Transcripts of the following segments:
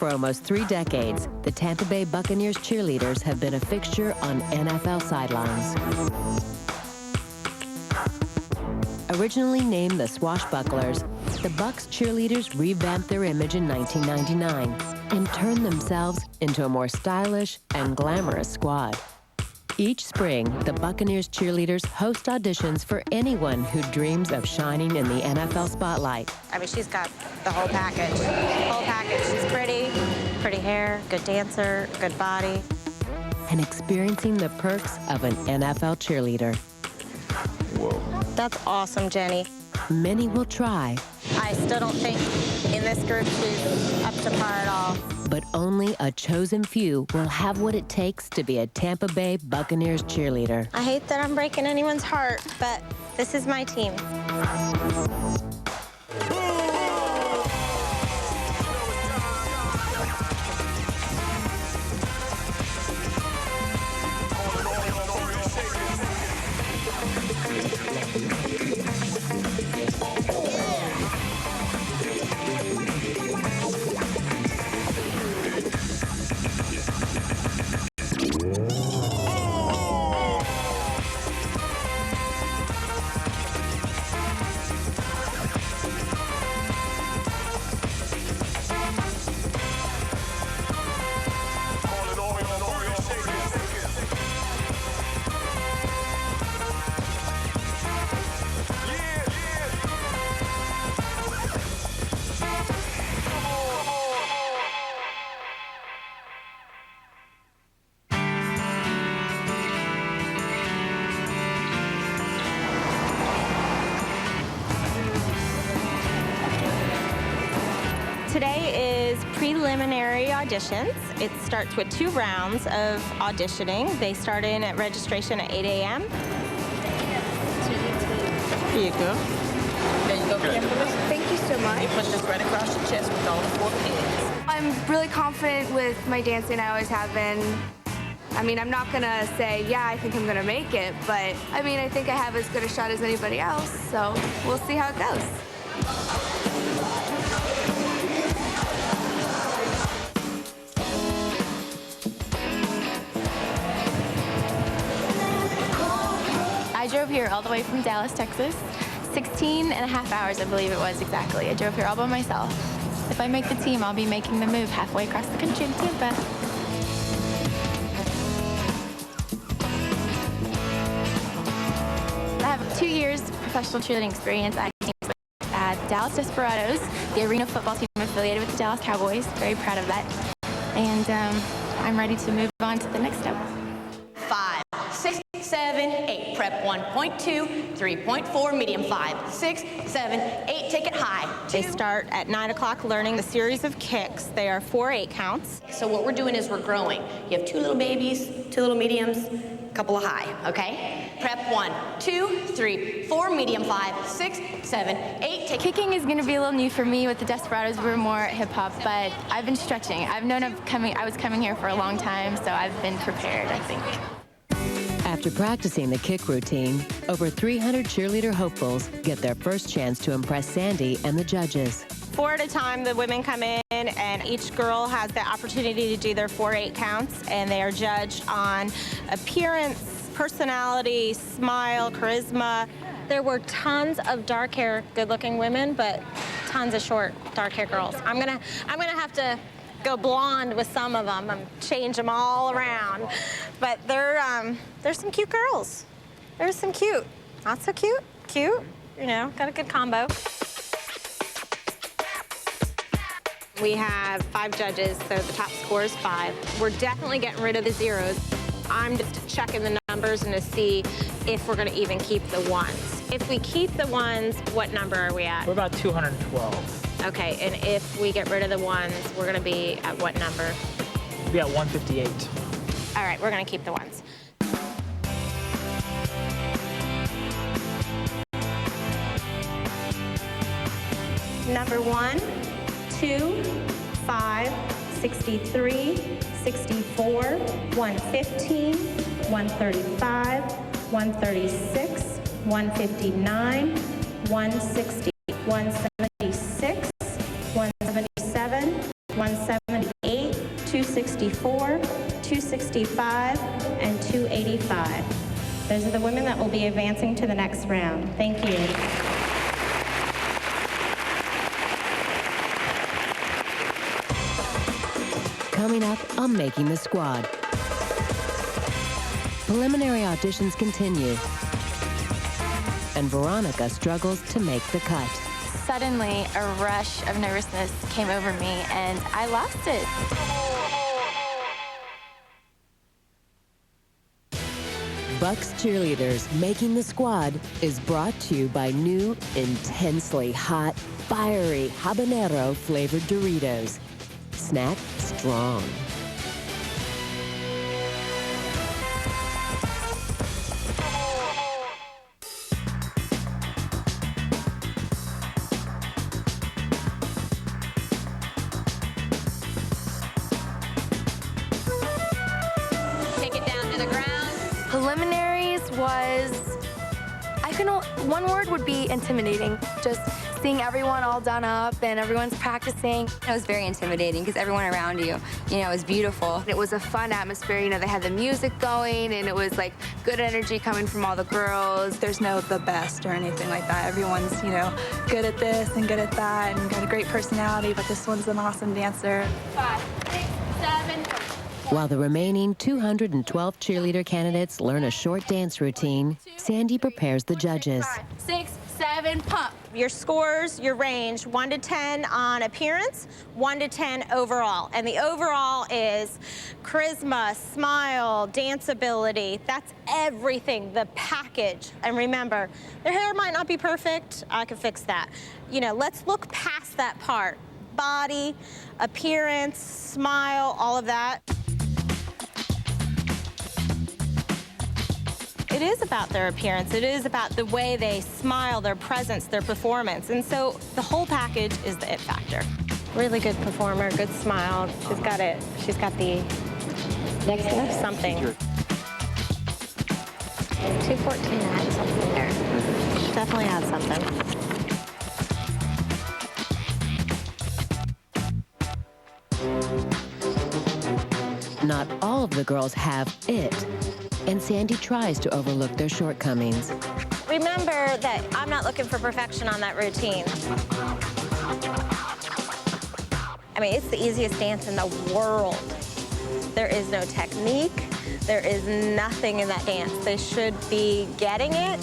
For almost 3 decades, the Tampa Bay Buccaneers Cheerleaders have been a fixture on NFL sidelines. Originally named the Swashbucklers, the Bucs cheerleaders revamped their image in 1999 and turned themselves into a more stylish and glamorous squad. Each spring, the Buccaneers cheerleaders host auditions for anyone who dreams of shining in the NFL spotlight. I mean, she's got the whole package. Whole package. She's pretty hair, good dancer, good body. And experiencing the perks of an NFL cheerleader. Whoa. That's awesome, Jenny. Many will try. I still don't think in this group she's up to par at all. But only a chosen few will have what it takes to be a Tampa Bay Buccaneers cheerleader. I hate that I'm breaking anyone's heart, but this is my team. Today is preliminary auditions. It starts with 2 rounds of auditioning. They start in at registration at 8 a.m. Here you go. There you go, Kimberly. Thank you so much. You put this right across your chest with all the 4 pins. I'm really confident with my dancing. I always have been. I mean, I'm not gonna say, yeah, I think I'm gonna make it, but I mean, I think I have as good a shot as anybody else, so we'll see how it goes. I drove here all the way from Dallas, Texas. 16 and a half hours, I believe it was exactly. I drove here all by myself. If I make the team, I'll be making the move halfway across the country to Tampa. I have 2 years professional cheerleading experience acting at Dallas Desperados, the arena football team affiliated with the Dallas Cowboys. Very proud of that. And I'm ready to move on to the next step. 5, 6, 7, 8. Prep 1.2, 3.4, medium 5, 6, 7, 8. Take it high. They start at 9 o'clock learning the series of kicks. They are 4 8 counts. So what we're doing is we're growing. You have 2 little babies, 2 little mediums, a couple of high, okay? Prep 1, 2, 3, 4, medium 5, 6, 7, 8. Take Kicking is going to be a little new for me. With the Desperados, we're more hip-hop, but I've been stretching. I've known I was coming here for a long time, so I've been prepared, I think. After practicing the kick routine, over 300 cheerleader hopefuls get their first chance to impress Sandy and the judges. 4 at a time, the women come in, and each girl has the opportunity to do their 4 8 counts, and they are judged on appearance, personality, smile, charisma. There were tons of dark hair, good-looking women, but tons of short, dark hair girls. I'm gonna have to go blonde with some of them and change them all around. But there's some cute girls. There's some cute, not so cute, cute. You know, got a good combo. We have 5 judges, so the top score is 5. We're definitely getting rid of the zeros. I'm just checking the numbers and to see if we're gonna even keep the ones. If we keep the ones, what number are we at? We're about 212. Okay, and if we get rid of the ones, we're gonna be at what number? We'll be at 158. All right, we're gonna keep the ones. Number 1, 2, 5, 63, 64, 115, 135, 136, 159, 160, 176, 177, 178, 264, 265, and 285. Those are the women that will be advancing to the next round. Thank you. Coming up on Making the Squad. Preliminary auditions continue, and Veronica struggles to make the cut. Suddenly, a rush of nervousness came over me, and I lost it. Bucks Cheerleaders Making the Squad is brought to you by new, intensely hot, fiery habanero-flavored Doritos. Snack strong. Take it down to the ground. Preliminaries was, one word would be intimidating. Just seeing everyone all done up and everyone's practicing. It was very intimidating because everyone around you, was beautiful. It was a fun atmosphere. They had the music going and it was like good energy coming from all the girls. There's no the best or anything like that. Everyone's, good at this and good at that and got a great personality, but this one's an awesome dancer. 5, 6, 7. While the remaining 212 cheerleader candidates learn a short dance routine, Sandy prepares the judges. 5, 6, 7, pump. Your scores, your range, 1 to 10 on appearance, 1 to 10 overall. And the overall is charisma, smile, dance ability. That's everything, the package. And remember, their hair might not be perfect. I can fix that. Let's look past that part. Body, appearance, smile, all of that. It is about their appearance. It is about the way they smile, their presence, their performance. And so the whole package is the it factor. Really good performer, good smile. She's got it. She's got the next something. 214 had something there. Definitely had something. Not all of the girls have it, and Sandy tries to overlook their shortcomings. Remember that I'm not looking for perfection on that routine. It's the easiest dance in the world. There is no technique. There is nothing in that dance. They should be getting it.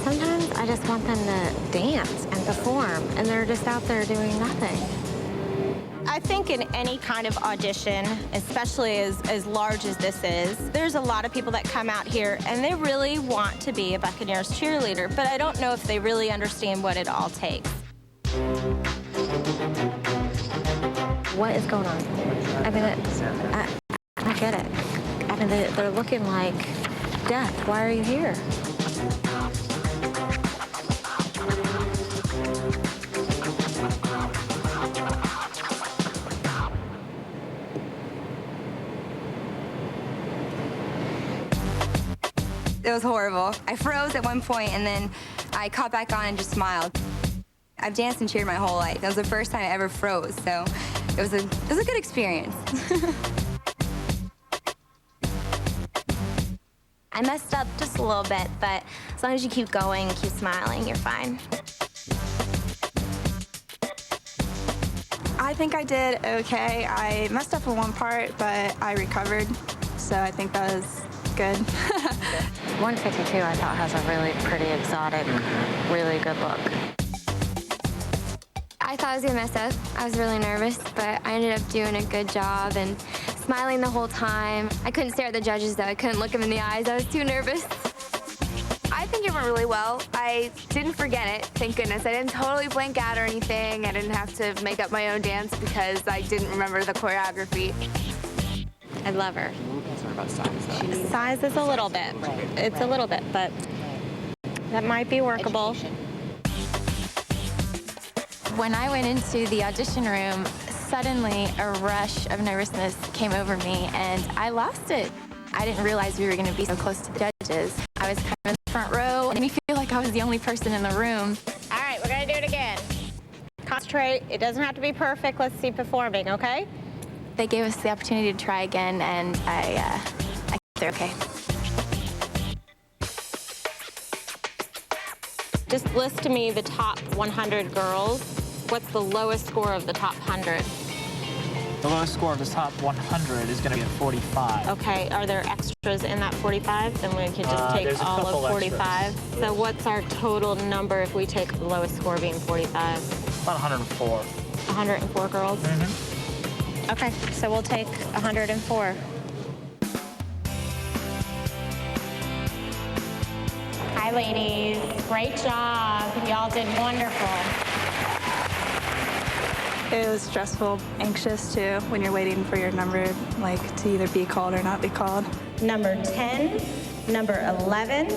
Sometimes I just want them to dance and perform, and they're just out there doing nothing. I think in any kind of audition, especially as large as this is, there's a lot of people that come out here and they really want to be a Buccaneers cheerleader, but I don't know if they really understand what it all takes. What is going on? I get it. They're looking like death. Why are you here? It was horrible. I froze at one point, and then I caught back on and just smiled. I've danced and cheered my whole life. That was the first time I ever froze, so it was a good experience. I messed up just a little bit, but as long as you keep going, keep smiling, you're fine. I think I did okay. I messed up in one part, but I recovered, so I think that was good. 152, I thought, has a really pretty exotic, really good look. I thought I was gonna mess up. I was really nervous, but I ended up doing a good job and smiling the whole time. I couldn't stare at the judges, though. I couldn't look them in the eyes. I was too nervous. I think it went really well. I didn't forget it, thank goodness. I didn't totally blank out or anything. I didn't have to make up my own dance because I didn't remember the choreography. I love her. Size is a little bit. It's a little bit, but that might be workable. When I went into the audition room, suddenly a rush of nervousness came over me, and I lost it. I didn't realize we were going to be so close to the judges. I was kind of in the front row, and it made me feel like I was the only person in the room. All right, we're going to do it again. Concentrate. It doesn't have to be perfect. Let's see performing, okay? They gave us the opportunity to try again, and I think they're okay. Just list to me the top 100 girls. What's the lowest score of the top 100? The lowest score of the top 100 is going to be a 45. Okay, are there extras in that 45? Then we could just take there's a all couple of 45. extras. So what's our total number if we take the lowest score being 45? About 104. 104 girls? Mm-hmm. Okay, so we'll take 104. Hi, ladies. Great job. Y'all did wonderful. It was stressful, anxious too, when you're waiting for your number, like to either be called or not be called. Number 10, number 11,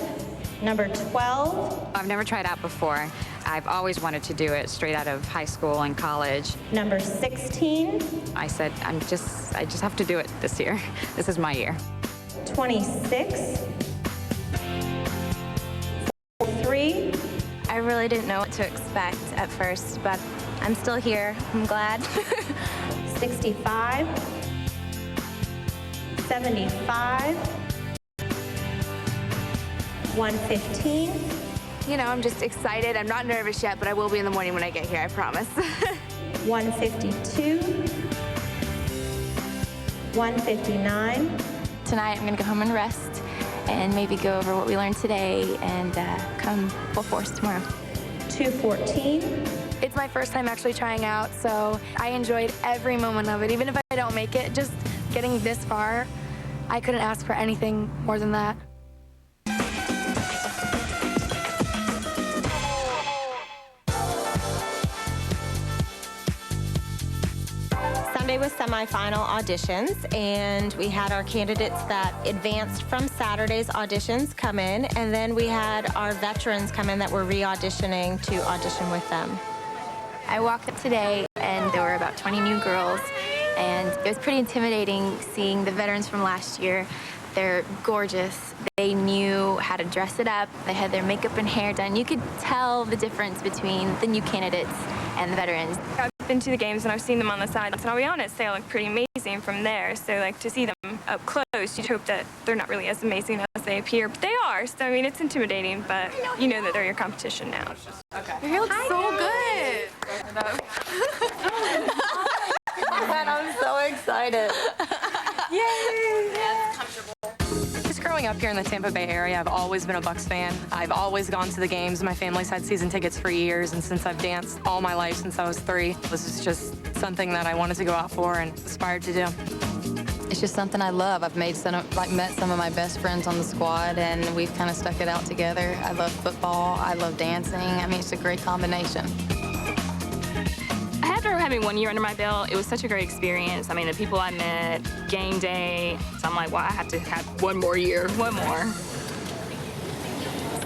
number 12. I've never tried out before. I've always wanted to do it straight out of high school and college. Number 16. I said, I just have to do it this year. This is my year. 26. 3. I really didn't know what to expect at first, but I'm still here. I'm glad. 65. 75. 115. You know, I'm just excited. I'm not nervous yet, but I will be in the morning when I get here, I promise. 152. 159. Tonight, I'm going to go home and rest and maybe go over what we learned today and come full force tomorrow. 214. It's my first time actually trying out, so I enjoyed every moment of it. Even if I don't make it, just getting this far, I couldn't ask for anything more than that. Sunday was semifinal auditions, and we had our candidates that advanced from Saturday's auditions come in, and then we had our veterans come in that were re-auditioning to audition with them. I walked up today, and there were about 20 new girls, and it was pretty intimidating seeing the veterans from last year. They're gorgeous. They knew how to dress it up. They had their makeup and hair done. You could tell the difference between the new candidates and the veterans. I've been to the games and I've seen them on the side, and I'll be honest, they all look pretty amazing from there. So, like, to see them up close, you'd hope that they're not really as amazing as they appear, but they are. So, I mean, it's intimidating, but you know that they're your competition now. Your hair looks so good. I'm so excited. Yay! Just growing up here in the Tampa Bay area, I've always been a Bucs fan. I've always gone to the games. My family's had season tickets for years, and since I've danced all my life since I was 3, this is just something that I wanted to go out for and aspired to do. It's just something I love. I've met some of my best friends on the squad, and we've kind of stuck it out together. I love football. I love dancing. I mean, it's a great combination. After having 1 year under my belt, it was such a great experience. I mean, the people I met, game day. So I'm like, well, I have to have one more year, one more.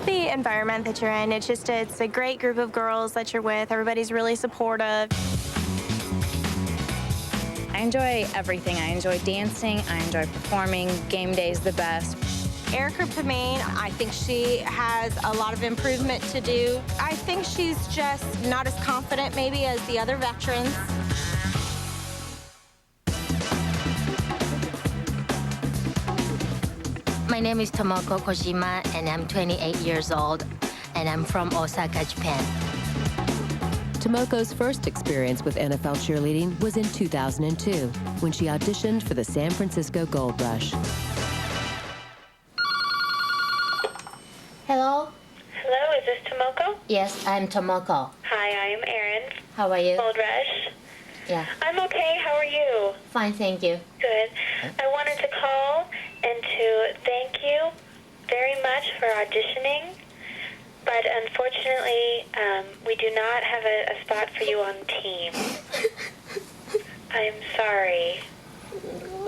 The environment that you're in, it's a great group of girls that you're with. Everybody's really supportive. I enjoy everything. I enjoy dancing. I enjoy performing. Game day is the best. Erica Pamane, I think she has a lot of improvement to do. I think she's just not as confident maybe as the other veterans. My name is Tomoko Kojima, and I'm 28 years old, and I'm from Osaka, Japan. Tomoko's first experience with NFL cheerleading was in 2002, when she auditioned for the San Francisco Gold Rush. Hello? Hello, is this Tomoko? Yes, I'm Tomoko. Hi, I am Erin. How are you? Gold Rush. Yeah. I'm okay, how are you? Fine, thank you. Good. I wanted to call and to thank you very much for auditioning, but unfortunately, we do not have a spot for you on the team. I'm sorry.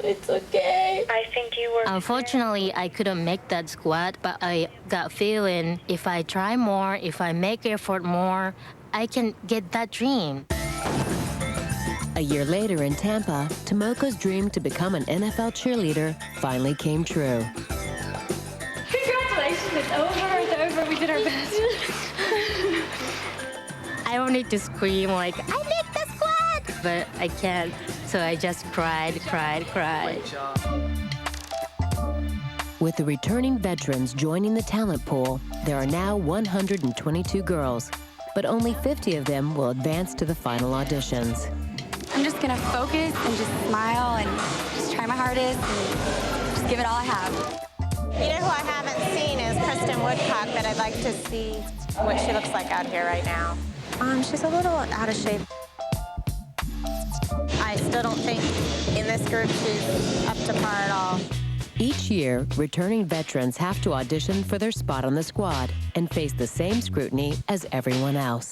It's okay. I think you were... Unfortunately, I couldn't make that squad, but I got feeling if I try more, if I make effort more, I can get that dream. A year later in Tampa, Tomoko's dream to become an NFL cheerleader finally came true. Congratulations, it's over, we did our best. I only wanted to scream like, I make the squad! But I can't, so I just cried. With the returning veterans joining the talent pool, there are now 122 girls, but only 50 of them will advance to the final auditions. I'm just gonna focus and just smile and just try my hardest and just give it all I have. You know who I haven't seen is Kristen Woodcock, but I'd like to see what she looks like out here right now. She's a little out of shape. I still don't think in this group she's up to par at all. Each year, returning veterans have to audition for their spot on the squad and face the same scrutiny as everyone else.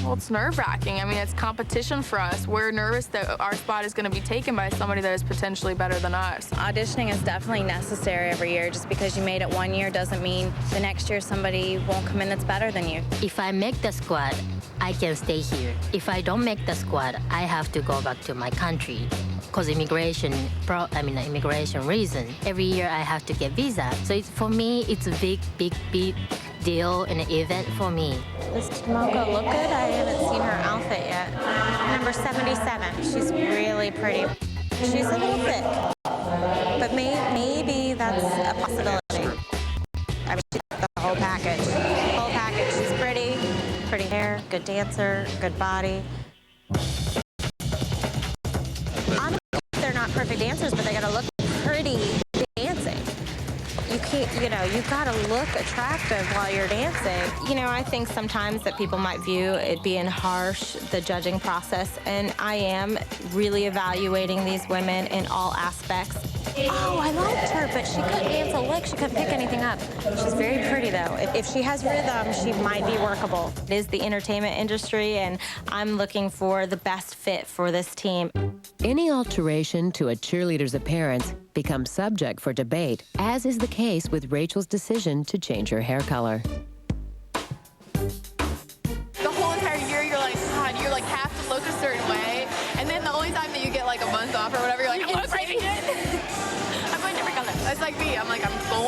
Well, it's nerve-wracking. I mean, it's competition for us. We're nervous that our spot is going to be taken by somebody that is potentially better than us. Auditioning is definitely necessary every year. Just because you made it one year doesn't mean the next year somebody won't come in that's better than you. If I make the squad, I can stay here. If I don't make the squad, I have to go back to my country. Because immigration reason. Every year I have to get visa. So for me, it's a big deal and an event for me. Does Tomoko look good? I haven't seen her outfit yet. Number 77. She's really pretty. She's a little thick, but maybe that's a possibility. I mean, she's got the whole package. Whole package. She's pretty hair, good dancer, good body. They're not perfect dancers, but they gotta look pretty dancing. You can't, you gotta look attractive while you're dancing. I think sometimes that people might view it being harsh, the judging process, and I am really evaluating these women in all aspects. Oh, I liked her, but she couldn't dance a lick. She couldn't pick anything up. She's very pretty, though. If she has rhythm, she might be workable. It is the entertainment industry, and I'm looking for the best fit for this team. Any alteration to a cheerleader's appearance becomes subject for debate, as is the case with Rachel's decision to change her hair color. The whole entire year, you're like, God, you have to look a certain way. And then the only time that you get a month off or whatever, you're like, I'm saving it. I'm going different color. That's like me. I'm going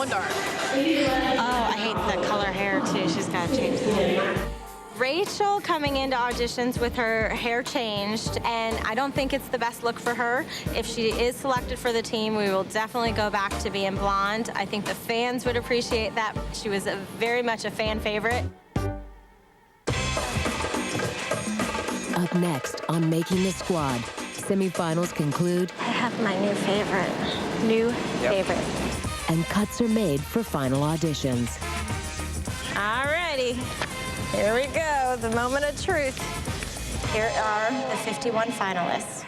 dark. Oh, I hate the color hair, too. She's got to change the hair. Rachel coming into auditions with her hair changed, and I don't think it's the best look for her. If she is selected for the team, we will definitely go back to being blonde. I think the fans would appreciate that. She was very much a fan favorite. Up next on Making the Squad, semifinals conclude. I have my new favorite. Favorite. And cuts are made for final auditions. Alrighty. Here we go, the moment of truth. Here are the 51 finalists.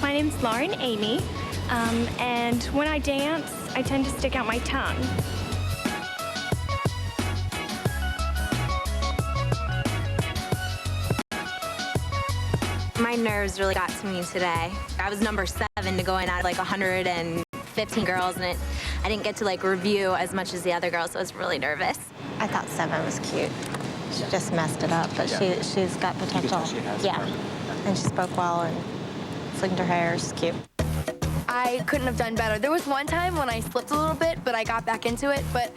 My name's Lauren Amy, and when I dance, I tend to stick out my tongue. My nerves really got to me today. I was number 7 to going out of 115 girls, and I didn't get to review as much as the other girls, so I was really nervous. I thought 7 was cute. She just messed it up, but she's got potential. And she spoke well and flinged her hair. She's cute. I couldn't have done better. There was one time when I slipped a little bit, but I got back into it. But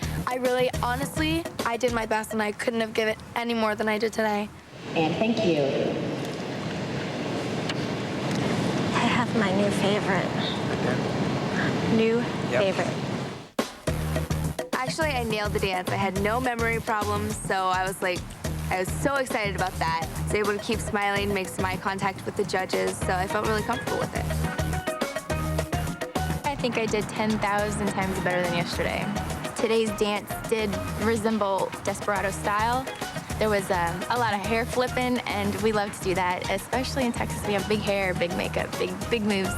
honestly, I did my best, and I couldn't have given any more than I did today. And thank you. I have my new favorite. Favorite. Actually, I nailed the dance. I had no memory problems, so I was so excited about that. I was able to keep smiling, make some eye contact with the judges, so I felt really comfortable with it. I think I did 10,000 times better than yesterday. Today's dance did resemble Desperado style. There was a lot of hair flipping, and we love to do that, especially in Texas. We have big hair, big makeup, big moves.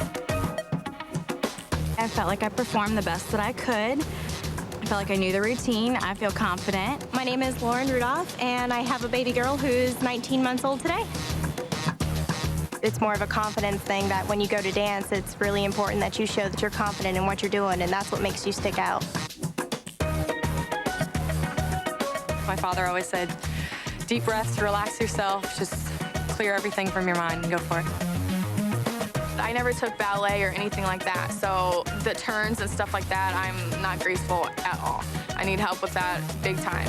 I felt like I performed the best that I could. I felt like I knew the routine. I feel confident. My name is Lauren Rudolph, and I have a baby girl who's 19 months old today. It's more of a confidence thing that when you go to dance, it's really important that you show that you're confident in what you're doing, and that's what makes you stick out. My father always said, deep breaths, relax yourself, just clear everything from your mind and go for it. I never took ballet or anything like that, so the turns and stuff like that, I'm not graceful at all. I need help with that big time.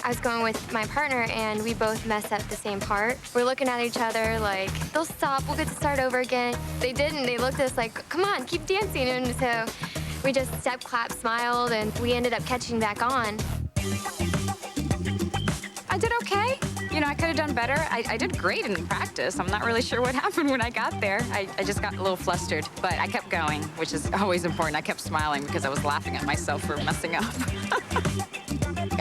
I was going with my partner, and we both messed up the same part. We're looking at each other like, they'll stop, we'll get to start over again. They didn't. They looked at us like, come on, keep dancing. And so we just step, clapped, smiled, and we ended up catching back on. I did okay. You know, I could have done better. I did great in practice. I'm not really sure what happened when I got there. I just got a little flustered, but I kept going, which is always important. I kept smiling because I was laughing at myself for messing up.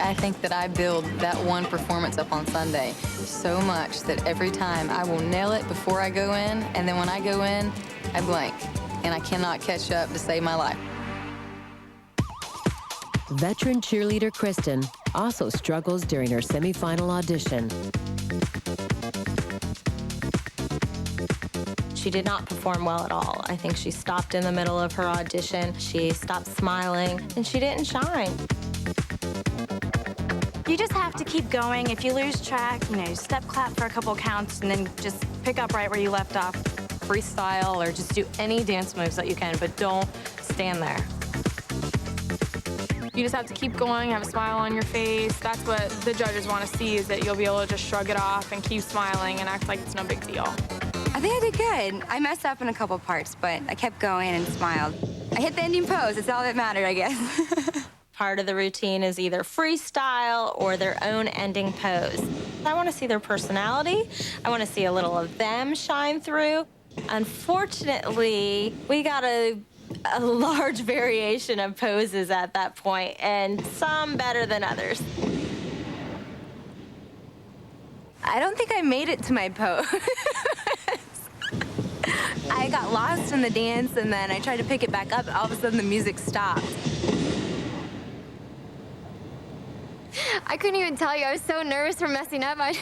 I think that I build that one performance up on Sunday so much that every time I will nail it before I go in, and then when I go in, I blank, and I cannot catch up to save my life. Veteran cheerleader Kristen also struggles during her semifinal audition. She did not perform well at all. I think she stopped in the middle of her audition. She stopped smiling, and she didn't shine. You just have to keep going. If you lose track, you know, step clap for a couple counts and then just pick up right where you left off. Freestyle or just do any dance moves that you can, but don't stand there. You just have to keep going, have a smile on your face. That's what the judges want to see, is that you'll be able to just shrug it off and keep smiling and act like it's no big deal. I think I did good. I messed up in a couple parts, but I kept going and smiled. I hit the ending pose. It's all that mattered, I guess. Part of the routine is either freestyle or their own ending pose. I want to see their personality. I want to see a little of them shine through. Unfortunately, we got a large variation of poses at that point, and some better than others. I don't think I made it to my pose. I got lost in the dance, and then I tried to pick it back up, and all of a sudden the music stopped. I couldn't even tell you. I was so nervous for messing up. I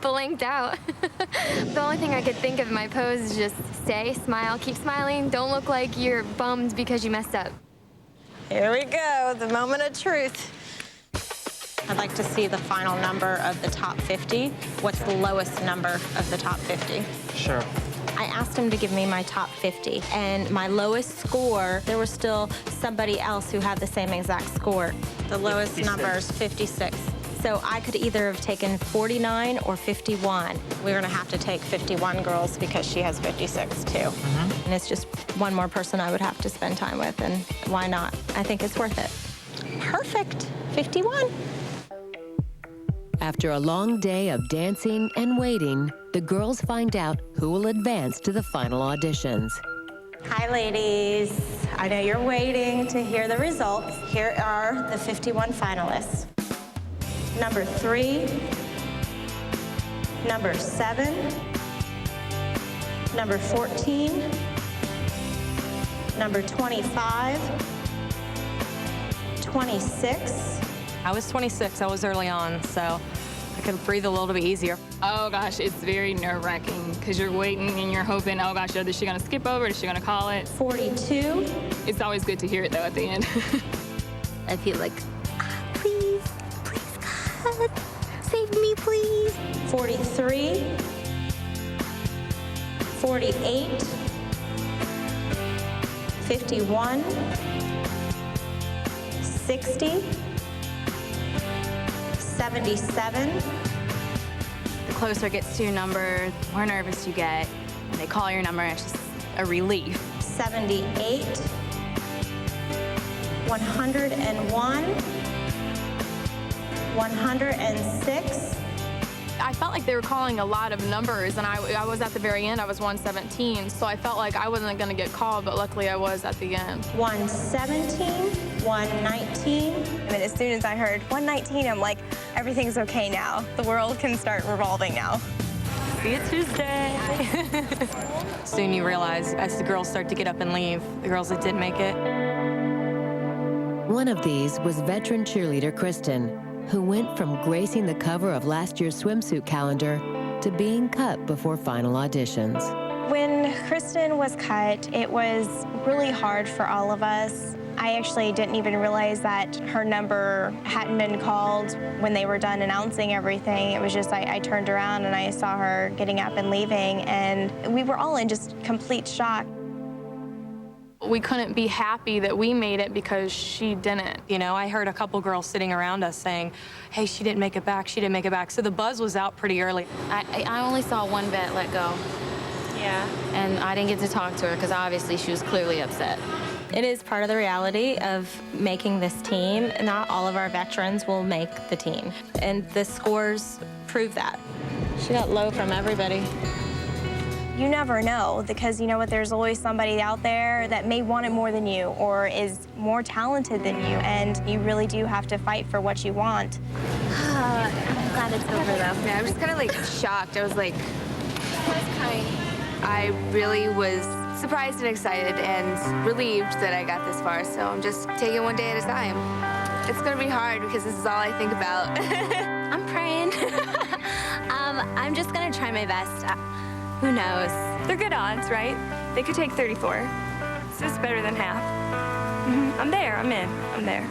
blanked out. The only thing I could think of in my pose is just stay, smile, keep smiling. Don't look like you're bummed because you messed up. Here we go, the moment of truth. I'd like to see the final number of the top 50. What's the lowest number of the top 50? Sure. I asked him to give me my top 50, and my lowest score, there was still somebody else who had the same exact score. The lowest 56. number is 56. So I could either have taken 49 or 51. We're gonna have to take 51 girls because she has 56 too. And it's just one more person I would have to spend time with, and why not? I think it's worth it. Perfect, 51. After a long day of dancing and waiting, the girls find out who will advance to the final auditions. Hi, ladies. I know you're waiting to hear the results. Here are the 51 finalists. Number 3, number 7, number 14, number 25, 26. I was 26, I was early on, so I could breathe a little bit easier. Oh gosh, it's very nerve-wracking because you're waiting and you're hoping, oh gosh, is she gonna skip over? Is she gonna call it? 42. It's always good to hear it though at the end. I feel like, please, God, save me, please. 43. 48. 51. 60. 77. The closer it gets to your number, the more nervous you get. And they call your number, and it's just a relief. 78. 101. 106. I felt like they were calling a lot of numbers, and I was at the very end. I was 117, so I felt like I wasn't going to get called, but luckily I was at the end. 117, 119. And as soon as I heard 119, I'm like, everything's okay now. The world can start revolving now. See you Tuesday. Soon you realize, as the girls start to get up and leave, the girls that did make it. One of these was veteran cheerleader Kristen, who went from gracing the cover of last year's swimsuit calendar to being cut before final auditions. When Kristen was cut, it was really hard for all of us. I actually didn't even realize that her number hadn't been called when they were done announcing everything. It was just I turned around and I saw her getting up and leaving, and we were all in just complete shock. We couldn't be happy that we made it because she didn't. You know, I heard a couple girls sitting around us saying, hey, she didn't make it back, she didn't make it back. So the buzz was out pretty early. I only saw one vet let go. Yeah. And I didn't get to talk to her because obviously she was clearly upset. It is part of the reality of making this team. Not all of our veterans will make the team, and the scores prove that. She got low from everybody. You never know, because you know what, there's always somebody out there that may want it more than you or is more talented than you, and you really do have to fight for what you want. I'm glad it's over, though. Yeah, I'm just kind of like shocked. I was like, I really was surprised and excited and relieved that I got this far, so I'm just taking it one day at a time. It's gonna be hard because this is all I think about. I'm praying. I'm just gonna try my best. Who knows? They're good odds, right? They could take 34. So it's better than half. I'm there, I'm in, I'm there.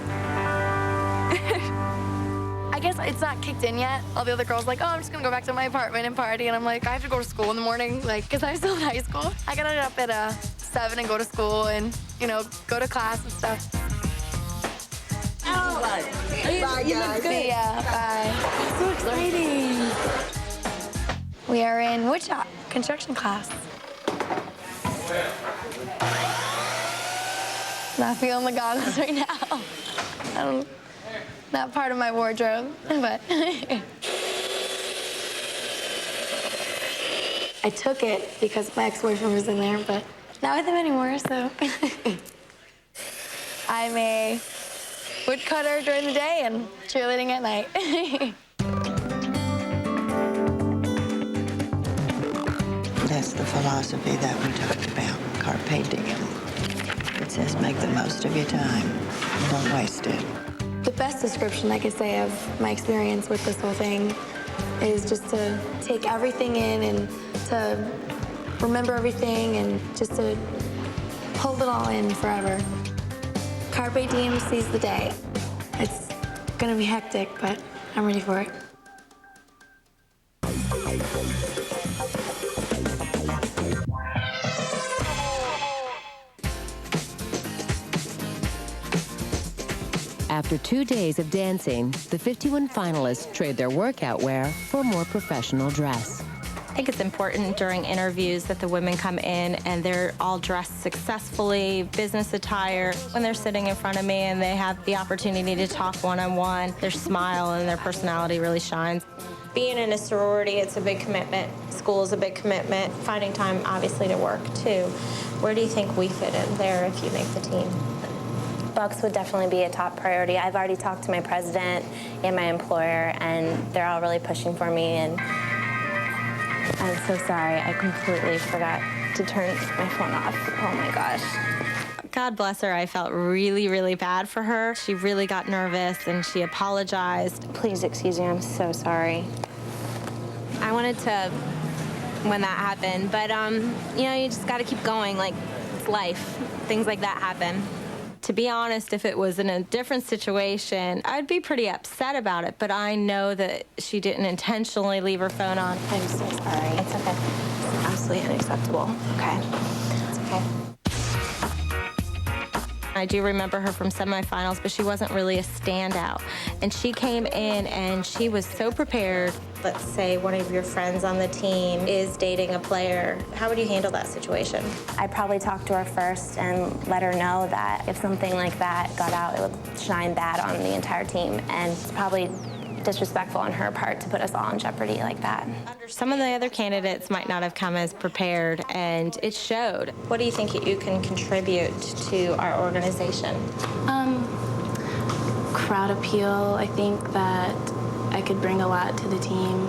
I guess it's not kicked in yet. All the other girls like, oh, I'm just gonna go back to my apartment and party, and I'm like, I have to go to school in the morning, like, because I'm still in high school. I gotta get up at 7 and go to school and, you know, go to class and stuff. Oh, bye, guys. See ya, bye. So exciting. We are in woodshop construction class. Not feeling the goggles right now. Not part of my wardrobe, but I took it because my ex-boyfriend was in there, but not with him anymore, so. I'm a woodcutter during the day and cheerleading at night. That's the philosophy that we talked about, carpe diem. It says make the most of your time. Don't waste it. The best description I could say of my experience with this whole thing is just to take everything in and to remember everything and just to hold it all in forever. Carpe diem, seize the day. It's gonna be hectic, but I'm ready for it. After 2 days of dancing, the 51 finalists trade their workout wear for more professional dress. I think it's important during interviews that the women come in and they're all dressed successfully, business attire. When they're sitting in front of me and they have the opportunity to talk one-on-one, their smile and their personality really shines. Being in a sorority, it's a big commitment. School is a big commitment. Finding time, obviously, to work, too. Where do you think we fit in there if you make the team? Bucks would definitely be a top priority. I've already talked to my president and my employer, and they're all really pushing for me. And I'm so sorry. I completely forgot to turn my phone off. Oh, my gosh. God bless her. I felt really, really bad for her. She really got nervous, and she apologized. Please excuse me. I'm so sorry. I wanted to when that happened, but, you know, you just got to keep going. Like, it's life. Things like that happen. To be honest, if it was in a different situation, I'd be pretty upset about it, but I know that she didn't intentionally leave her phone on. I'm so sorry. It's okay. It's absolutely unacceptable. Okay. It's okay. I do remember her from semifinals, but she wasn't really a standout. And she came in and she was so prepared. Let's say one of your friends on the team is dating a player. How would you handle that situation? I'd probably talk to her first and let her know that if something like that got out, it would shine bad on the entire team. And it's probably disrespectful on her part to put us all in jeopardy like that. Some of the other candidates might not have come as prepared, and it showed. What do you think you can contribute to our organization? Crowd appeal. I think that I could bring a lot to the team.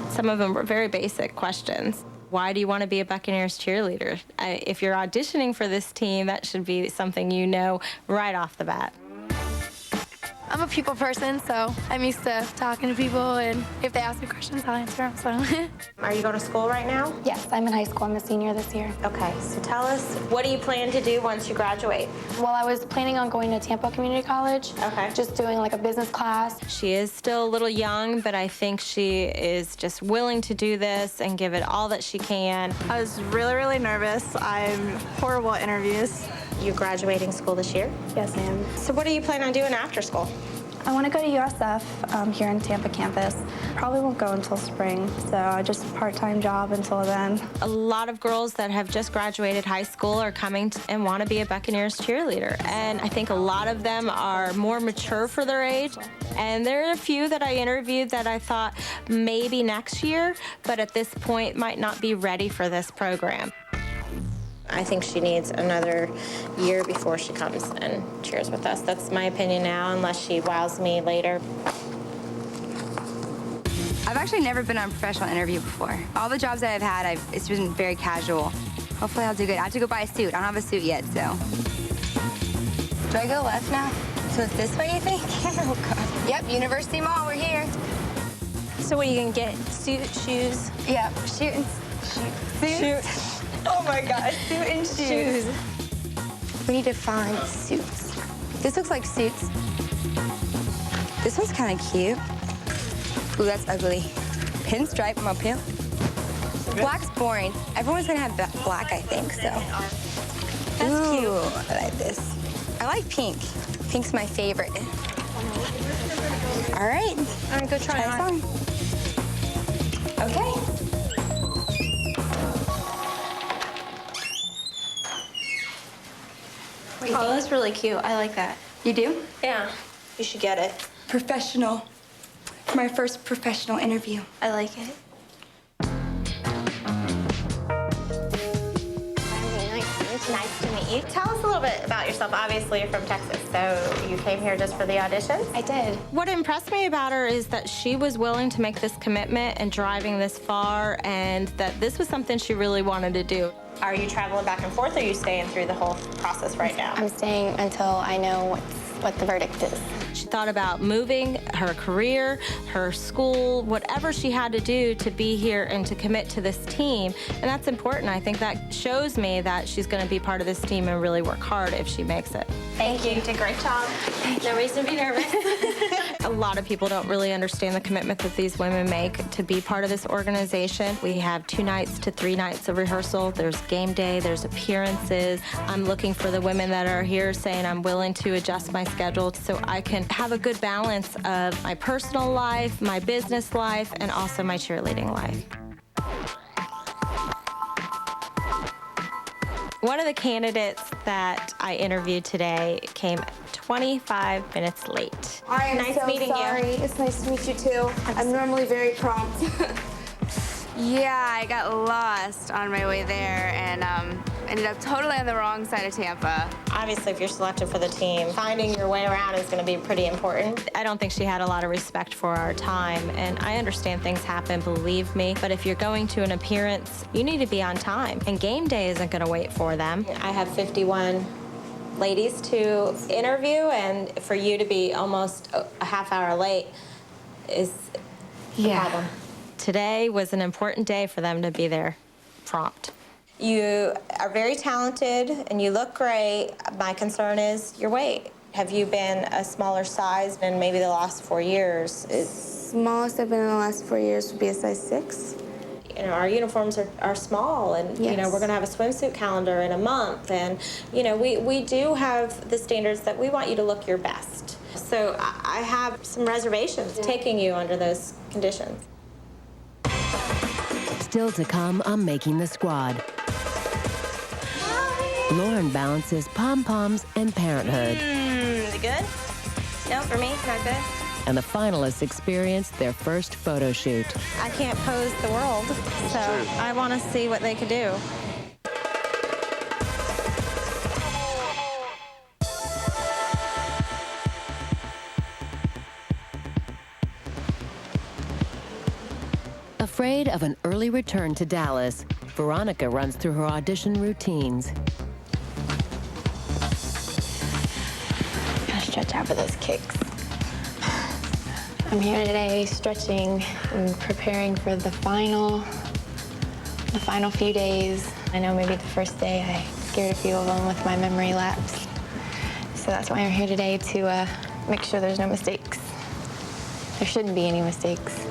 Some of them were very basic questions. Why do you want to be a Buccaneers cheerleader? If you're auditioning for this team, that should be something you know right off the bat. I'm a people person, so I'm used to talking to people, and if they ask me questions, I'll answer them, so. Are you going to school right now? Yes, I'm in high school. I'm a senior this year. Okay, so tell us, what do you plan to do once you graduate? Well, I was planning on going to Tampa Community College. Okay. Just doing like a business class. She is still a little young, but I think she is just willing to do this and give it all that she can. I was really, really nervous. I'm horrible at interviews. You graduating school this year? Yes, ma'am. So what do you plan on doing after school? I want to go to USF here in Tampa campus. Probably won't go until spring, so just a part-time job until then. A lot of girls that have just graduated high school are coming and want to be a Buccaneers cheerleader. And I think a lot of them are more mature for their age. And there are a few that I interviewed that I thought maybe next year, but at this point might not be ready for this program. I think she needs another year before she comes and cheers with us. That's my opinion now, unless she wows me later. I've actually never been on a professional interview before. All the jobs that I've had, it's been very casual. Hopefully I'll do good. I have to go buy a suit. I don't have a suit yet, so. Do I go left now? So it's this way, you think? Oh, God. Yep, University Mall, we're here. So what are you going to get? Suit, shoes? Yeah, suit. Oh my God, suit and shoes. We need to find suits. This looks like suits. This one's kind of cute. Ooh, that's ugly. Pinstripe, I'm up here. Black's boring. Everyone's gonna have black, I think, so. That's cute. I like this. I like pink. Pink's my favorite. All right. I'm gonna go try it on. Okay. Oh, that's really cute. I like that. You do? Yeah. You should get it. Professional. My first professional interview. I like it. Nice to meet you. Tell us a little bit about yourself. Obviously, you're from Texas, so you came here just for the auditions? I did. What impressed me about her is that she was willing to make this commitment and driving this far, and that this was something she really wanted to do. Are you traveling back and forth, or are you staying through the whole process right now? I'm staying until I know what the verdict is. She thought about moving, her career, her school, whatever she had to do to be here and to commit to this team. And that's important. I think that shows me that she's going to be part of this team and really work hard if she makes it. Thank you. You did a great job. No reason to be nervous. A lot of people don't really understand the commitment that these women make to be part of this organization. We have 2 nights to 3 nights of rehearsal. There's game day, there's appearances. I'm looking for the women that are here saying I'm willing to adjust my schedule so I can have a good balance of my personal life, my business life, and also my cheerleading life. One of the candidates that I interviewed today came 25 minutes late. I am nice so meeting sorry. you. It's nice to meet you too. I'm normally very prompt. Yeah, I got lost on my way there and ended up totally on the wrong side of Tampa. Obviously, if you're selected for the team, finding your way around is going to be pretty important. I don't think she had a lot of respect for our time, and I understand things happen, believe me, but if you're going to an appearance, you need to be on time, and game day isn't going to wait for them. I have 51 ladies to interview, and for you to be almost a half hour late is a problem. Today was an important day for them to be there prompt. You are very talented and you look great. My concern is your weight. Have you been a smaller size in maybe the last 4 years? Smallest I've been in the last 4 years would be a size 6. You know, our uniforms are small, and you know, we're going to have a swimsuit calendar in a month, and you know, we do have the standards that we want you to look your best. So I have some reservations taking you under those conditions. Still to come on Making the Squad. Lauren balances pom-poms and parenthood. Is it good? No, for me, not good. And the finalists experience their first photo shoot. I can't pose the world, so I want to see what they could do. Afraid of an early return to Dallas, Veronica runs through her audition routines. Gotta stretch out for those kicks. I'm here today stretching and preparing for the final few days. I know maybe the first day I scared a few of them with my memory lapse. So that's why I'm here today to make sure there's no mistakes. There shouldn't be any mistakes.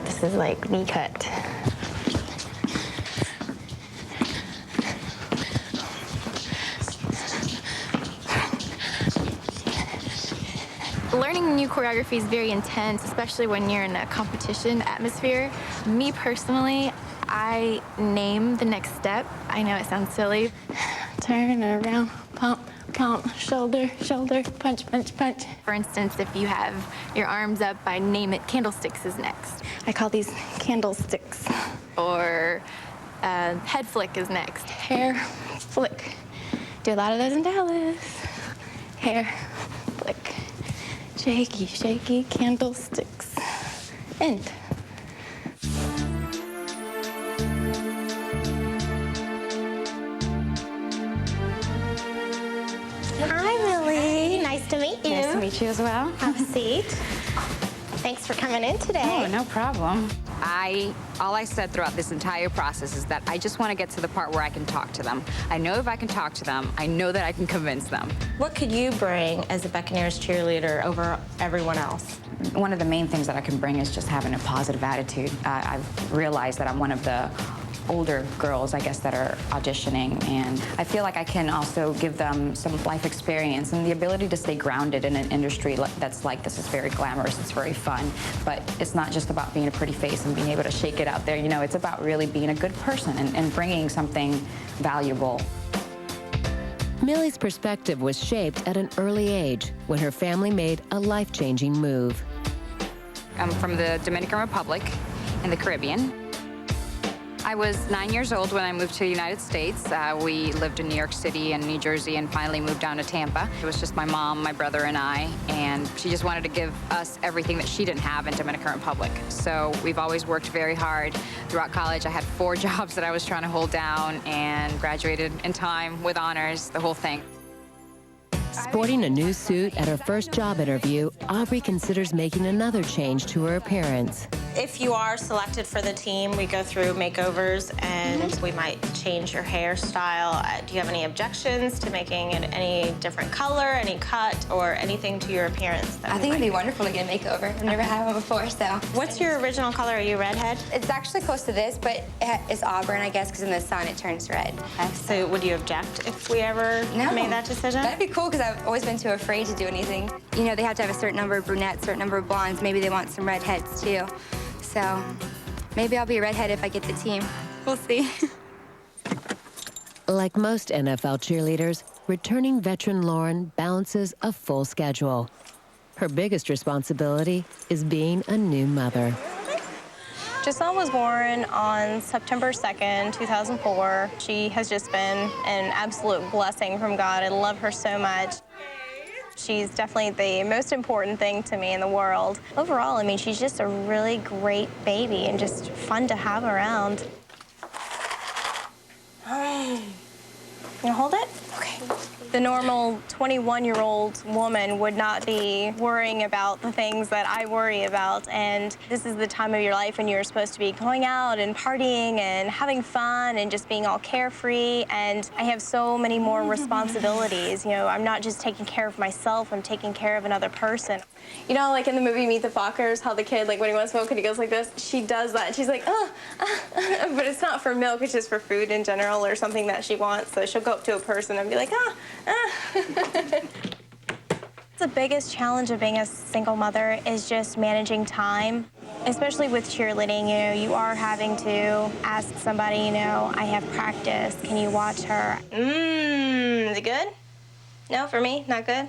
This is like knee cut. Learning new choreography is very intense, especially when you're in a competition atmosphere. Me personally, I name the next step. I know it sounds silly. Turn around, pump, pump, shoulder, shoulder, punch, punch, punch. For instance, if you have your arms up, I name it candlesticks is next. I call these candlesticks. Or head flick is next. Hair flick. Do a lot of those in Dallas. Hair flick. Shaky, shaky candlesticks. End. Hi, Millie. Nice to meet you. Nice to meet you as well. Have a seat. Thanks for coming in today. Oh, no problem. All I said throughout this entire process is that I just want to get to the part where I can talk to them. I know if I can talk to them, I know that I can convince them. What could you bring as a Buccaneers cheerleader over everyone else? One of the main things that I can bring is just having a positive attitude. I've realized that I'm one of the older girls, I guess, that are auditioning, and I feel like I can also give them some life experience and the ability to stay grounded in an industry that's like this. Is very glamorous, it's very fun, but it's not just about being a pretty face and being able to shake it out there. You know, it's about really being a good person and bringing something valuable. Millie's perspective was shaped at an early age when her family made a life-changing move. I'm from the Dominican Republic in the Caribbean. I was 9 years old when I moved to the United States. We lived in New York City and New Jersey and finally moved down to Tampa. It was just my mom, my brother, and I, and she just wanted to give us everything that she didn't have in Dominican Republic. So we've always worked very hard. Throughout college, I had 4 jobs that I was trying to hold down and graduated in time with honors, the whole thing. Sporting a new suit at her first job interview, Aubrey considers making another change to her appearance. If you are selected for the team, we go through makeovers and we might change your hairstyle. Do you have any objections to making it any different color, any cut, or anything to your appearance? I think it'd be wonderful to get a makeover. I've never had one before, so. What's your original color? Are you redhead? It's actually close to this, but it's auburn, I guess, because in the sun it turns red. So would you object if we ever made that decision? That'd be cool, because I've always been too afraid to do anything. You know, they have to have a certain number of brunettes, certain number of blondes. Maybe they want some redheads, too. So maybe I'll be a redhead if I get the team. We'll see. Like most NFL cheerleaders, returning veteran Lauren balances a full schedule. Her biggest responsibility is being a new mother. Giselle was born on September 2nd, 2004. She has just been an absolute blessing from God. I love her so much. She's definitely the most important thing to me in the world. Overall, I mean, she's just a really great baby and just fun to have around. You hold it? Okay. The normal 21-year-old woman would not be worrying about the things that I worry about. And this is the time of your life when you're supposed to be going out and partying and having fun and just being all carefree. And I have so many more responsibilities. You know, I'm not just taking care of myself, I'm taking care of another person. You know, like in the movie Meet the Fockers, how the kid, like when he wants milk and he goes like this, she does that. She's like, but it's not for milk, it's just for food in general or something that she wants. So she'll go up to a person and be like, The biggest challenge of being a single mother is just managing time, especially with cheerleading. You know, you are having to ask somebody, you know, I have practice, can you watch her? Is it good? No, for me, not good?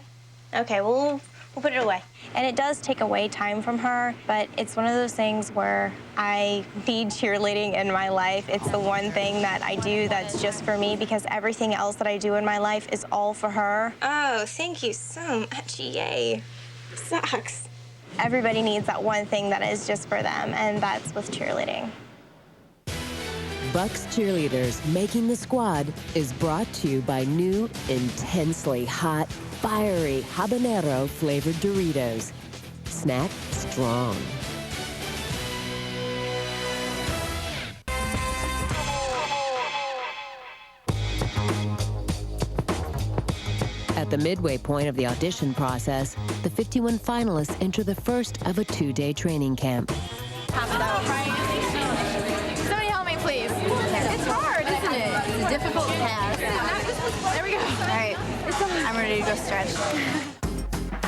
Okay, we'll put it away. And it does take away time from her, but it's one of those things where I need cheerleading in my life. It's the one thing that I do that's just for me, because everything else that I do in my life is all for her. Oh, thank you so much. Yay. Sucks. Everybody needs that one thing that is just for them, and that's with cheerleading. Bucks Cheerleaders Making the Squad is brought to you by new, intensely hot, fiery habanero flavored Doritos. snap strong. At the midway point of the audition process, the 51 finalists enter the first of a 2-day training camp. Somebody help me, please. It's hard, isn't it? It's a difficult task. There we go. All right. I'm ready to go stretch.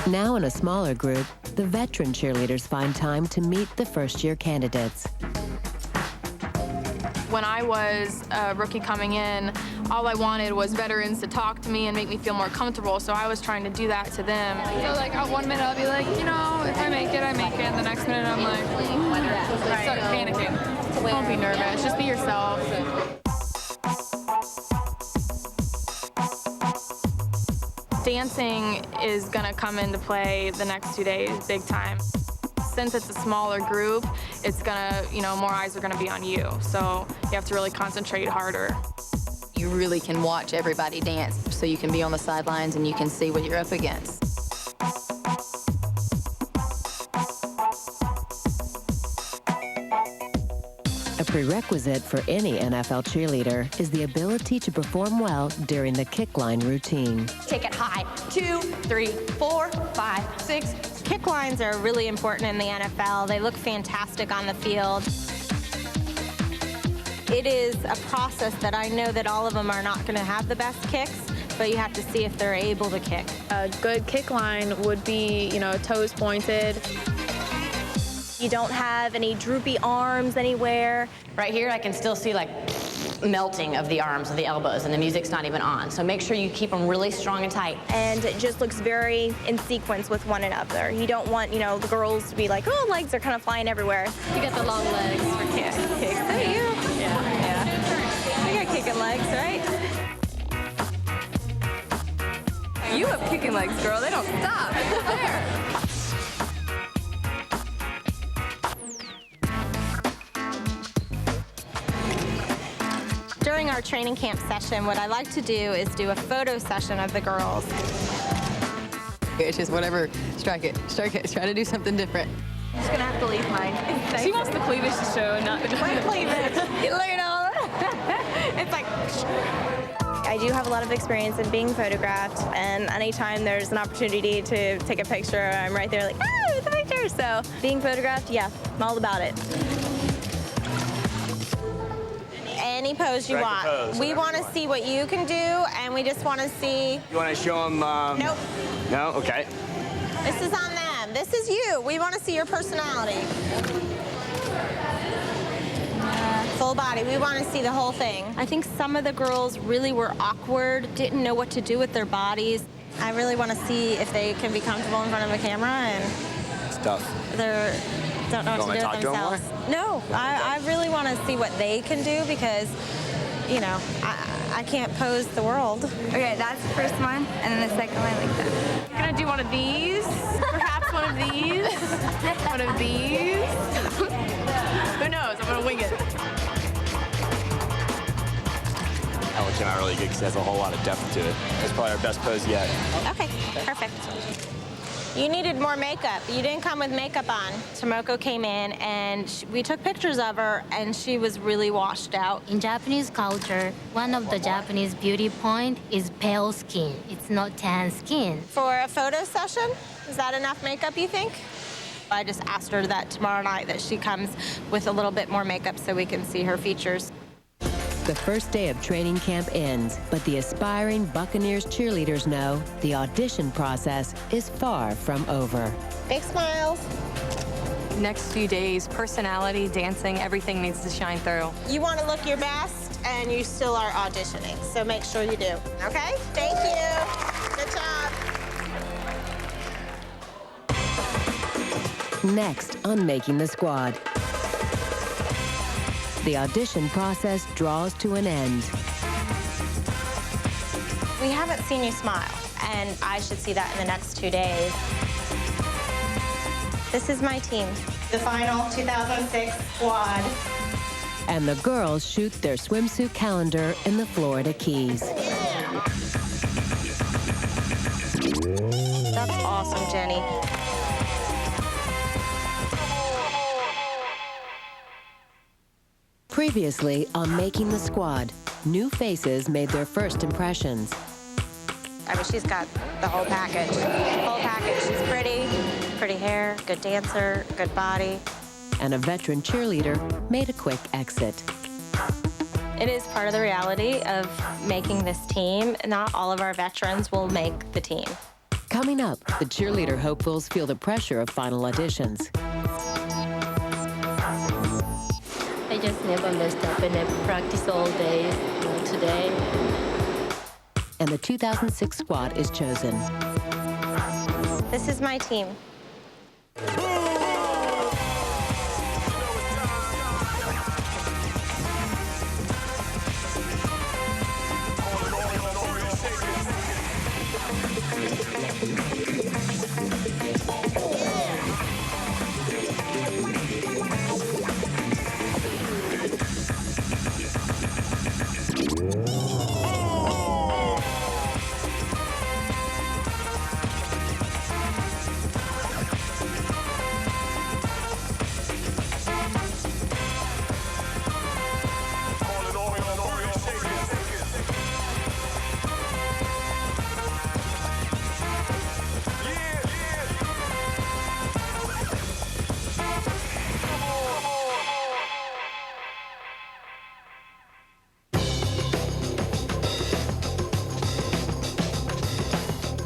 Now in a smaller group, the veteran cheerleaders find time to meet the first-year candidates. When I was a rookie coming in, all I wanted was veterans to talk to me and make me feel more comfortable, so I was trying to do that to them. So like, 1 minute I'll be like, you know, if I make it, I make it. And the next minute I'm like, start panicking. Don't be nervous, just be yourself. Dancing is gonna come into play the next 2 days, big time. Since it's a smaller group, it's gonna, more eyes are gonna be on you. So you have to really concentrate harder. You really can watch everybody dance, so you can be on the sidelines and you can see what you're up against. A prerequisite for any NFL cheerleader is the ability to perform well during the kick line routine. Take it high. 2, 3, 4, 5, 6. Kick lines are really important in the NFL. They look fantastic on the field. It is a process that I know that all of them are not going to have the best kicks, but you have to see if they're able to kick. A good kick line would be, toes pointed. You don't have any droopy arms anywhere. Right here, I can still see like melting of the arms and the elbows, and the music's not even on. So make sure you keep them really strong and tight. And it just looks very in sequence with one another. You don't want, the girls to be like, oh, legs are kind of flying everywhere. You got the long legs for kicks. So do you? Yeah. You got kicking legs, right? You have kicking legs, girl. They don't stop. It's fair. During our training camp session, what I like to do is do a photo session of the girls. It's just whatever, strike it, try to do something different. I'm just gonna have to leave mine. She wants the cleavage to show, not the cleavage. Look at all that. It's like... I do have a lot of experience in being photographed, and anytime there's an opportunity to take a picture, I'm right there like, oh, it's a picture. So being photographed, yeah, I'm all about it. Any pose you want. We want to see what you can do, and we just want to see... You want to show them... Nope. No? Okay. This is on them. This is you. We want to see your personality. Full body. We want to see the whole thing. I think some of the girls really were awkward, didn't know what to do with their bodies. I really want to see if they can be comfortable in front of a camera, and... It's tough. They're... don't know what to do with themselves. No, I really want to see what they can do because, I can't pose the world. Okay, that's the first one, and then the second one like that. You're gonna do one of these, perhaps one of these, one of these. Who knows? I'm gonna wing it. That one came out really good because it has a whole lot of depth to it. It's probably our best pose yet. Okay, perfect. You needed more makeup. You didn't come with makeup on. Tomoko came in and we took pictures of her and she was really washed out. In Japanese culture, one of the Japanese beauty point is pale skin. It's not tan skin. For a photo session, is that enough makeup, you think? I just asked her that tomorrow night that she comes with a little bit more makeup so we can see her features. The first day of training camp ends, but the aspiring Buccaneers cheerleaders know the audition process is far from over. Big smiles. Next few days, personality, dancing, everything needs to shine through. You want to look your best, and you still are auditioning, so make sure you do. Okay? Thank you. Good job. Next on Making the Squad. The audition process draws to an end. We haven't seen you smile, and I should see that in the next 2 days. This is my team, the final 2006 squad. And the girls shoot their swimsuit calendar in the Florida Keys. That's awesome, Jenny. Previously on Making the Squad, new faces made their first impressions. I mean, she's got the whole package. Whole package. She's pretty hair, good dancer, good body. And a veteran cheerleader made a quick exit. It is part of the reality of making this team. Not all of our veterans will make the team. Coming up, the cheerleader hopefuls feel the pressure of final auditions. I just never messed up and I practice all day today. And the 2006 squad is chosen. This is my team.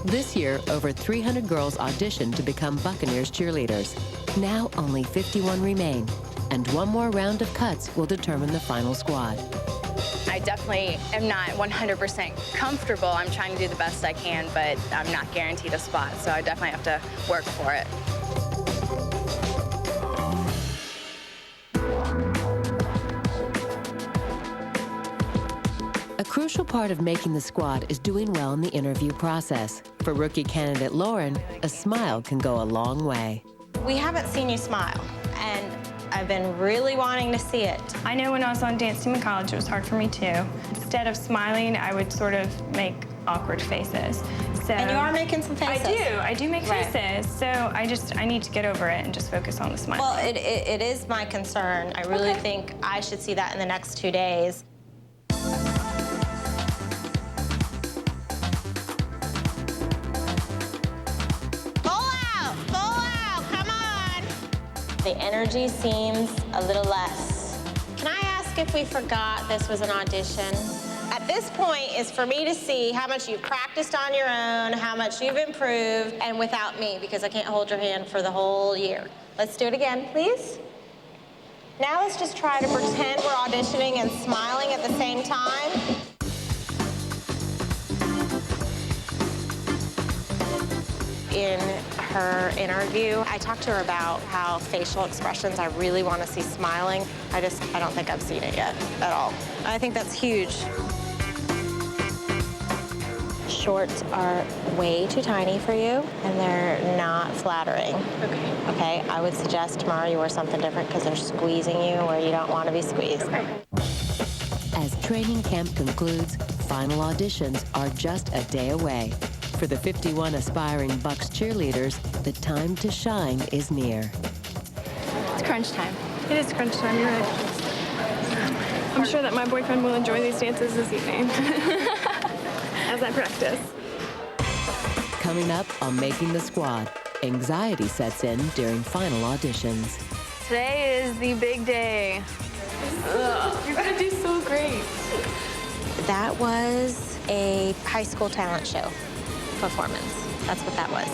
This year, over 300 girls auditioned to become Buccaneers cheerleaders. Now, only 51 remain, and one more round of cuts will determine the final squad. I definitely am not 100% comfortable. I'm trying to do the best I can, but I'm not guaranteed a spot, so I definitely have to work for it. A crucial part of making the squad is doing well in the interview process. For rookie candidate Lauren, a smile can go a long way. We haven't seen you smile, and I've been really wanting to see it. I know when I was on dance team in college, it was hard for me too. Instead of smiling, I would sort of make awkward faces. So, and you are making some faces. I do make faces. So I need to get over it and just focus on the smile. Well, it is my concern. I really think I should see that in the next 2 days. The energy seems a little less. Can I ask if we forgot this was an audition? At this point is for me to see how much you've practiced on your own, how much you've improved, and without me, because I can't hold your hand for the whole year. Let's do it again, please. Now let's just try to pretend we're auditioning and smiling at the same time. In her interview, I talked to her about how facial expressions I really want to see smiling. I don't think I've seen it yet at all. I think that's huge. Shorts are way too tiny for you, and they're not flattering. Okay, I would suggest tomorrow you wear something different because they're squeezing you where you don't want to be squeezed. As training camp concludes, final auditions are just a day away. For the 51 aspiring Bucs cheerleaders, the time to shine is near. It's crunch time. It is crunch time, you're right. I'm sure that my boyfriend will enjoy these dances this evening as I practice. Coming up on Making the Squad, anxiety sets in during final auditions. Today is the big day. You're gonna do so great. That was a high school talent show performance. That's what that was.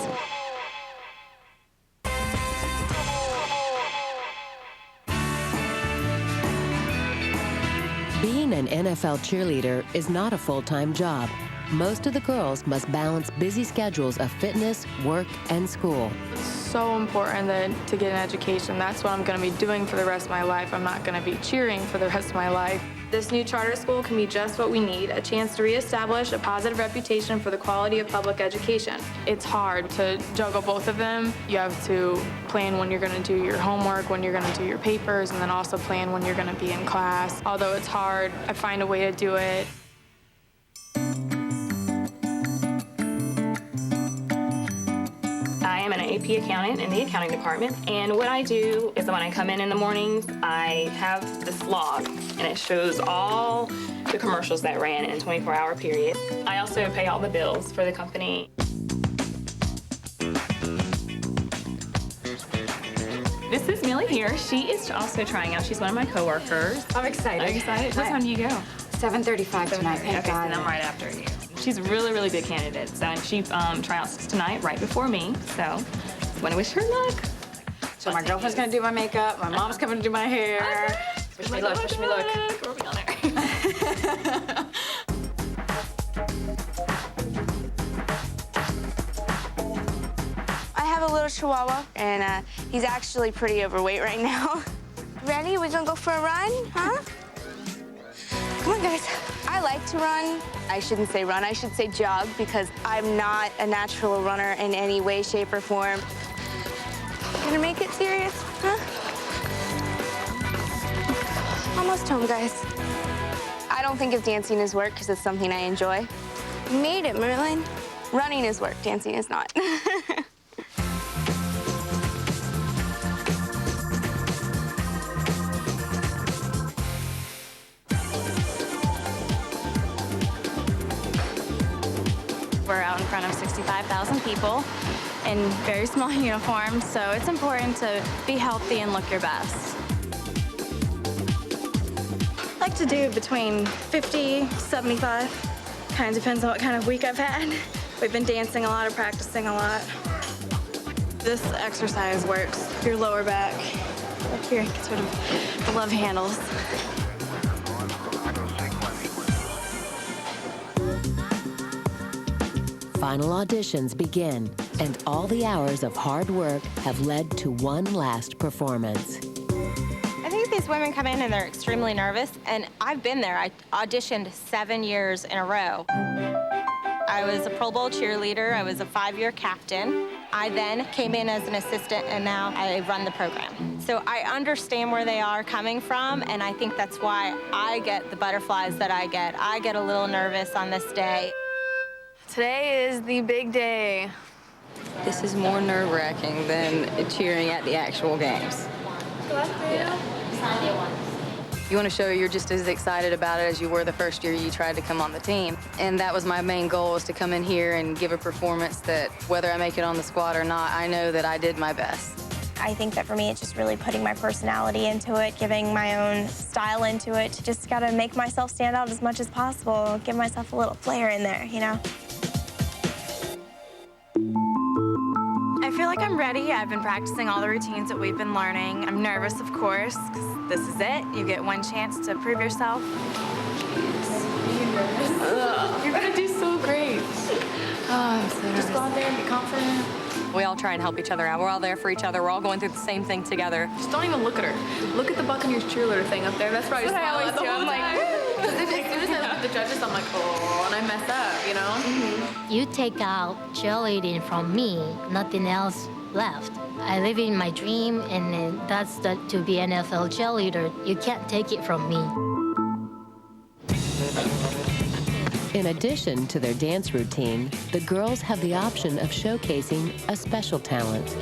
Being an NFL cheerleader is not a full-time job. Most of the girls must balance busy schedules of fitness, work, and school. It's so important to get an education. That's what I'm going to be doing for the rest of my life. I'm not going to be cheering for the rest of my life. This new charter school can be just what we need, a chance to reestablish a positive reputation for the quality of public education. It's hard to juggle both of them. You have to plan when you're going to do your homework, when you're going to do your papers, and then also plan when you're going to be in class. Although it's hard, I find a way to do it. I am an AP accountant in the accounting department, and what I do is when I come in the mornings, I have this log, and it shows all the commercials that ran in a 24-hour period. I also pay all the bills for the company. This is Millie here. She is also trying out. She's one of my coworkers. I'm excited. Are you excited? What time do you go? 7:35 tonight. Okay, so I'm right after you. She's a really, really good candidate. So, and she tryouts tonight right before me. So, I want to wish her luck. So my girlfriend's gonna do my makeup. My mom's coming to do my hair. Wish me luck. Wish me luck. We're working on there. I have a little chihuahua, and he's actually pretty overweight right now. Ready? We gonna go for a run, huh? Come on, guys. I like to run. I shouldn't say run, I should say jog, because I'm not a natural runner in any way, shape, or form. Gonna make it serious, huh? Almost home, guys. I don't think of dancing as work, because it's something I enjoy. You made it, Merlin. Running is work, dancing is not. We're out in front of 65,000 people in very small uniforms, so it's important to be healthy and look your best. I like to do between 50, 75. Kind of depends on what kind of week I've had. We've been dancing a lot or practicing a lot. This exercise works your lower back. Up here, get rid of the love handles. Final auditions begin, and all the hours of hard work have led to one last performance. I think these women come in and they're extremely nervous, and I've been there. I auditioned 7 years in a row. I was a Pro Bowl cheerleader. I was a 5-year captain. I then came in as an assistant, and now I run the program. So I understand where they are coming from, and I think that's why I get the butterflies that I get. I get a little nervous on this day. Today is the big day. This is more nerve-wracking than cheering at the actual games. You want to show you're just as excited about it as you were the first year you tried to come on the team. And that was my main goal, was to come in here and give a performance that, whether I make it on the squad or not, I know that I did my best. I think that for me, it's just really putting my personality into it, giving my own style into it. Just gotta make myself stand out as much as possible, give myself a little flair in there, you know? I feel like I'm ready. I've been practicing all the routines that we've been learning. I'm nervous, of course, because this is it. You get one chance to prove yourself. You're gonna do so great. Oh, I'm so nervous. Just go out there and be confident. We all try and help each other out. We're all there for each other. We're all going through the same thing together. Just don't even look at her. Look at the Buccaneers cheerleader thing up there. That's probably what I always do. I'm like, because as soon as I look at the judges, I'm like, oh, and I mess up, you know? You take out cheerleading from me, nothing else left. I live in my dream, and that's to be NFL cheerleader. You can't take it from me. In addition to their dance routine, the girls have the option of showcasing a special talent.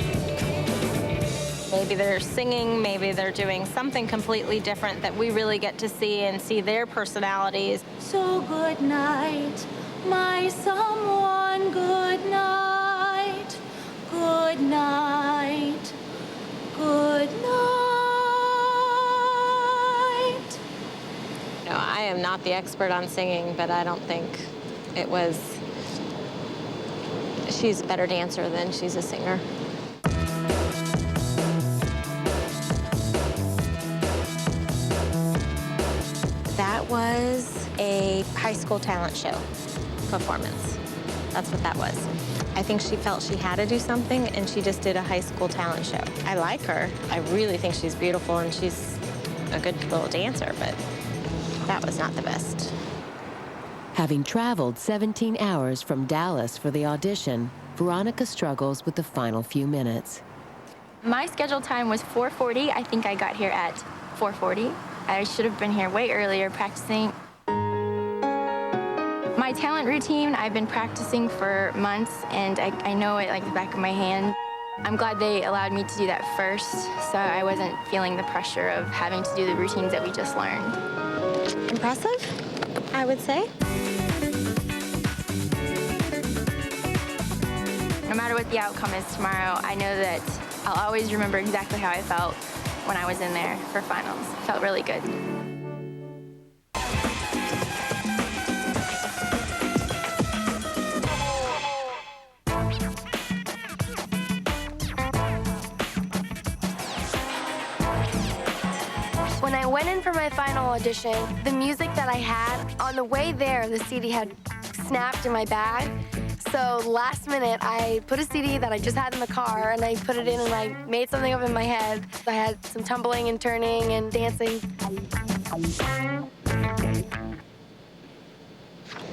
Maybe they're singing, maybe they're doing something completely different that we really get to see and see their personalities. So good night, my someone, good night, good night, good night. No, I am not the expert on singing, but I don't think it was... She's a better dancer than she's a singer. That was a high school talent show performance. That's what that was. I think she felt she had to do something, and she just did a high school talent show. I like her. I really think she's beautiful, and she's a good little dancer, but that was not the best. Having traveled 17 hours from Dallas for the audition, Veronica struggles with the final few minutes. My scheduled time was 4:40. I think I got here at 4:40. I should have been here way earlier practicing. My talent routine, I've been practicing for months, and I know it like the back of my hand. I'm glad they allowed me to do that first, so I wasn't feeling the pressure of having to do the routines that we just learned. Impressive, I would say. No matter what the outcome is tomorrow, I know that I'll always remember exactly how I felt when I was in there for finals. It felt really good. When I went in for my final audition, the music that I had, on the way there, the CD had snapped in my bag. So last minute, I put a CD that I just had in the car, and I put it in, and I made something up in my head. I had some tumbling and turning and dancing.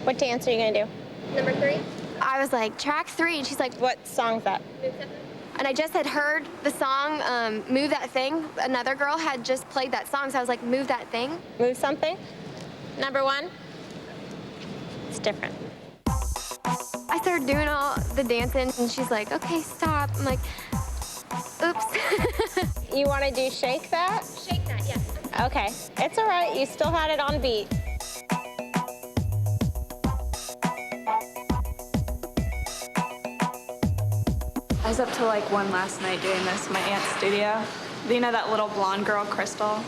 What dance are you gonna do? Number 3. I was like, track 3, and she's like, what song's that? And I just had heard the song, Move That Thing. Another girl had just played that song, so I was like, move that thing. Move something? Number 1? It's different. I started doing all the dancing, and she's like, okay, stop. I'm like, oops. You want to do Shake That? Shake That, yes. Okay, it's all right. You still had it on beat. I was up till like 1 last night doing this in my aunt's studio. Do you know that little blonde girl, Crystal?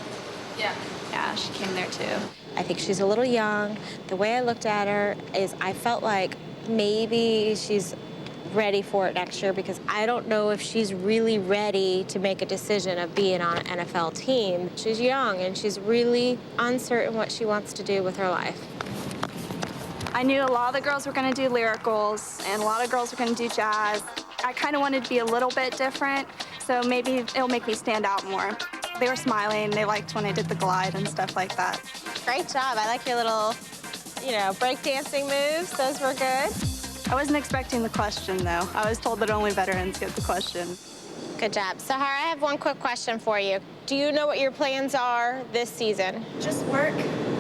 Yeah. Yeah, she came there too. I think she's a little young. The way I looked at her is I felt like maybe she's ready for it next year, because I don't know if she's really ready to make a decision of being on an NFL team. She's young and she's really uncertain what she wants to do with her life. I knew a lot of the girls were gonna do lyricals and a lot of girls were gonna do jazz. I kind of wanted to be a little bit different, so maybe it'll make me stand out more. They were smiling, they liked when I did the glide and stuff like that. Great job. I like your little, breakdancing moves. Those were good. I wasn't expecting the question, though. I was told that only veterans get the question. Good job. Sahar, I have one quick question for you. Do you know what your plans are this season? Just work.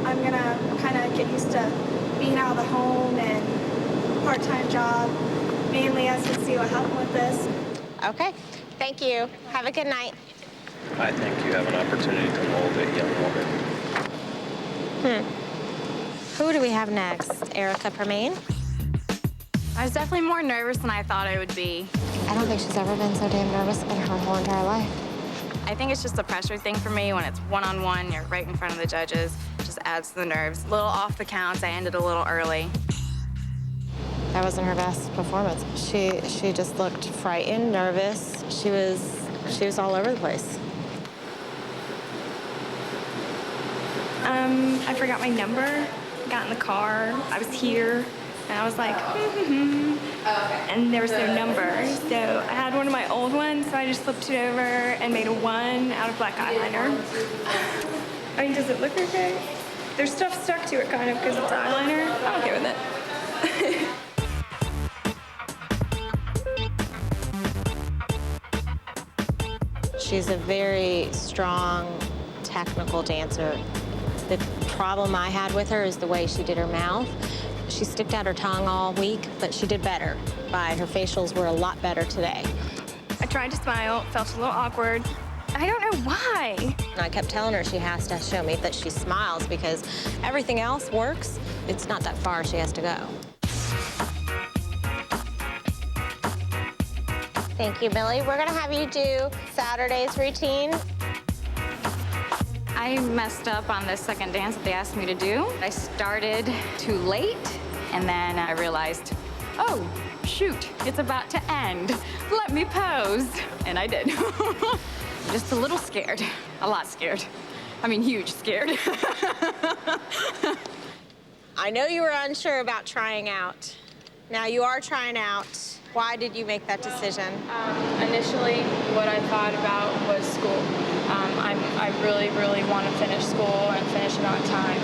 I'm gonna kind of get used to being out of the home and part-time job, mainly as to see what happened with this. Okay. Thank you. Have a good night. I think you have an opportunity to mold a young woman. Who do we have next? Erica Permain? I was definitely more nervous than I thought I would be. I don't think she's ever been so damn nervous in her whole entire life. I think it's just a pressure thing for me. When it's one-on-one, you're right in front of the judges. It just adds to the nerves. A little off the counts. I ended a little early. That wasn't her best performance. She just looked frightened, nervous. She was all over the place. I forgot my number, got in the car, I was here, and I was like, and there was their number. So I had one of my old ones, so I just flipped it over and made a 1 out of black eyeliner. I mean, does it look okay? There's stuff stuck to it kind of because it's eyeliner. I'm okay with it. She's a very strong, technical dancer. The problem I had with her is the way she did her mouth. She sticked out her tongue all week, but she did better. Her facials were a lot better today. I tried to smile, felt a little awkward. I don't know why. And I kept telling her she has to show me that she smiles, because everything else works. It's not that far she has to go. Thank you, Millie. We're gonna have you do Saturday's routine. I messed up on the second dance that they asked me to do. I started too late, and then I realized, oh, shoot, it's about to end. Let me pose. And I did. Just a little scared. A lot scared. I mean, huge scared. I know you were unsure about trying out. Now you are trying out. Why did you make that decision? Initially, what I thought about was school. I really, really want to finish school and finish it on time.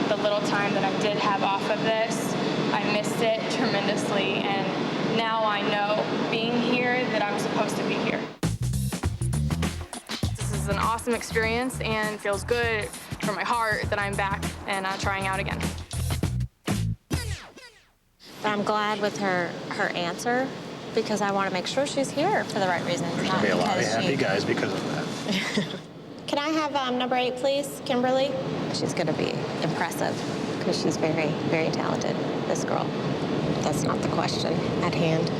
The little time that I did have off of this, I missed it tremendously, and now I know, being here, that I'm supposed to be here. This is an awesome experience and feels good for my heart that I'm back and trying out again. But I'm glad with her answer because I want to make sure she's here for the right reasons. There's going to be a lot of happy guys because of that. Can I have number 8, please, Kimberly? She's going to be impressive because she's very, very talented, this girl. That's not the question at hand.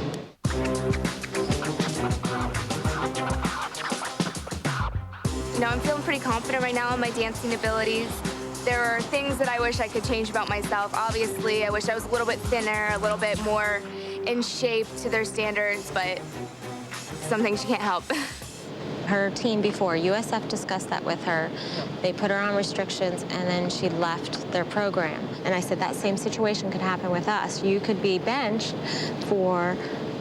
No, I'm feeling pretty confident right now in my dancing abilities. There are things that I wish I could change about myself. Obviously, I wish I was a little bit thinner, a little bit more in shape to their standards, but some things you can't help. Her team before, USF discussed that with her. They put her on restrictions, and then she left their program. And I said, that same situation could happen with us. You could be benched for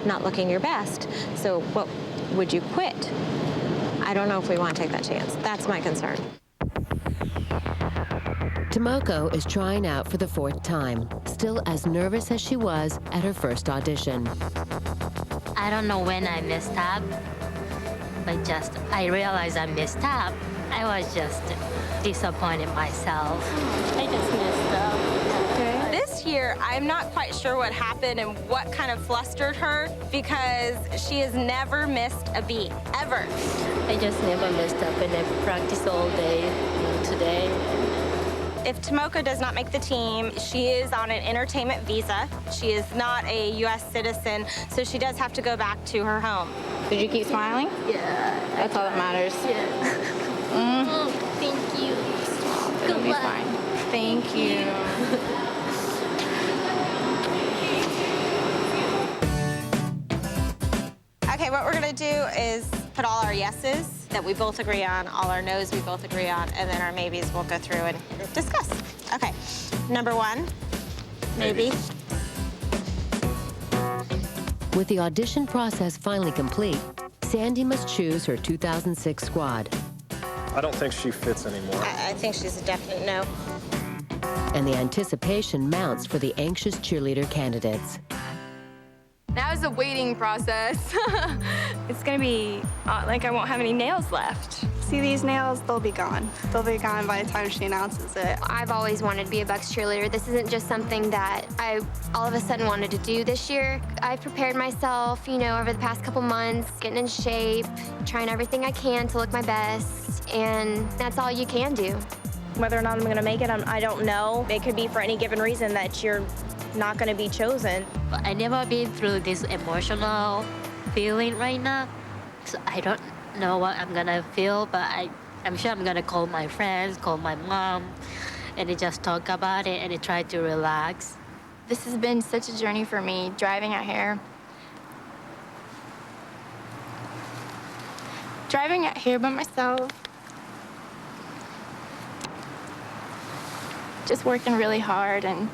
not looking your best. So what, would you quit? I don't know if we want to take that chance. That's my concern. Tomoko is trying out for the 4th time, still as nervous as she was at her first audition. I don't know when I messed up, but just I realized I messed up. I was just disappointed myself. I just messed up. Okay. This year, I'm not quite sure what happened and what kind of flustered her because she has never missed a beat, ever. I just never messed up and I practiced all day today. If Tomoko does not make the team, she is on an entertainment visa. She is not a U.S. citizen, so she does have to go back to her home. Did you keep smiling? Yeah. That's all that matters. Yeah. Thank you. It'll be fine. Thank you. Okay, what we're gonna do is put all our yeses that we both agree on, all our no's we both agree on, and then our maybes we'll go through and discuss. Okay, number 1, maybe. With the audition process finally complete, Sandy must choose her 2006 squad. I don't think she fits anymore. I think she's a definite no. And the anticipation mounts for the anxious cheerleader candidates. Now is the waiting process. It's gonna be like I won't have any nails left. See these nails? They'll be gone. They'll be gone by the time she announces it. I've always wanted to be a Bucks cheerleader. This isn't just something that I all of a sudden wanted to do this year. I've prepared myself, you know, over the past couple months, getting in shape, trying everything I can to look my best, and that's all you can do. Whether or not I'm gonna make it, I don't know. It could be for any given reason that you're not gonna be chosen. I never been through this emotional feeling right now, so I don't know what I'm gonna feel, but I'm sure I'm gonna call my friends, call my mom, and just talk about it and try to relax. This has been such a journey for me, driving out here. Driving out here by myself. Just working really hard, and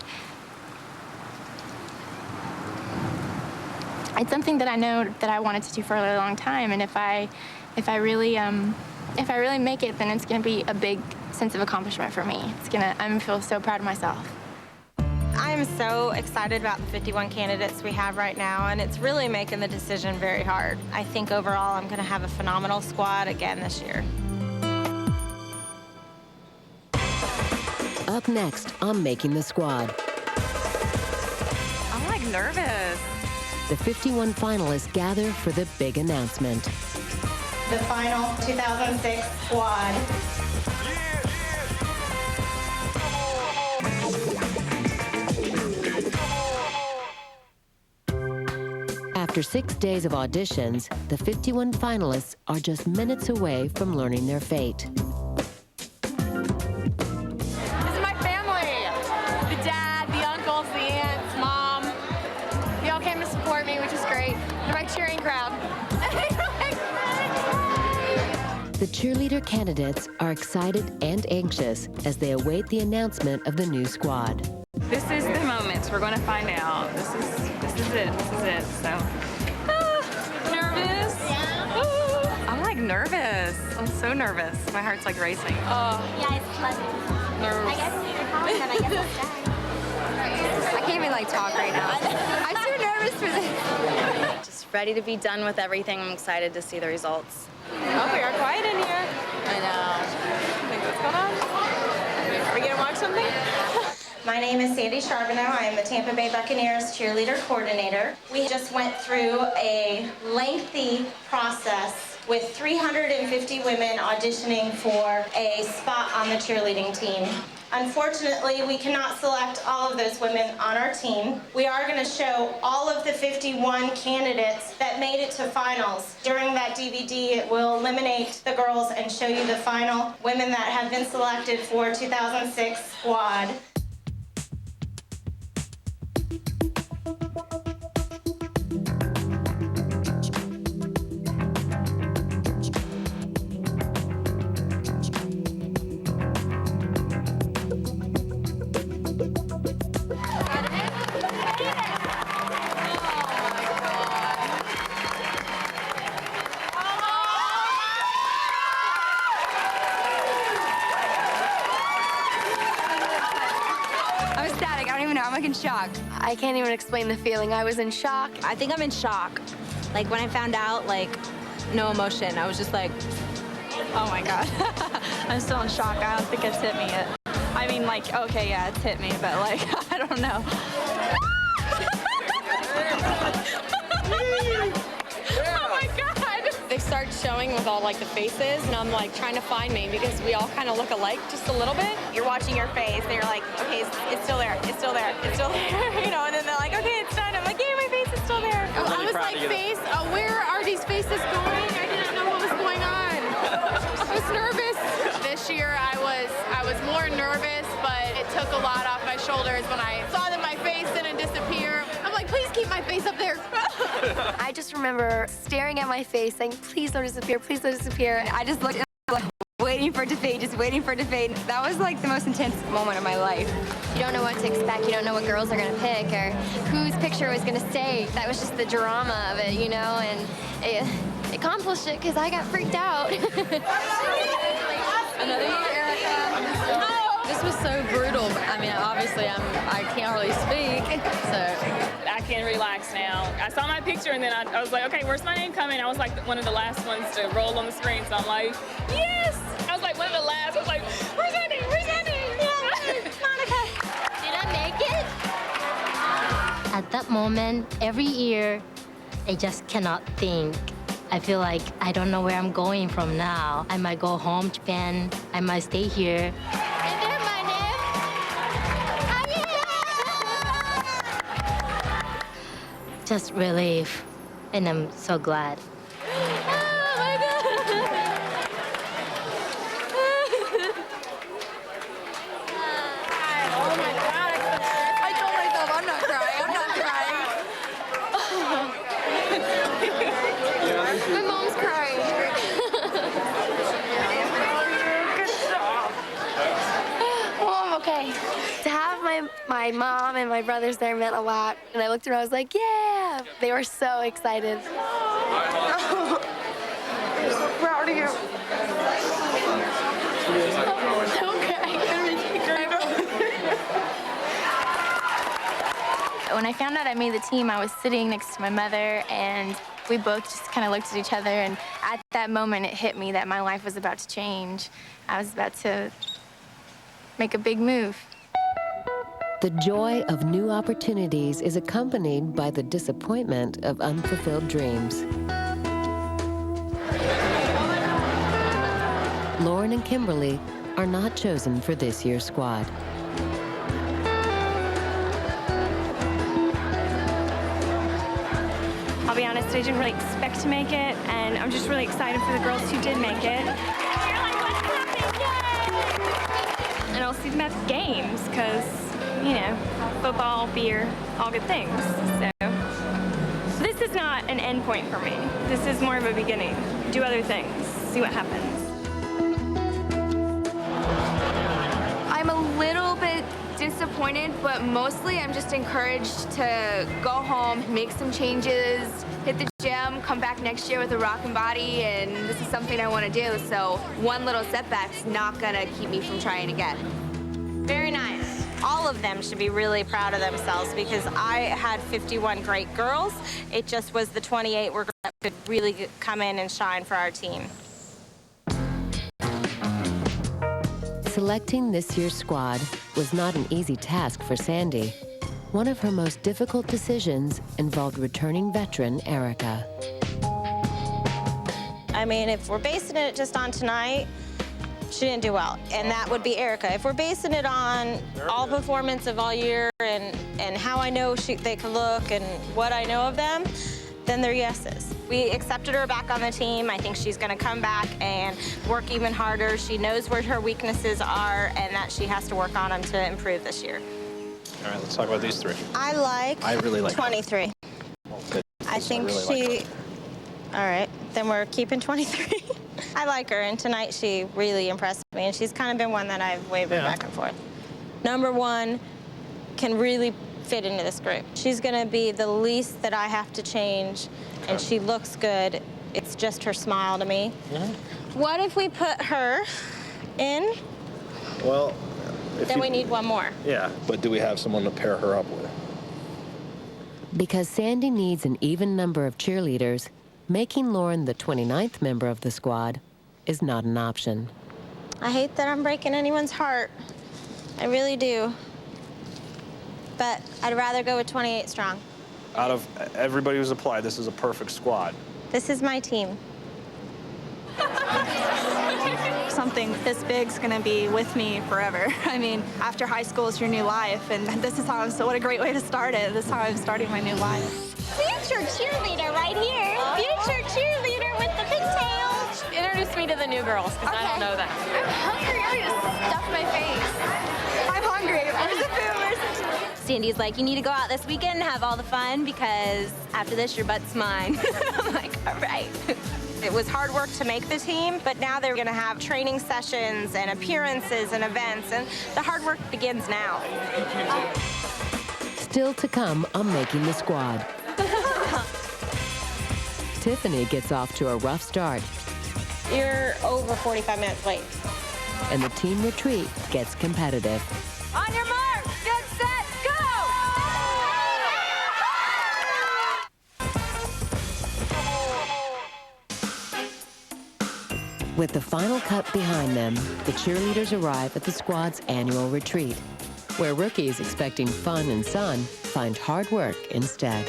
it's something that I know that I wanted to do for a really long time, and if I really make it, then it's gonna be a big sense of accomplishment for me. I'm gonna feel so proud of myself. I am so excited about the 51 candidates we have right now, and it's really making the decision very hard. I think overall I'm gonna have a phenomenal squad again this year. Up next on Making the Squad. I'm like nervous. The 51 finalists gather for the big announcement. The final 2006 squad. After 6 days of auditions, the 51 finalists are just minutes away from learning their fate. This is my family. The dad, the uncles, the aunts, mom. They all came to support me, which is great. They're my cheering crowd. The cheerleader candidates are excited and anxious as they await the announcement of the new squad. This is the moment. We're going to find out. This is it. This is it. So, nervous. I'm like nervous. I'm so nervous. My heart's like racing. Yeah, it's like Nervous. I guess you're calling them. I guess it's that. I can't even like talk right now. I'm too nervous for this. Just ready to be done with everything. I'm excited to see the results. Oh, we are quiet in here. I know. Think what's going on? Are we gonna watch something? My name is Sandy Charbonneau. I am the Tampa Bay Buccaneers Cheerleader Coordinator. We just went through a lengthy process with 350 women auditioning for a spot on the cheerleading team. Unfortunately, we cannot select all of those women on our team. We are going to show all of the 51 candidates that made it to finals. During that DVD, it will eliminate the girls and show you the final women that have been selected for 2006 squad. I'm ecstatic. I don't even know. I'm like in shock. I can't even explain the feeling. I was in shock. I think I'm in shock. Like when I found out, like no emotion. I was just like, oh my God. I'm still in shock. I don't think it's hit me yet. I mean, like, okay, yeah, it's hit me, but like, I don't know. Oh my God! They start showing with all like the faces, and I'm like trying to find me because we all kind of look alike just a little bit. You're watching your face, and you're like, okay, it's still there, it's still there, it's still there, you know, and then they're like, okay, it's done. I'm like, yeah, my face is still there. I was like, face, where are these faces going? I didn't know what was going on. I was nervous. This year I was more nervous, but it took a lot off my shoulders when I saw that my face didn't disappear. I'm like, please keep my face up there. I just remember staring at my face saying, please don't disappear, please don't disappear. I just looked like waiting for it to fade, just waiting for it to fade. That was like the most intense moment of my life. You don't know what to expect. You don't know what girls are going to pick or whose picture was going to stay. That was just the drama of it, you know, and it accomplished it because I got freaked out. Another year, Erica. This was so brutal. I mean, obviously, I can't really speak, so. I can relax now. I saw my picture and then I was like, okay, where's my name coming? I was like one of the last ones to roll on the screen, so I'm like, yes! I was like one of the last. I was like, where's my name? Where's my name? Yeah, Monica. Did I make it? At that moment, every year, I just cannot think. I feel like I don't know where I'm going from now. I might go home, Japan. I might stay here. Just relief, and I'm so glad. My mom's crying. Oh, I'm okay. To have my mom and my brothers there meant a lot. And I looked around, I was like, yeah! They were so excited. I'm so proud of you. When I found out I made the team, I was sitting next to my mother, and we both just kind of looked at each other, and at that moment, it hit me that my life was about to change. I was about to make a big move. The joy of new opportunities is accompanied by the disappointment of unfulfilled dreams. Lauren and Kimberly are not chosen for this year's squad. I'll be honest, I didn't really expect to make it, and I'm just really excited for the girls who did make it. And I'll see them at the games, because, you know, football, beer, all good things. So this is not an end point for me. This is more of a beginning. Do other things, see what happens. I'm a little bit disappointed, but mostly I'm just encouraged to go home, make some changes, hit the gym, come back next year with a rockin' body, and this is something I want to do. So one little setback's not gonna keep me from trying again. Very nice. All of them should be really proud of themselves because I had 51 great girls. It just was the 28 were that could really come in and shine for our team. Selecting this year's squad was not an easy task for Sandy. One of her most difficult decisions involved returning veteran Erica. I mean, if we're basing it just on tonight, she didn't do well, and that would be Erica. If we're basing it on all performance of all year and how I know they could look and what I know of them, then they're yeses. We accepted her back on the team. I think she's gonna come back and work even harder. She knows where her weaknesses are and that she has to work on them to improve this year. All right, let's talk about these three. I really like 23. Good. I think really like all right, then we're keeping 23. I like her, and tonight she really impressed me, and she's kind of been one that I've wavered back and forth. Number one, can really fit into this group. She's gonna be the least that I have to change, and she looks good. It's just her smile to me. What if we put her in? Well, Then we need one more. Yeah, but do we have someone to pair her up with? Because Sandy needs an even number of cheerleaders, making Lauren the 29th member of the squad is not an option. I hate that I'm breaking anyone's heart. I really do. But I'd rather go with 28 strong. Out of everybody who's applied, this is a perfect squad. This is my team. Something this big's gonna be with me forever. I mean, after high school is your new life, and this is how so what a great way to start it. This is how I'm starting my new life. Future cheerleader right here. Future cheerleader with the pigtails. Introduce me to the new girls, because I don't know them. I'm hungry. I just stuffed my face. I'm hungry. Where's the food? Where's the food? Sandy's like, you need to go out this weekend and have all the fun because after this, your butt's mine. I'm like, all right. It was hard work to make the team, but now they're gonna have training sessions and appearances and events, and the hard work begins now. Still to come on Making the Squad. Tiffany gets off to a rough start, You're over 45 minutes late. and the team retreat gets competitive. On your mark, get set, go! With the final cut behind them, the cheerleaders arrive at the squad's annual retreat, where rookies expecting fun and sun find hard work instead.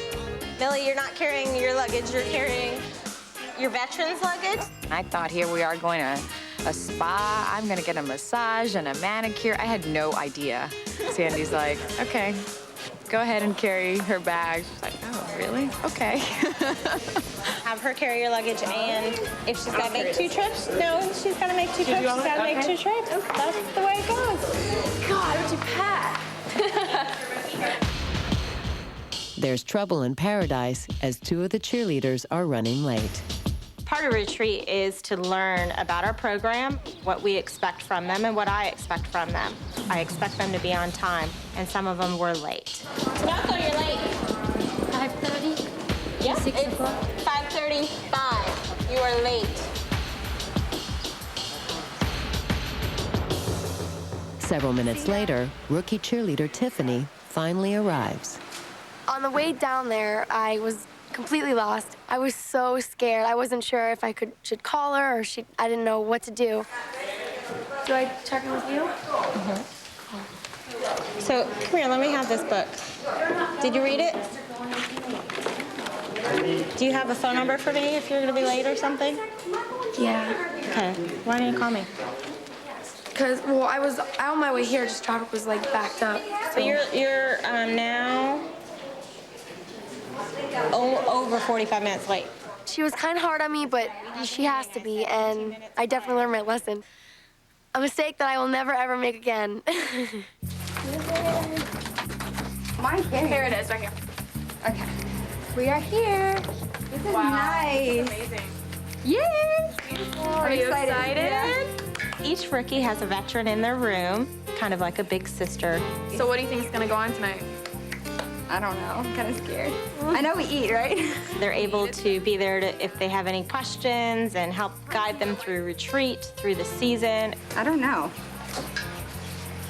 Millie, you're not carrying your luggage, you're carrying your veterans' luggage. I thought, here we are going to a spa. I'm going to get a massage and a manicure. I had no idea. Sandy's like, okay, go ahead and carry her bag. She's like, oh, really? Okay. Have her carry your luggage, and if she's got to make 2 trips, no, she's got to make 2 trips. She's got to make 2 trips. That's the way it goes. God, what'd you pack? There's trouble in paradise as 2 of the cheerleaders are running late. Part of retreat is to learn about our program, what we expect from them, and what I expect from them. I expect them to be on time, and some of them were late. Snowfall, you're late. 5:30. Yeah, 6 it's o'clock. 5:35. You are late. Several minutes later, rookie cheerleader Tiffany finally arrives. On the way down there, I was completely lost. I was so scared. I wasn't sure if I should call her or I didn't know what to do. Do I check in with you? So, come here, let me have this book. Did you read it? Do you have a phone number for me if you're gonna be late or something? Yeah. Okay, why didn't you call me? Because, well, I was on my way here, just traffic was like backed up. So you're now over 45 minutes late. She was kind of hard on me, but she has to be, and I definitely learned my lesson. A mistake that I will never, ever make again. Here it is, right here. Okay. We are here. This is nice. This is amazing. Yay! Are you excited? Yeah. Each rookie has a veteran in their room, kind of like a big sister. So what do you think is gonna go on tonight? I don't know. I'm kind of scared. I know we eat, right? They're able to be there if they have any questions and help guide them through retreat, through the season. I don't know.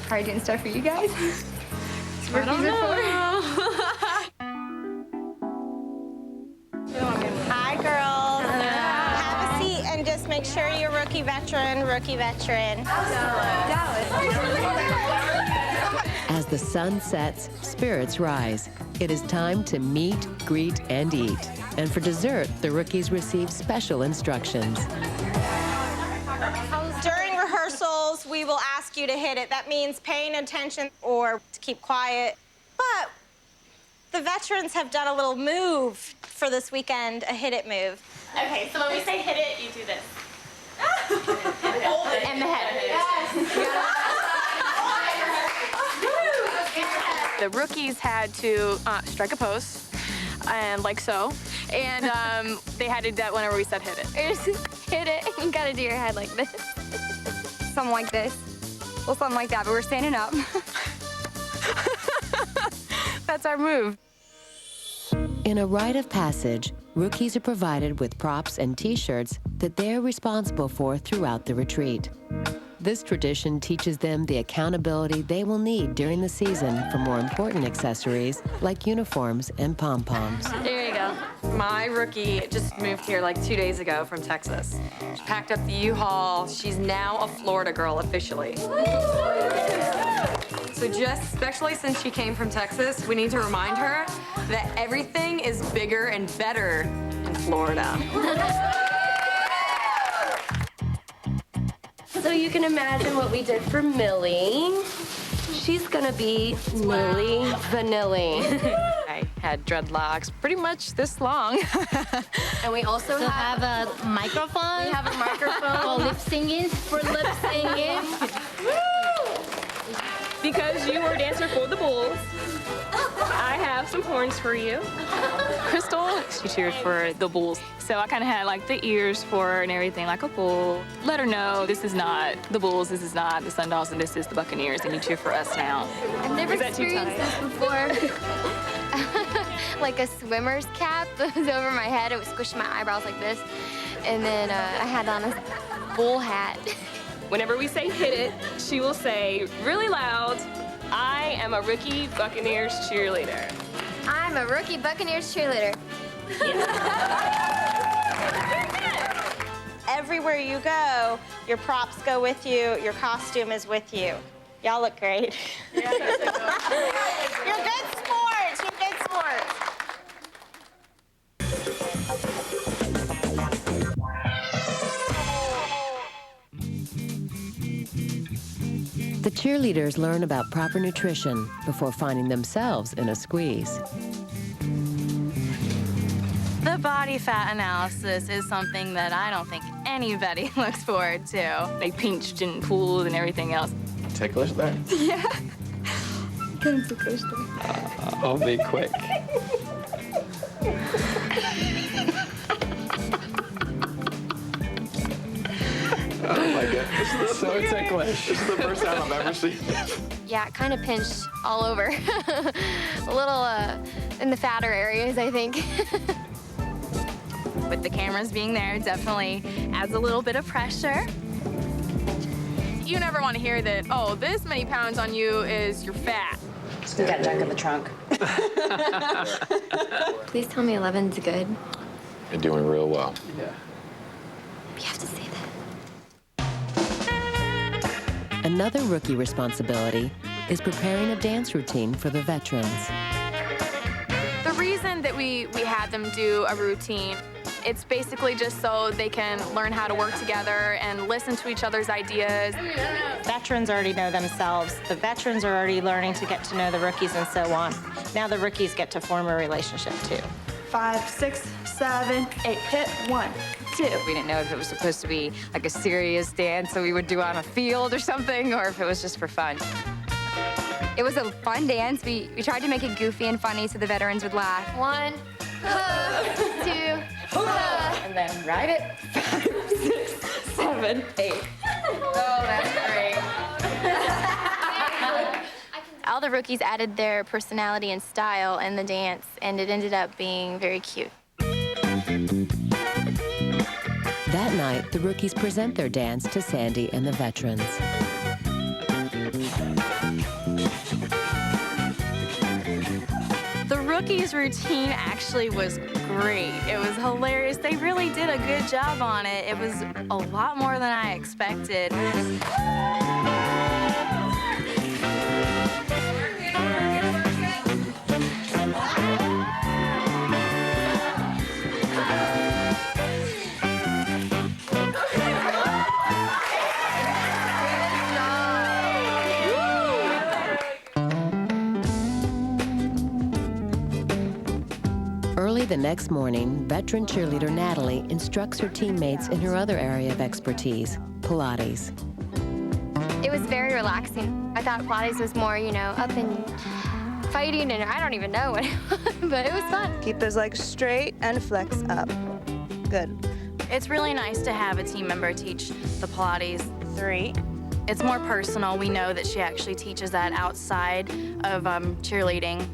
Probably doing stuff for you guys. I don't know. Hi, girls. Have a seat and just make Make sure you're rookie veteran, rookie veteran. As the sun sets, spirits rise. It is time to meet, greet, and eat. And for dessert, the rookies receive special instructions. During rehearsals, we will ask you to hit it. That means paying attention or to keep quiet. But the veterans have done a little move for this weekend, a hit it move. Okay, so when we say hit it, you do this. Hold it. And the head. Yes. The rookies had to strike a pose, and like so, and they had to do that whenever we said hit it. Hit it. You gotta do your head like this. Something like this. Well, something like that, but we're standing up. That's our move. In a rite of passage, rookies are provided with props and T-shirts that they're responsible for throughout the retreat. This tradition teaches them the accountability they will need during the season for more important accessories like uniforms and pom-poms. There you go. My rookie just moved here like 2 days ago from Texas. She packed up the U-Haul. She's now a Florida girl officially. So just, especially since she came from Texas, we need to remind her that everything is bigger and better in Florida. So you can imagine what we did for Millie. She's gonna be Millie Vanilli. I had dreadlocks pretty much this long. And we also have a microphone. We have a microphone. For lip singing. For lip singing. Because you were a dancer for the Bulls, I have some horns for you. Crystal, she cheered for the Bulls. So I kind of had like the ears for her and everything, like a bull. Let her know this is not the Bulls, this is not the Sundogs, and this is the Buccaneers, and you cheer for us now. I've never experienced this before. Like a swimmer's cap that was over my head. It would squish my eyebrows like this. And then I had on a bull hat. Whenever we say hit it, she will say really loud, I am a rookie Buccaneers cheerleader. I'm a rookie Buccaneers cheerleader. Everywhere you go, your props go with you, your costume is with you. Y'all look great. You're good sports. You're good sports. The cheerleaders learn about proper nutrition before finding themselves in a squeeze. The body fat analysis is something that I don't think anybody looks forward to. They pinched and pulled and everything else. Ticklish there? Yeah. Getting ticklish there. I'll be quick. Oh my goodness, this is so ticklish. This is the first time I've ever seen this. Yeah, it kind of pinched all over. A little in the fatter areas, I think. With the cameras being there, it definitely adds a little bit of pressure. You never want to hear that, oh, this many pounds on you is your fat. We got junk in the trunk. Please tell me 11's good. You're doing real well. Yeah. We have to say that. Another rookie responsibility is preparing a dance routine for the veterans. The reason that we had them do a routine, it's basically just so they can learn how to work together and listen to each other's ideas. Veterans already know themselves. The veterans are already learning to get to know the rookies and so on. Now the rookies get to form a relationship too. 5, 6, 7, 8. Hit 1, 2. We didn't know if it was supposed to be like a serious dance that we would do on a field or something, or if it was just for fun. It was a fun dance. We tried to make it goofy and funny so the veterans would laugh. 1, 2, And then ride it. 5, 6, 7, 8. Oh, that's great. All the rookies added their personality and style in the dance, and it ended up being very cute. That night, the rookies present their dance to Sandy and the veterans. The rookies' routine actually was great. It was hilarious. They really did a good job on it. It was a lot more than I expected. Early the next morning, veteran cheerleader Natalie instructs her teammates in her other area of expertise, Pilates. It was very relaxing. I thought Pilates was more, you know, up and fighting, and I don't even know what it was, but it was fun. Keep those legs straight and flex up. Good. It's really nice to have a team member teach the Pilates 3. It's more personal. We know that she actually teaches that outside of cheerleading.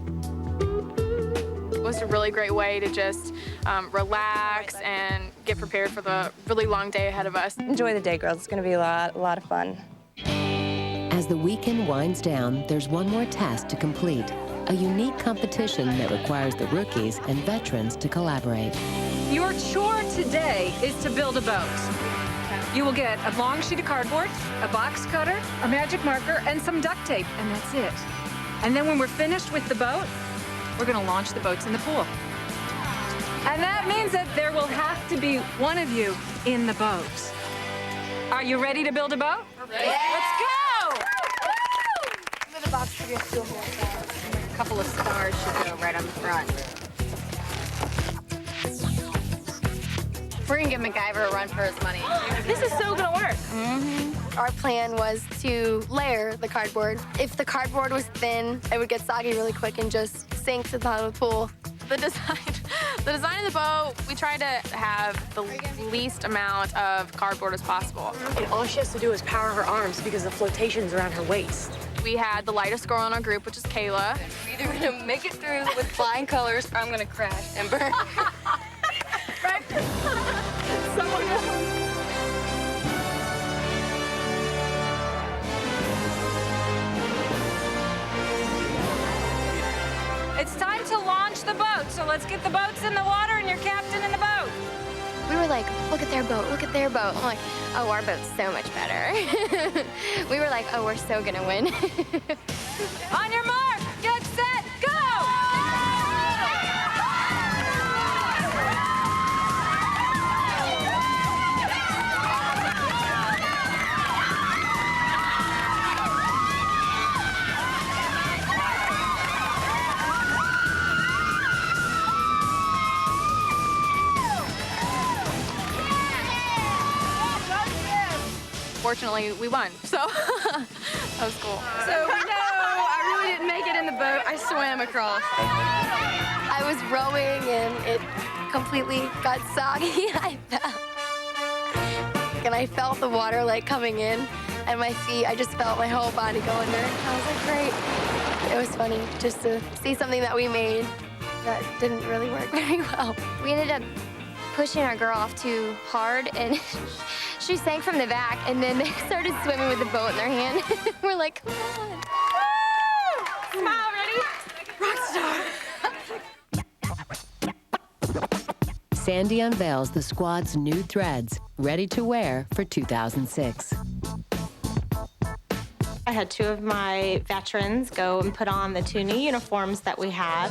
It was a really great way to just relax and get prepared for the really long day ahead of us. Enjoy the day, girls. It's going to be a lot of fun. As the weekend winds down, there's one more task to complete, a unique competition that requires the rookies and veterans to collaborate. Your chore today is to build a boat. You will get a long sheet of cardboard, a box cutter, a magic marker, and some duct tape, and that's it. And then when we're finished with the boat, we're going to launch the boats in the pool. And that means that there will have to be one of you in the boat. Are you ready to build a boat? Yeah. Let's go! The box for your stool. A couple of stars should go right on the front. We're gonna give MacGyver a run for his money. This is so gonna work. Our plan was to layer the cardboard. If the cardboard was thin, it would get soggy really quick and just sink to the bottom of the pool. The design of the boat, we tried to have the least amount of cardboard as possible. And all she has to do is power her arms because the flotation's around her waist. We had the lightest girl in our group, which is Kayla. We're either gonna make it through with flying colors or I'm gonna crash and burn. It's time to launch the boat, so let's get the boats in the water and your captain in the boat. We were like, look at their boat, look at their boat. I'm like, oh, our boat's so much better. We were like, oh, we're so gonna win. On your mark, get set, go! Fortunately, we won, so that was cool. So we know I really didn't make it in the boat. I swam across. I was rowing and it completely got soggy. I fell. And I felt the water like coming in and my feet, I just felt my whole body go under. I was like, great. It was funny just to see something that we made that didn't really work very well. We ended up pushing our girl off too hard, and she sank from the back, and then they started swimming with the boat in their hand. We're like, come on. Woo! Smile, ready? Rockstar. Sandy unveils the squad's new threads, ready to wear for 2006. I had 2 of my veterans go and put on the 2 new uniforms that we have.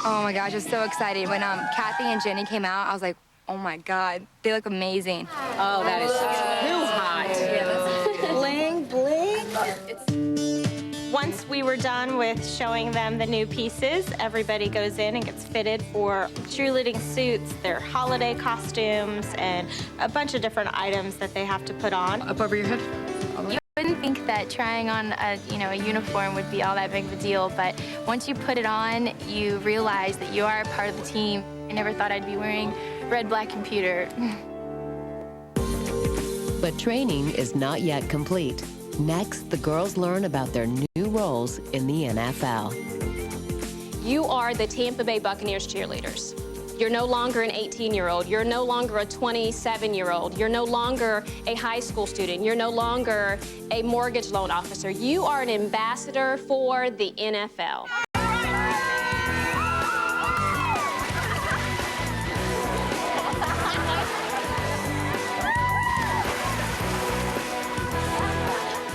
Oh my gosh, I was so excited. When Kathy and Jenny came out, I was like, oh my God, they look amazing. Oh, that is too hot. Bling, bling. Once we were done with showing them the new pieces, everybody goes in and gets fitted for cheerleading suits, their holiday costumes, and a bunch of different items that they have to put on. Up over your head. You wouldn't think that trying on a uniform would be all that big of a deal, but once you put it on, you realize that you are a part of the team. I never thought I'd be wearing red, black computer. But training is not yet complete. Next, the girls learn about their new roles in the NFL. You are the Tampa Bay Buccaneers Cheerleaders. You're no longer an 18-year-old. You're no longer a 27-year-old. You're no longer a high school student. You're no longer a mortgage loan officer. You are an ambassador for the NFL.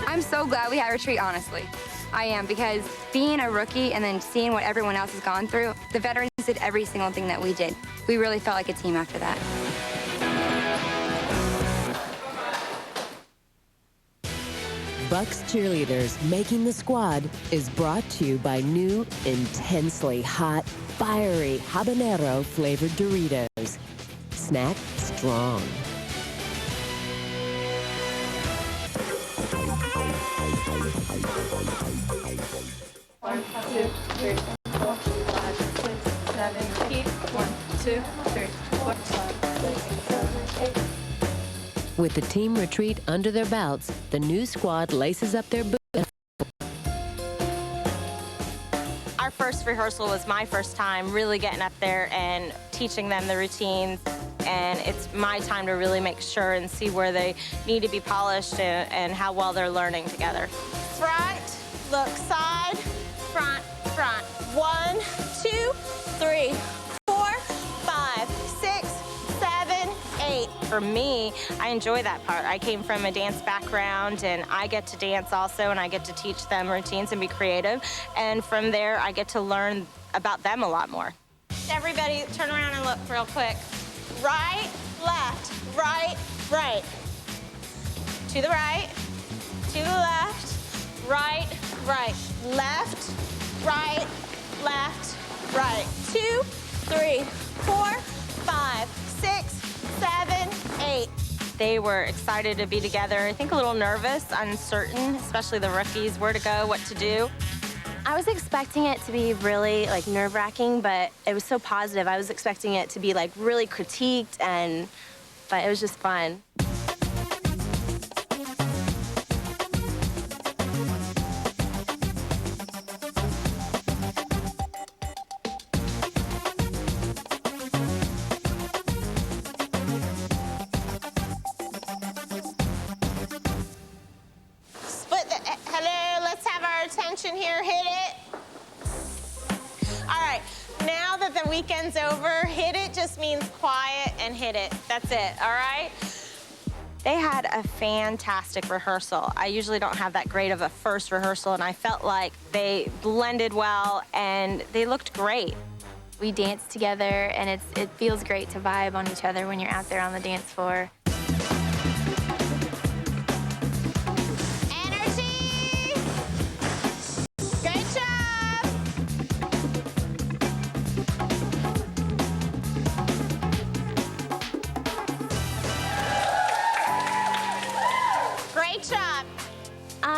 I'm so glad we had a retreat, honestly. I am, because being a rookie and then seeing what everyone else has gone through, the veterans did every single thing that we did. We really felt like a team after that. Bucks Cheerleaders Making the Squad is brought to you by new, intensely hot, fiery habanero flavored Doritos. Snack strong. One, two, three, 4, 5, 6, 7, 8. 1, 2, 3, 4, 5, 6, 7, 8. With the team retreat under their belts, the new squad laces up their boots. Our first rehearsal was my first time really getting up there and teaching them the routines. And it's my time to really make sure and see where they need to be polished and how well they're learning together. Front, look, side, front, front. 1, 2, 3, 4, 5, 6, 7, 8. For me, I enjoy that part. I came from a dance background, and I get to dance also, and I get to teach them routines and be creative. And from there, I get to learn about them a lot more. Everybody, turn around and look real quick. Right, left, right, right. To the right, to the left, right, right. Left, right, left, right. 2, 3, 4, 5, 6, 7, 8. They were excited to be together. I think a little nervous, uncertain, especially the rookies, where to go, what to do. I was expecting it to be really nerve-wracking, but it was so positive. I was expecting it to be really critiqued, but it was just fun. Hello, let's have our attention here, hit it. All right, now that the weekend's over, hit it just means quiet and hit it. That's it, all right? They had a fantastic rehearsal. I usually don't have that great of a first rehearsal, and I felt like they blended well and they looked great. We danced together, and it feels great to vibe on each other when you're out there on the dance floor.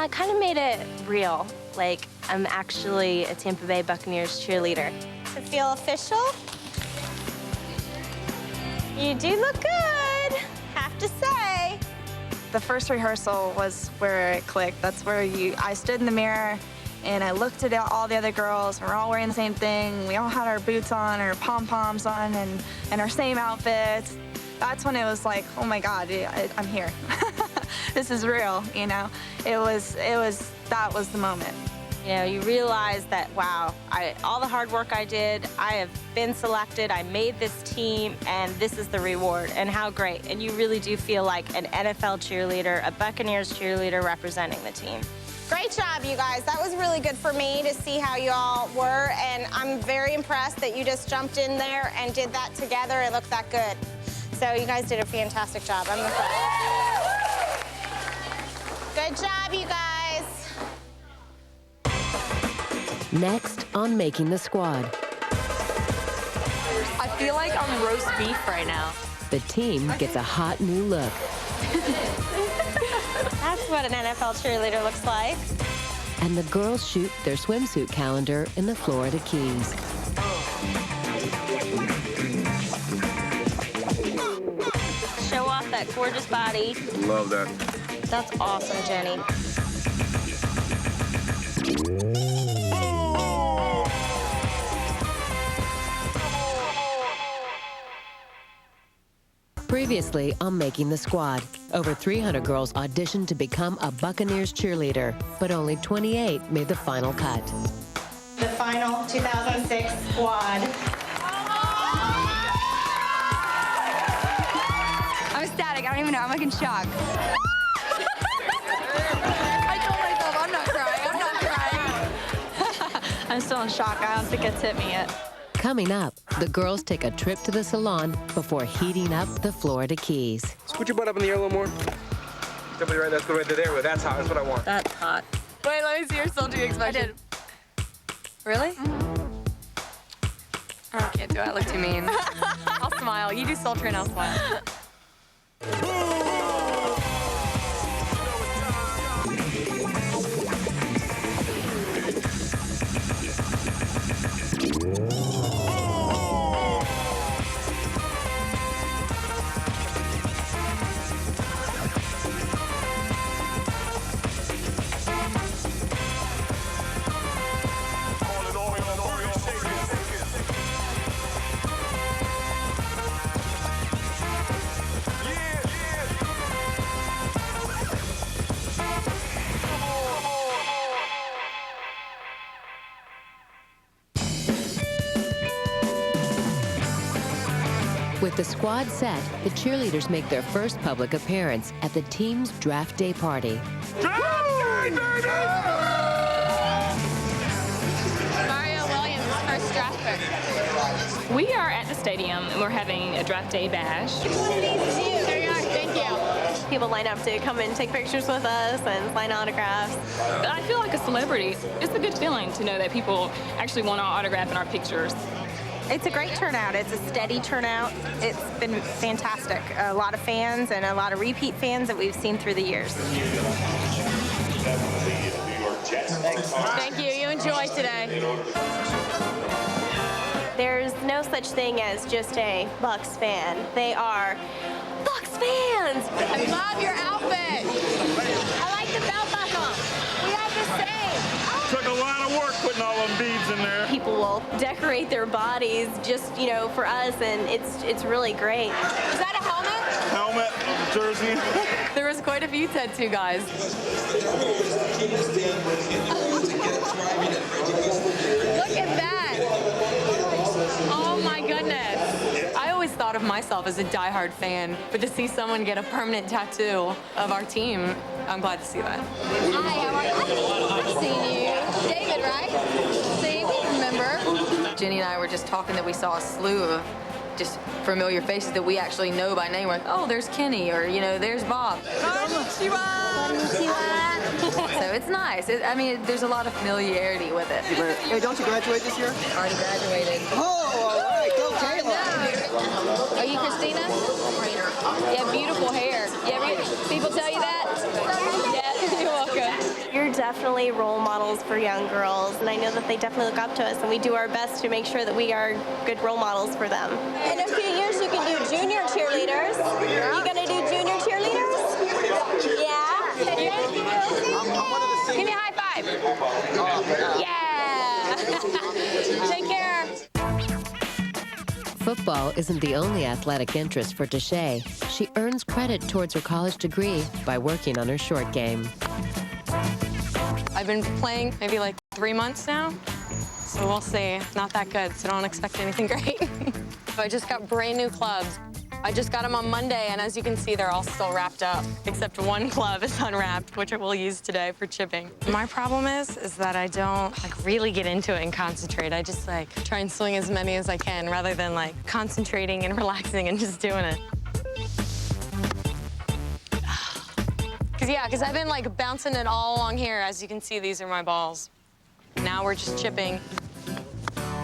Kind of made it real, like I'm actually a Tampa Bay Buccaneers cheerleader. To feel official? You do look good, have to say. The first rehearsal was where it clicked. That's where I stood in the mirror and I looked at all the other girls. We're all wearing the same thing. We all had our boots on, our pom-poms on, and our same outfits. That's when it was like, oh my God, I'm here. This is real, you know? That was the moment. You know, you realize that, wow, all the hard work I did, I have been selected, I made this team, and this is the reward, and how great. And you really do feel like an NFL cheerleader, a Buccaneers cheerleader representing the team. Great job, you guys. That was really good for me to see how you all were, and I'm very impressed that you just jumped in there and did that together. It looked that good. So you guys did a fantastic job. I'm impressed. Good job, you guys. Next on Making the Squad. I feel like I'm roast beef right now. The team gets a hot new look. That's what an NFL cheerleader looks like. And the girls shoot their swimsuit calendar in the Florida Keys. Show off that gorgeous body. Love that. That's awesome, Jenny. Previously on Making the Squad, over 300 girls auditioned to become a Buccaneers cheerleader, but only 28 made the final cut. The final 2006 squad. I'm ecstatic. I don't even know. I'm like in shock. I told myself I'm not crying. I'm still in shock. I don't think it's hit me yet. Coming up, the girls take a trip to the salon before heating up the Florida Keys. Scoot your butt up in the air a little more. Somebody right, that's good right there. That's hot. That's what I want. That's hot. Wait, let me see your soldier expression. I did. Really? Oh, I can't do it. I look too mean. I'll smile. You do sultry and I'll smile. With the squad set, the cheerleaders make their first public appearance at the team's draft day party. Mario Williams, first draft pick. We are at the stadium and we're having a draft day bash. There you are. Thank you. People line up to come and take pictures with us and sign autographs. I feel like a celebrity. It's a good feeling to know that people actually want our autograph and our pictures. It's a great turnout. It's a steady turnout. It's been fantastic. A lot of fans and a lot of repeat fans that we've seen through the years. Thank you. You enjoy today. There's no such thing as just a Bucs fan. They are Bucs fans. I love your outfit. I like the belt buckle. We have the same. Took a lot of work putting all them beads in there. People will decorate their bodies just, you know, for us, and it's really great. Is that a helmet? Helmet, jersey. There was quite a few tattoo guys. Look at that. Oh my goodness. I always thought of myself as a diehard fan, but to see someone get a permanent tattoo of our team, I'm glad to see that. Hi, how are you? I've seen you. David, right? See, we remember. Jenny and I were just talking that we saw a slew of just familiar faces that we actually know by name. We're like, oh, there's Kenny, or, you know, there's Bob. So it's nice. I mean, there's a lot of familiarity with it. Hey, don't you graduate this year? Already graduated. Oh, all right. Go, Taylor. Are you Christina? Yeah, beautiful hair. Yeah, people tell you that? Yeah, you're welcome. You're definitely role models for young girls, and I know that they definitely look up to us, and we do our best to make sure that we are good role models for them. In a few years, you can do junior cheerleaders. You gonna do junior cheerleaders? Yeah. Give me a high five. Yeah. Take care. Football isn't the only athletic interest for Deshay. She earns credit towards her college degree by working on her short game. I've been playing maybe like 3 months now, so we'll see. Not that good, so don't expect anything great. I just got brand new clubs. I just got them on Monday, and as you can see, they're all still wrapped up, except one club is unwrapped, which I will use today for chipping. My problem is that I don't really get into it and concentrate. I just try and swing as many as I can rather than concentrating and relaxing and just doing it. Because I've been bouncing it all along here. As you can see, these are my balls. Now we're just chipping.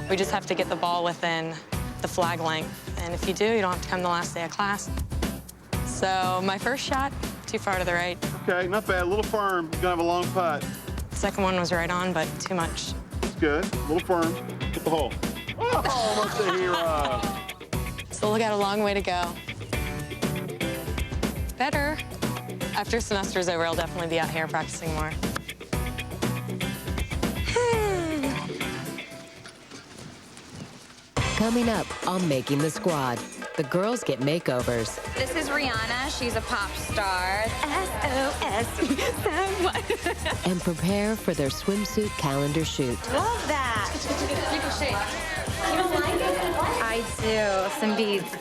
We just have to get the ball within the flag length. And if you do, you don't have to come the last day of class. So my first shot, too far to the right. Okay, not bad. A little firm. You're gonna have a long putt. The second one was right on, but too much. That's good. A little firm. Hit the hole. Oh, what's the hero? Still got a long way to go. Better. After semester's over, I'll definitely be out here practicing more. Coming up on Making the Squad, the girls get makeovers. This is Rihanna. She's a pop star. SOS. And prepare for their swimsuit calendar shoot. Love that. You don't like it? I do. Some beads.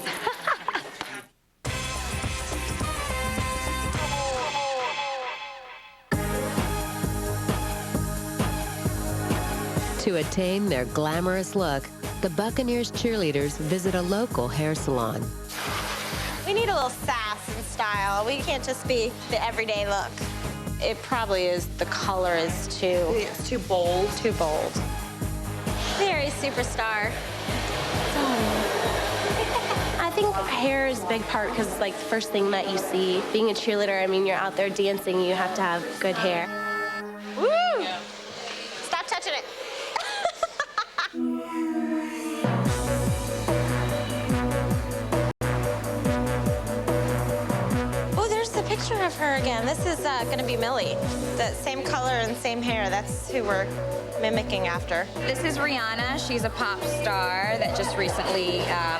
To attain their glamorous look, the Buccaneers cheerleaders visit a local hair salon. We need a little sass and style. We can't just be the everyday look. It probably is, the color is too... It's too bold. Too bold. Very superstar. I think hair is a big part because it's like the first thing that you see. Being a cheerleader, I mean, you're out there dancing, you have to have good hair. Woo! Stop touching it. Oh, there's the picture of her again. This is gonna be Millie. The same color and same hair. That's who we're mimicking after. This is Rihanna. She's a pop star that just recently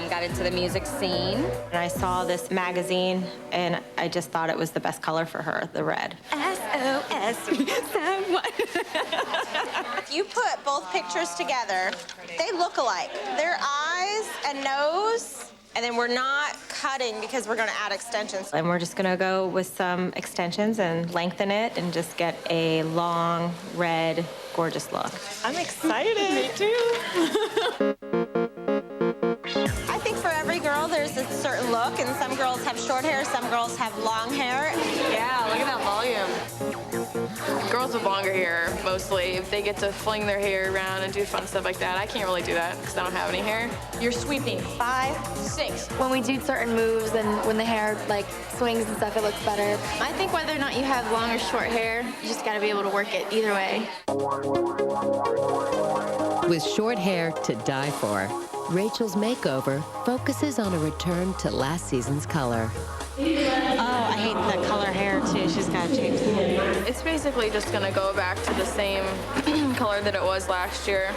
got into the music scene. And I saw this magazine, and I just thought it was the best color for her, the red. SOS. If you put both pictures together, they look alike. Their eyes and nose, and then we're not cutting because we're gonna add extensions. And we're just gonna go with some extensions and lengthen it and just get a long, red, gorgeous look. I'm excited. Me too. I think for every girl, there's a certain look, and some girls have short hair, some girls have long hair. Yeah, look at that volume. Girls with longer hair, mostly, they get to fling their hair around and do fun stuff like that. I can't really do that because I don't have any hair. You're sweeping 5, 6. When we do certain moves and when the hair like swings and stuff, it looks better. I think whether or not you have long or short hair, you just got to be able to work it either way. With short hair to die for, Rachel's makeover focuses on a return to last season's color. Oh, I hate the color hair too. She's got to change it. It's basically just gonna go back to the same color that it was last year.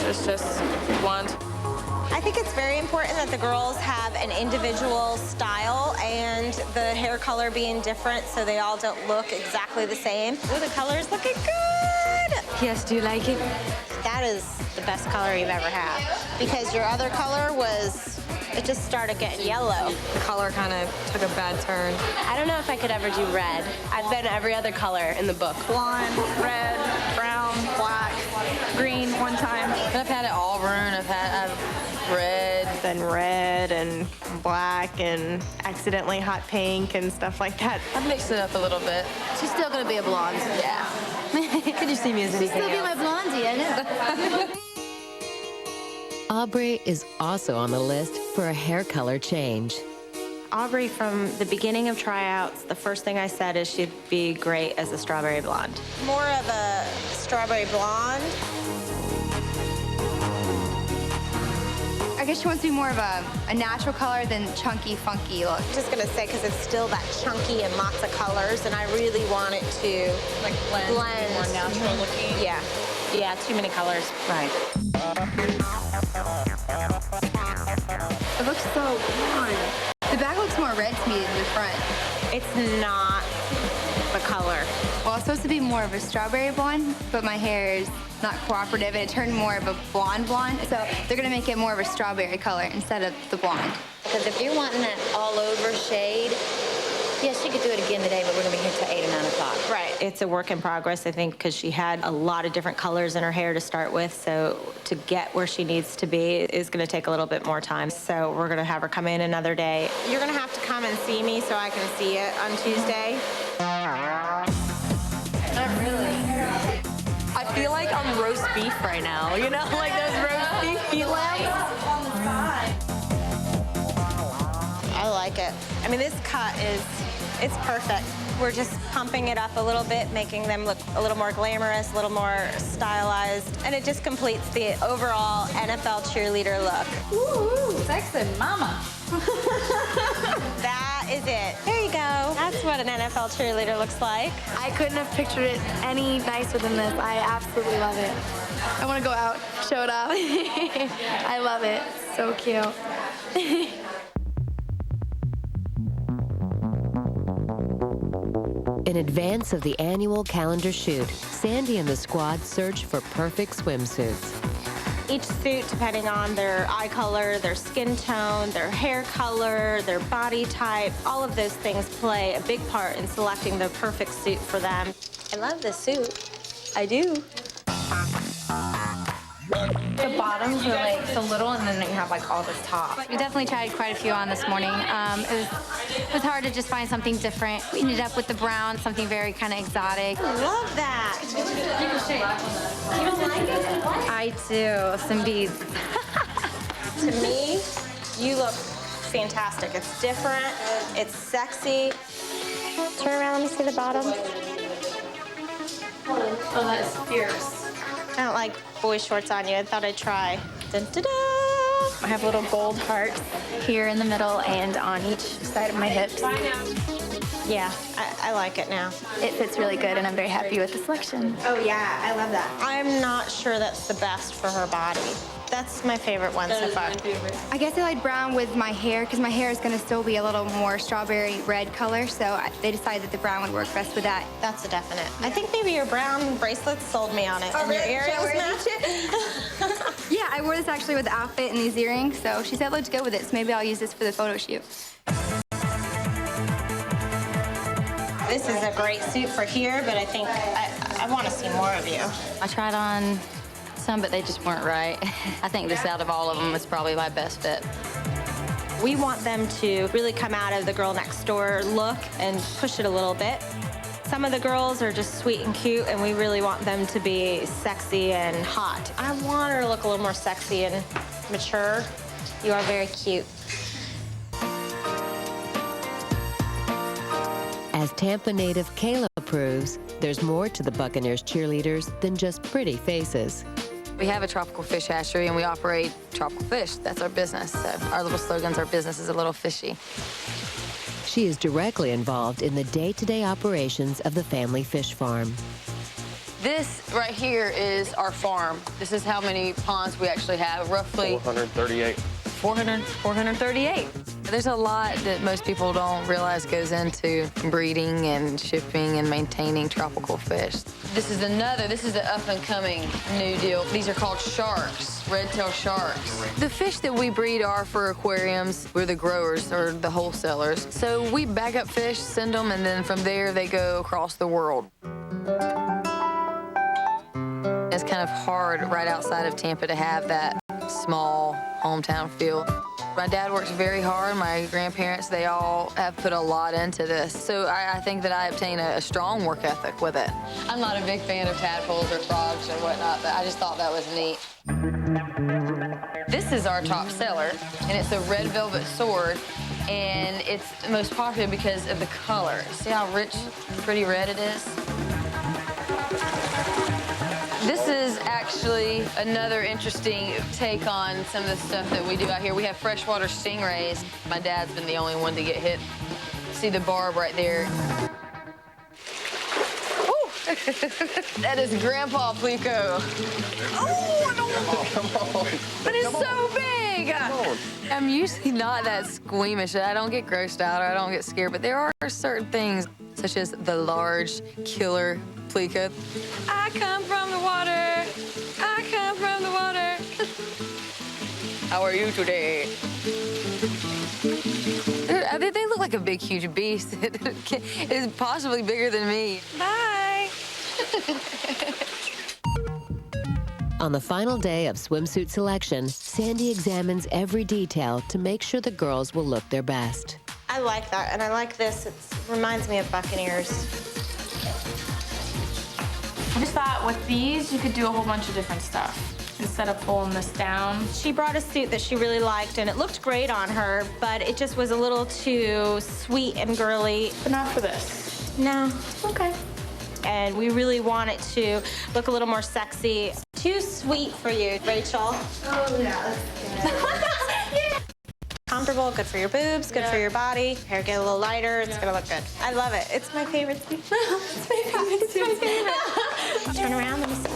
It's just blonde. I think it's very important that the girls have an individual style and the hair color being different so they all don't look exactly the same. Ooh, the color's looking good. Yes, do you like it? That is the best color you've ever had. Because your other color was, it just started getting yellow. The color kind of took a bad turn. I don't know if I could ever do red. I've been every other color in the book. Blonde, red, brown, black, green one time. I've had it all maroon. I've red. Then red and black and accidentally hot pink and stuff like that. I've mixed it up a little bit. She's still gonna be a blonde. Yeah. Could you see me as anything Still be my else? blondie, I know. Aubrey is also on the list for a hair color change. Aubrey, from the beginning of tryouts, the first thing I said is she'd be great as a strawberry blonde. More of a strawberry blonde. I guess she wants to be more of a natural color than chunky, funky look. I'm just gonna say, because it's still that chunky and lots of colors, and I really want it to Like blend. More natural looking. Yeah, yeah, too many colors. Right. It looks so blonde. The back looks more red to me than the front. It's not the color. Well, it's supposed to be more of a strawberry blonde, but my hair is not cooperative, and it turned more of a blonde. So they're gonna make it more of a strawberry color instead of the blonde. Because if you're wanting that all over shade, yes, you could do it again today, but we're gonna be here till 8 or 9 o'clock. Right. It's a work in progress, I think, because she had a lot of different colors in her hair to start with. So to get where she needs to be is going to take a little bit more time. So we're going to have her come in another day. You're going to have to come and see me so I can see it on Tuesday. Not really. I feel like I'm roast beef right now, you know, like those roast beef feet lamps. I like it. I mean, this cut it's perfect. We're just pumping it up a little bit, making them look a little more glamorous, a little more stylized, and it just completes the overall NFL cheerleader look. Ooh, sexy mama. That is it. There you go. That's what an NFL cheerleader looks like. I couldn't have pictured it any nicer than this. I absolutely love it. I want to go out, show it off. I love it. So cute. In advance of the annual calendar shoot, Sandy and the squad search for perfect swimsuits. Each suit, depending on their eye color, their skin tone, their hair color, their body type, all of those things play a big part in selecting the perfect suit for them. I love this suit. I do. The bottoms are like so little, and then you have like all this top. We definitely tried quite a few on this morning. It was hard to just find something different. We ended up with the brown, something very kind of exotic. I love that. You don't like it? I do. Some beads. To me, you look fantastic. It's different, it's sexy. Turn around, let me see the bottom. Oh, that's fierce. I don't like boy shorts on you. I thought I'd try. Dun, da, da. I have little gold hearts here in the middle and on each side of my hips. Yeah, I like it now. It fits really good, and I'm very happy with the selection. Oh, yeah, I love that. I'm not sure that's the best for her body. That's my favorite one so far. I guess I like brown with my hair because my hair is going to still be a little more strawberry red color, so they decided that the brown would work best with that. That's a definite. I think maybe your brown bracelets sold me on it. Oh, and your really? earrings Should I wear match it. Yeah, I wore this actually with the outfit and these earrings, so she said let's go with it, so maybe I'll use this for the photo shoot. This is a great suit for here, but I think I want to see more of you. I tried on some, but they just weren't right. I think this out of all of them is probably my best fit. We want them to really come out of the girl next door look and push it a little bit. Some of the girls are just sweet and cute, and we really want them to be sexy and hot. I want her to look a little more sexy and mature. You are very cute. As Tampa native Kayla proves, there's more to the Buccaneers cheerleaders than just pretty faces. We have a tropical fish hatchery, and we operate tropical fish. That's our business. So our little slogan's our business is a little fishy. She is directly involved in the day-to-day operations of the family fish farm. This right here is our farm. This is how many ponds we actually have, roughly 438. 438. There's a lot that most people don't realize goes into breeding and shipping and maintaining tropical fish. This is an up-and-coming new deal. These are called sharks, red-tailed sharks. The fish that we breed are for aquariums. We're the growers or the wholesalers. So we bag up fish, send them, and then from there they go across the world. It's kind of hard right outside of Tampa to have that small hometown feel. My dad works very hard. My grandparents, they all have put a lot into this. So I think that I obtain a strong work ethic with it. I'm not a big fan of tadpoles or frogs or whatnot, but I just thought that was neat. This is our top seller, and it's a red velvet sword, and it's the most popular because of the color. See how rich, pretty red it is? This is actually another interesting take on some of the stuff that we do out here. We have freshwater stingrays. My dad's been the only one to get hit. See the barb right there? Ooh. That is Grandpa Plico. Oh, no. Come on. But it's so big. I'm usually not that squeamish. I don't get grossed out or I don't get scared, but there are certain things, such as the large killer Plico. I come from the water. I come from the water. How are you today? They look like a big, huge beast. It is possibly bigger than me. Bye. On the final day of swimsuit selection, Sandy examines every detail to make sure the girls will look their best. I like that, and I like this. It reminds me of Buccaneers. I just thought with these, you could do a whole bunch of different stuff instead of pulling this down. She brought a suit that she really liked, and it looked great on her, but it just was a little too sweet and girly. But not for this. No. Okay. And we really want it to look a little more sexy. Too sweet for you, Rachel. Oh, yeah. Yeah. Comfortable, good for your boobs, good for your body. Hair get a little lighter, it's gonna look good. I love it. It's my favorite suit. It's my favorite suit. Turn around, let me see.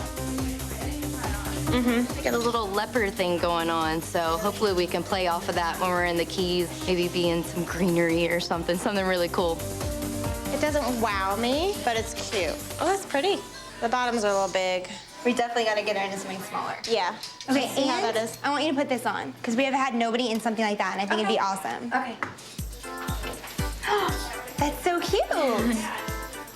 I got a little leopard thing going on, so hopefully we can play off of that when we're in the Keys, maybe be in some greenery or something really cool. It doesn't wow me, but it's cute. Oh, that's pretty. The bottoms are a little big. We definitely got to get her into something smaller. Yeah. Okay, See how that and is? I want you to put this on, because we have had nobody in something like that, and I think it'd be awesome. Okay. That's so cute.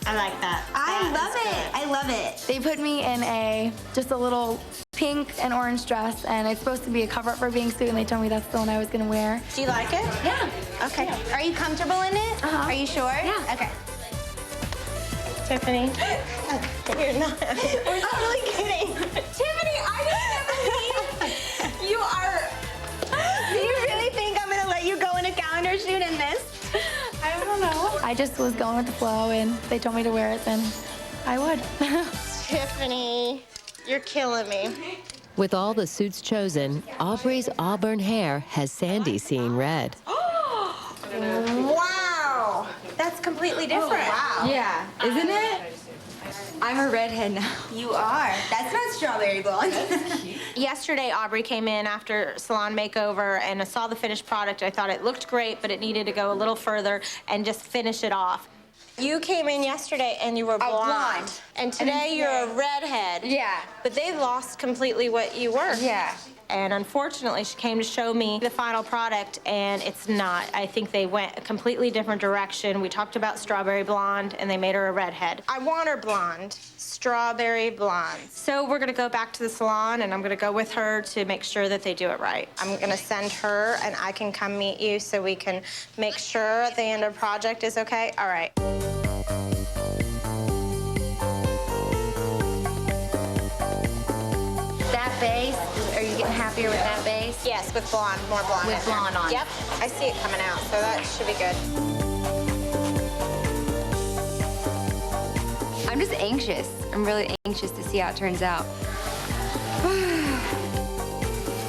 I like that. I love it. I love it. They put me in just a little pink and orange dress, and it's supposed to be a cover-up for being suit, and they told me that's the one I was gonna wear. Do you like it? Yeah. Okay. Are you comfortable in it? Are you sure? Yeah. Okay. Tiffany. You're not. We're totally kidding. Tiffany, I didn't believe you are. Do you really think I'm gonna let you go in a calendar shoot in this? I don't know. I just was going with the flow, and they told me to wear it, then I would. Tiffany, you're killing me. With all the suits chosen, Aubrey's auburn hair has Sandy seeing red. Wow. That's completely different. Wow. Yeah, isn't it? I'm a redhead now. You are. That's not strawberry blonde. Yesterday, Aubrey came in after salon makeover, and I saw the finished product. I thought it looked great, but it needed to go a little further and just finish it off. You came in yesterday and you were blonde. And today you're a redhead. Yeah. But they lost completely what you were. Yeah. And unfortunately, she came to show me the final product, and it's not. I think they went a completely different direction. We talked about strawberry blonde, and they made her a redhead. I want her blonde. Strawberry blonde. So we're gonna go back to the salon, and I'm gonna go with her to make sure that they do it right. I'm gonna send her and I can come meet you so we can make sure at the end of the project is okay. All right. That base, are you getting happier with that base? Yes, with blonde, more blonde. With in there. blonde on. Yep, I see it coming out, so that should be good. I'm just anxious. I'm really anxious to see how it turns out.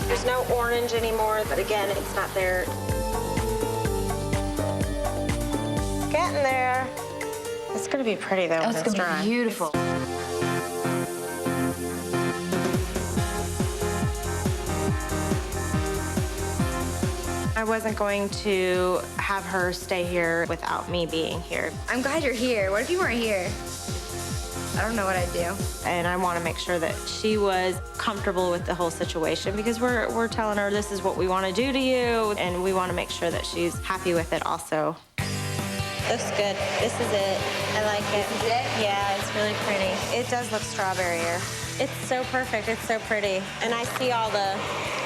There's no orange anymore, but again, it's not there. It's getting there. It's gonna be pretty though when it's dry. Beautiful. I wasn't going to have her stay here without me being here. I'm glad you're here. What if you weren't here? I don't know what I'd do. And I want to make sure that she was comfortable with the whole situation because we're telling her this is what we want to do to you, and we want to make sure that she's happy with it also. Looks good. This is it. I like it. This is it? Yeah, it's really pretty. It does look strawberry-er. It's so perfect. It's so pretty. And I see all the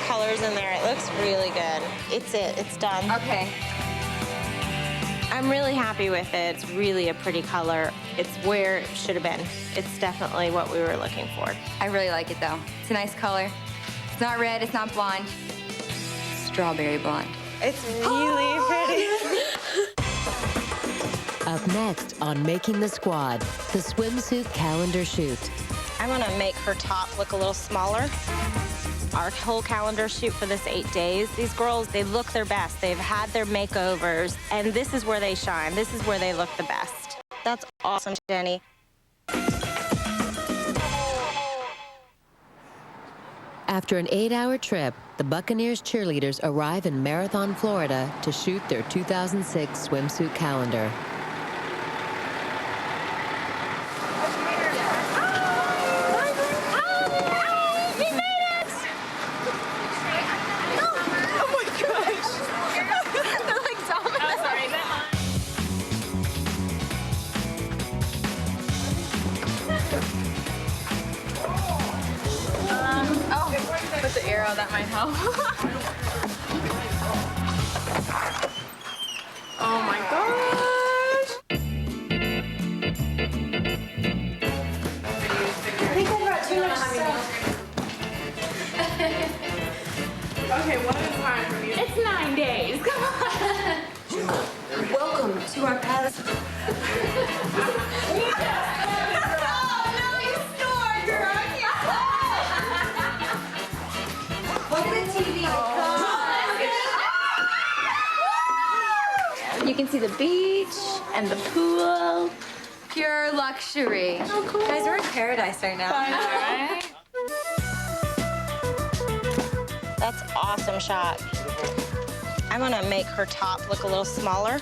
colors in there. It looks really good. It's it. It's done. Okay. I'm really happy with it. It's really a pretty color. It's where it should have been. It's definitely what we were looking for. I really like it though. It's a nice color. It's not red, it's not blonde. Strawberry blonde. It's really pretty. Up next on Making the Squad, the swimsuit calendar shoot. I want to make her top look a little smaller. Our whole calendar shoot for this 8 days, these girls, they look their best. They've had their makeovers, and this is where they shine. This is where they look the best. That's awesome, Jenny. After an 8-hour trip, the Buccaneers cheerleaders arrive in Marathon, Florida to shoot their 2006 swimsuit calendar. Put the arrow, that might help. Oh my gosh. I think I brought too much stuff. Okay, one at a time from you. It's 9 days. Come on. Welcome to our palace. You can see the beach and the pool. Pure luxury. Oh, cool. Guys, we're in paradise right now. Right? That's an awesome shot. I want to make her top look a little smaller.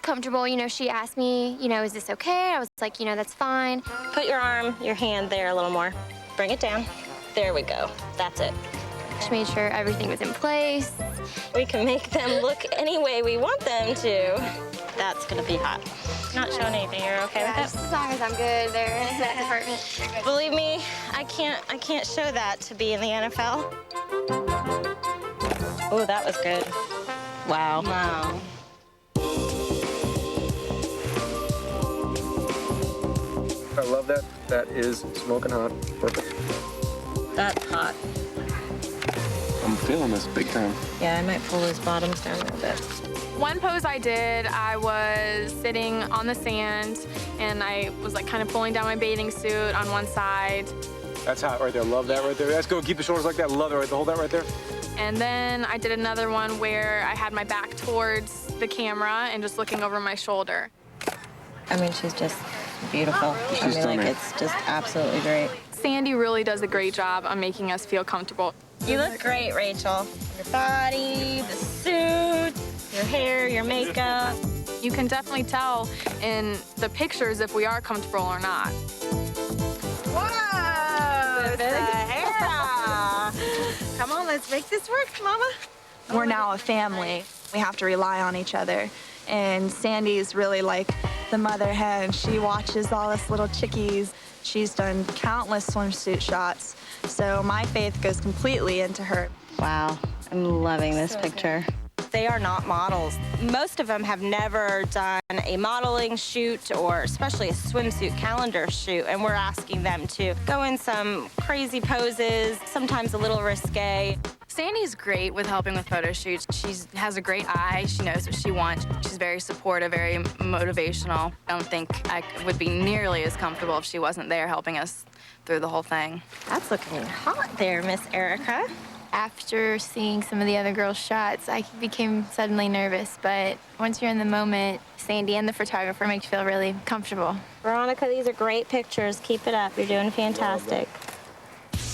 comfortable. You know, she asked me, you know, is this okay? I was like, you know, that's fine. Put your hand there a little more. Bring it down. There we go. That's it. She made sure everything was in place. We can make them look any way we want them to. That's gonna be hot. Not showing anything. You're okay with Just as long as I'm good there in that department. Believe me, I can't show that to be in the NFL. Oh, that was good. Wow. Wow. I love that. That is smoking hot. Perfect. That's hot. I'm feeling this big time. Yeah, I might pull those bottoms down a little bit. One pose I did, I was sitting on the sand, and I was like kind of pulling down my bathing suit on one side. That's hot right there. Love that right there. Let's go. Keep the shoulders like that. Love it right there. Hold that right there. And then I did another one where I had my back towards the camera and just looking over my shoulder. I mean, she's just beautiful. She's stunning. It's just absolutely great. Sandy really does a great job on making us feel comfortable. You look great, Rachel. Your body, the suit, your hair, your makeup. You can definitely tell in the pictures if we are comfortable or not. Whoa! Sahara! Come on, let's make this work, Mama. We're now a family. We have to rely on each other. And Sandy's really like the mother hen. She watches all us little chickies. She's done countless swimsuit shots. So my faith goes completely into her. Wow, I'm loving this picture. They are not models. Most of them have never done a modeling shoot or especially a swimsuit calendar shoot, and we're asking them to go in some crazy poses, sometimes a little risque. Sandy's great with helping with photo shoots. She has a great eye. She knows what she wants. She's very supportive, very motivational. I don't think I would be nearly as comfortable if she wasn't there helping us through the whole thing. That's looking hot there, Miss Erica. After seeing some of the other girls' shots, I became suddenly nervous, but once you're in the moment, Sandy and the photographer make you feel really comfortable. Veronica, these are great pictures. Keep it up. You're doing fantastic.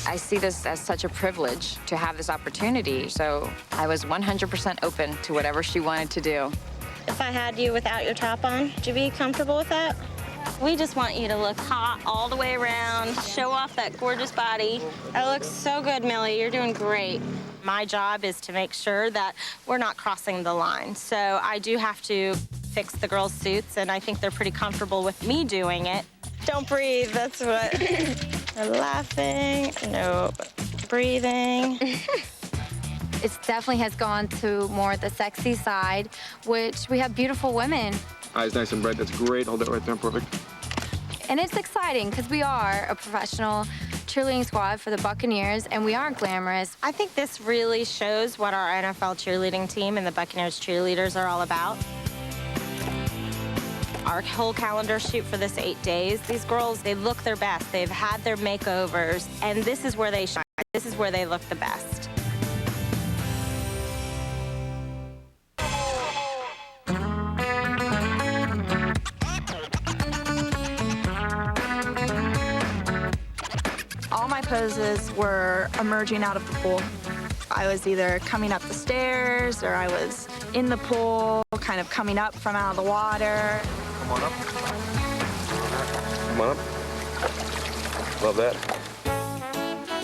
I see this as such a privilege to have this opportunity, so I was 100% open to whatever she wanted to do. If I had you without your top on, would you be comfortable with that? We just want you to look hot all the way around, show off that gorgeous body. That looks so good, Millie. You're doing great. My job is to make sure that we're not crossing the line. So I do have to fix the girls' suits, and I think they're pretty comfortable with me doing it. Don't breathe, that's what. We're laughing, nope. Breathing. It definitely has gone to more the sexy side, which we have beautiful women. Eyes nice and bright. That's great. Hold that right there. Perfect. And it's exciting because we are a professional cheerleading squad for the Buccaneers, and we are glamorous. I think this really shows what our NFL cheerleading team and the Buccaneers cheerleaders are all about. Our whole calendar shoot for this 8 days, these girls, they look their best. They've had their makeovers, and this is where they shine. This is where they look the best. All my poses were emerging out of the pool. I was either coming up the stairs or I was in the pool, kind of coming up from out of the water. Come on up. Come on up. Love that.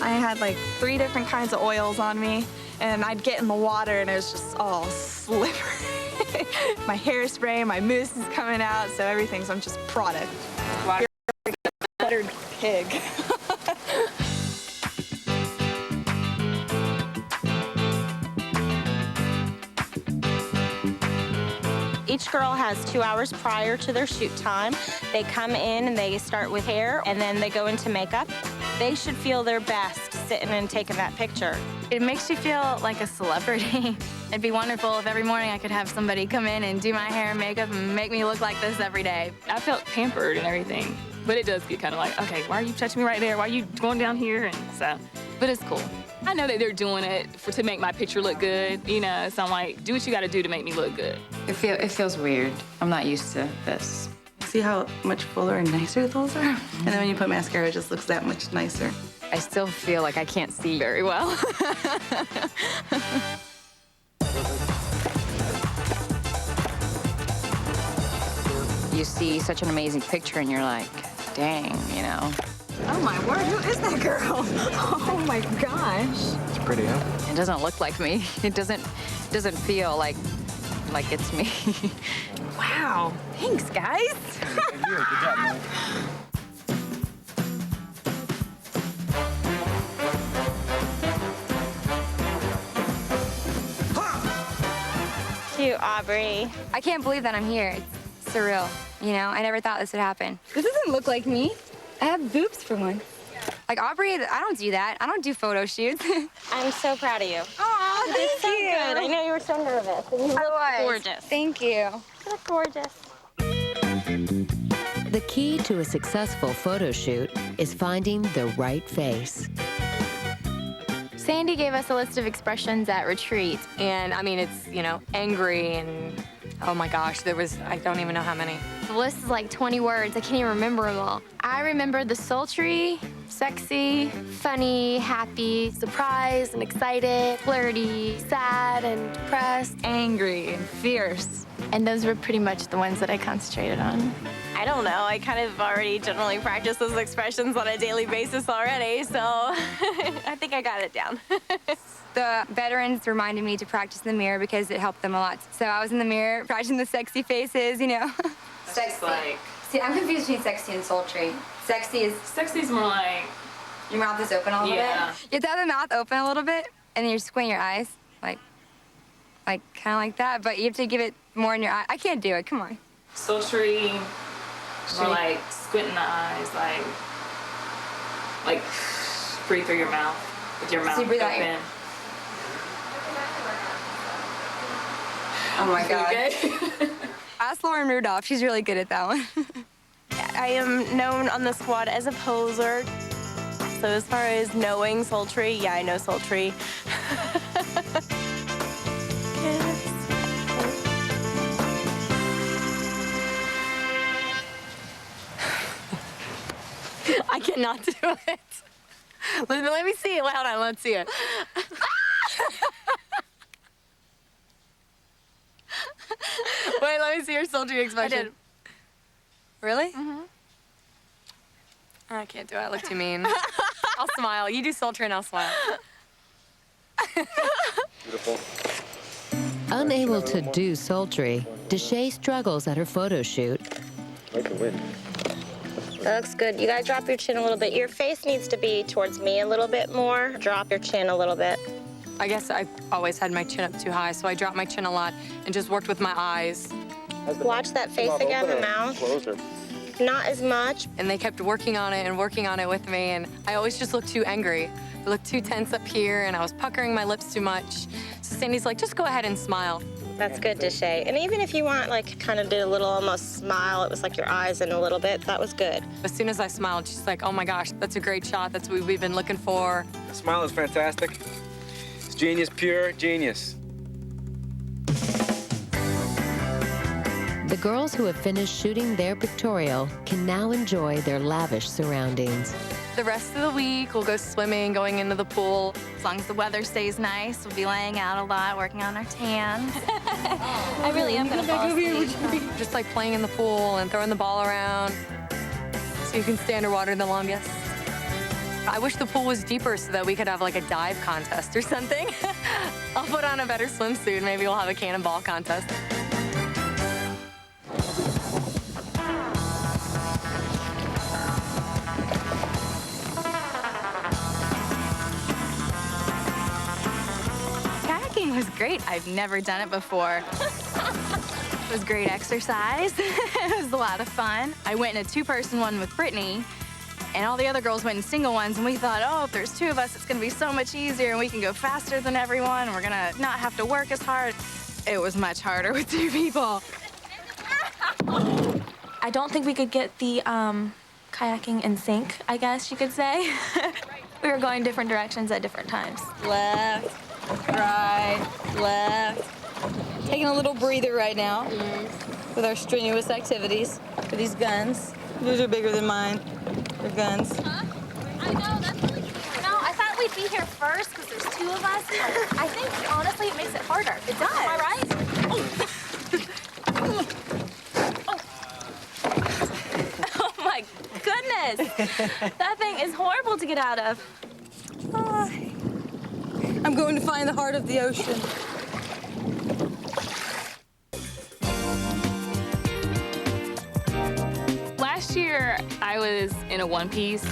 I had like 3 different kinds of oils on me, and I'd get in the water and it was just all slippery. My hairspray, my mousse is coming out, so everything's, I'm just product. You're like a buttered pig. Each girl has 2 hours prior to their shoot time. They come in and they start with hair, and then they go into makeup. They should feel their best sitting and taking that picture. It makes you feel like a celebrity. It'd be wonderful if every morning I could have somebody come in and do my hair and makeup and make me look like this every day. I felt pampered and everything, but it does get kind of like, okay, why are you touching me right there? Why are you going down here? And so, but it's cool. I know that they're doing it to make my picture look good, you know, so I'm like, do what you got to do to make me look good. It feels weird. I'm not used to this. See how much fuller and nicer those are? And then when you put mascara, it just looks that much nicer. I still feel like I can't see very well. You see such an amazing picture and you're like, dang, you know. Oh my word, who is that girl? Oh my gosh. It's pretty, huh? It doesn't look like me. It doesn't feel like it's me. Wow. Thanks, guys. Good job, man. Cute, Aubrey. I can't believe that I'm here. It's surreal. You know, I never thought this would happen. This doesn't look like me. I have boobs for one. Like Aubrey, I don't do that. I don't do photo shoots. I'm so proud of you. Oh, You thank did so you. good. I know you were so nervous. And you look gorgeous. Thank you. You look gorgeous. The key to a successful photo shoot is finding the right face. Sandy gave us a list of expressions at retreat. And I mean, it's, you know, angry and, oh my gosh, I don't even know how many. The list is like 20 words. I can't even remember them all. I remember the sultry, sexy, Funny, happy, Surprised and excited, flirty, sad and depressed. Angry and fierce. and those were pretty much the ones that I concentrated on. I don't know. I kind of already generally practice those expressions on a daily basis already, so I think I got it down. The veterans reminded me to practice in the mirror because it helped them a lot. So I was in the mirror practicing the sexy faces, you know. Sexy. Like, See, I'm confused between sexy and sultry. Sexy's more like, your mouth is open a little bit. Yeah. You have to have the mouth open a little bit, and then you squint your eyes, like kind of like that. But you have to give it more in your eye. I can't do it. Come on. sultry, more like squinting the eyes, like breathe through your mouth with your mouth So you breathe out open. your- Oh my God. Ask Lauren Rudolph. She's really good at that one. I am known on the squad as a poser. So as far as knowing sultry, yeah, I know sultry. I cannot do it. Let me see it. Hold on, let's see it. Wait, let me see your sultry expression. I did. Really? Mm-hmm. I can't do it. I look too mean. I'll smile. You do sultry and I'll smile. Beautiful. Unable to do sultry, Deshay struggles at her photo shoot. Like the wind. That looks good. You guys drop your chin a little bit. Your face needs to be towards me a little bit more. Drop your chin a little bit. I guess I've always had my chin up too high, so I dropped my chin a lot and just worked with my eyes. Watch that face again, the mouth. Closer. Not as much. And they kept working on it with me, and I always just looked too angry. I looked too tense up here, and I was puckering my lips too much. So Sandy's like, just go ahead and smile. That's good, Deshay. And even if you want, like, kind of did a little almost smile, it was like your eyes in a little bit, that was good. As soon as I smiled, she's like, oh my gosh, that's a great shot. That's what we've been looking for. The smile is fantastic. It's genius, pure genius. The girls who have finished shooting their pictorial can now enjoy their lavish surroundings. The rest of the week, we'll go swimming, going into the pool. As long as the weather stays nice, we'll be laying out a lot, working on our tans. I really am gonna fall asleep. Just like playing in the pool and throwing the ball around so you can stay underwater the longest. I wish the pool was deeper so that we could have like a dive contest or something. I'll put on a better swimsuit. Maybe we'll have a cannonball contest. Kayaking was great. I've never done it before. It was great exercise. It was a lot of fun. I went in a two-person one with Brittany, and all the other girls went in single ones, and we thought, oh, if there's two of us, it's gonna be so much easier, and we can go faster than everyone, and we're gonna not have to work as hard. It was much harder with two people. I don't think we could get the kayaking in sync, I guess you could say. We were going different directions at different times. Left, right, left. Taking a little breather right now with our strenuous activities. For these guns. These are bigger than mine. They're guns. Huh? I know, that's really cool. No, I thought we'd be here first because there's two of us. I think, honestly, it makes it harder. It does. Am I right? Yes. That thing is horrible to get out of. I'm going to find the heart of the ocean. Last year, I was in a one-piece.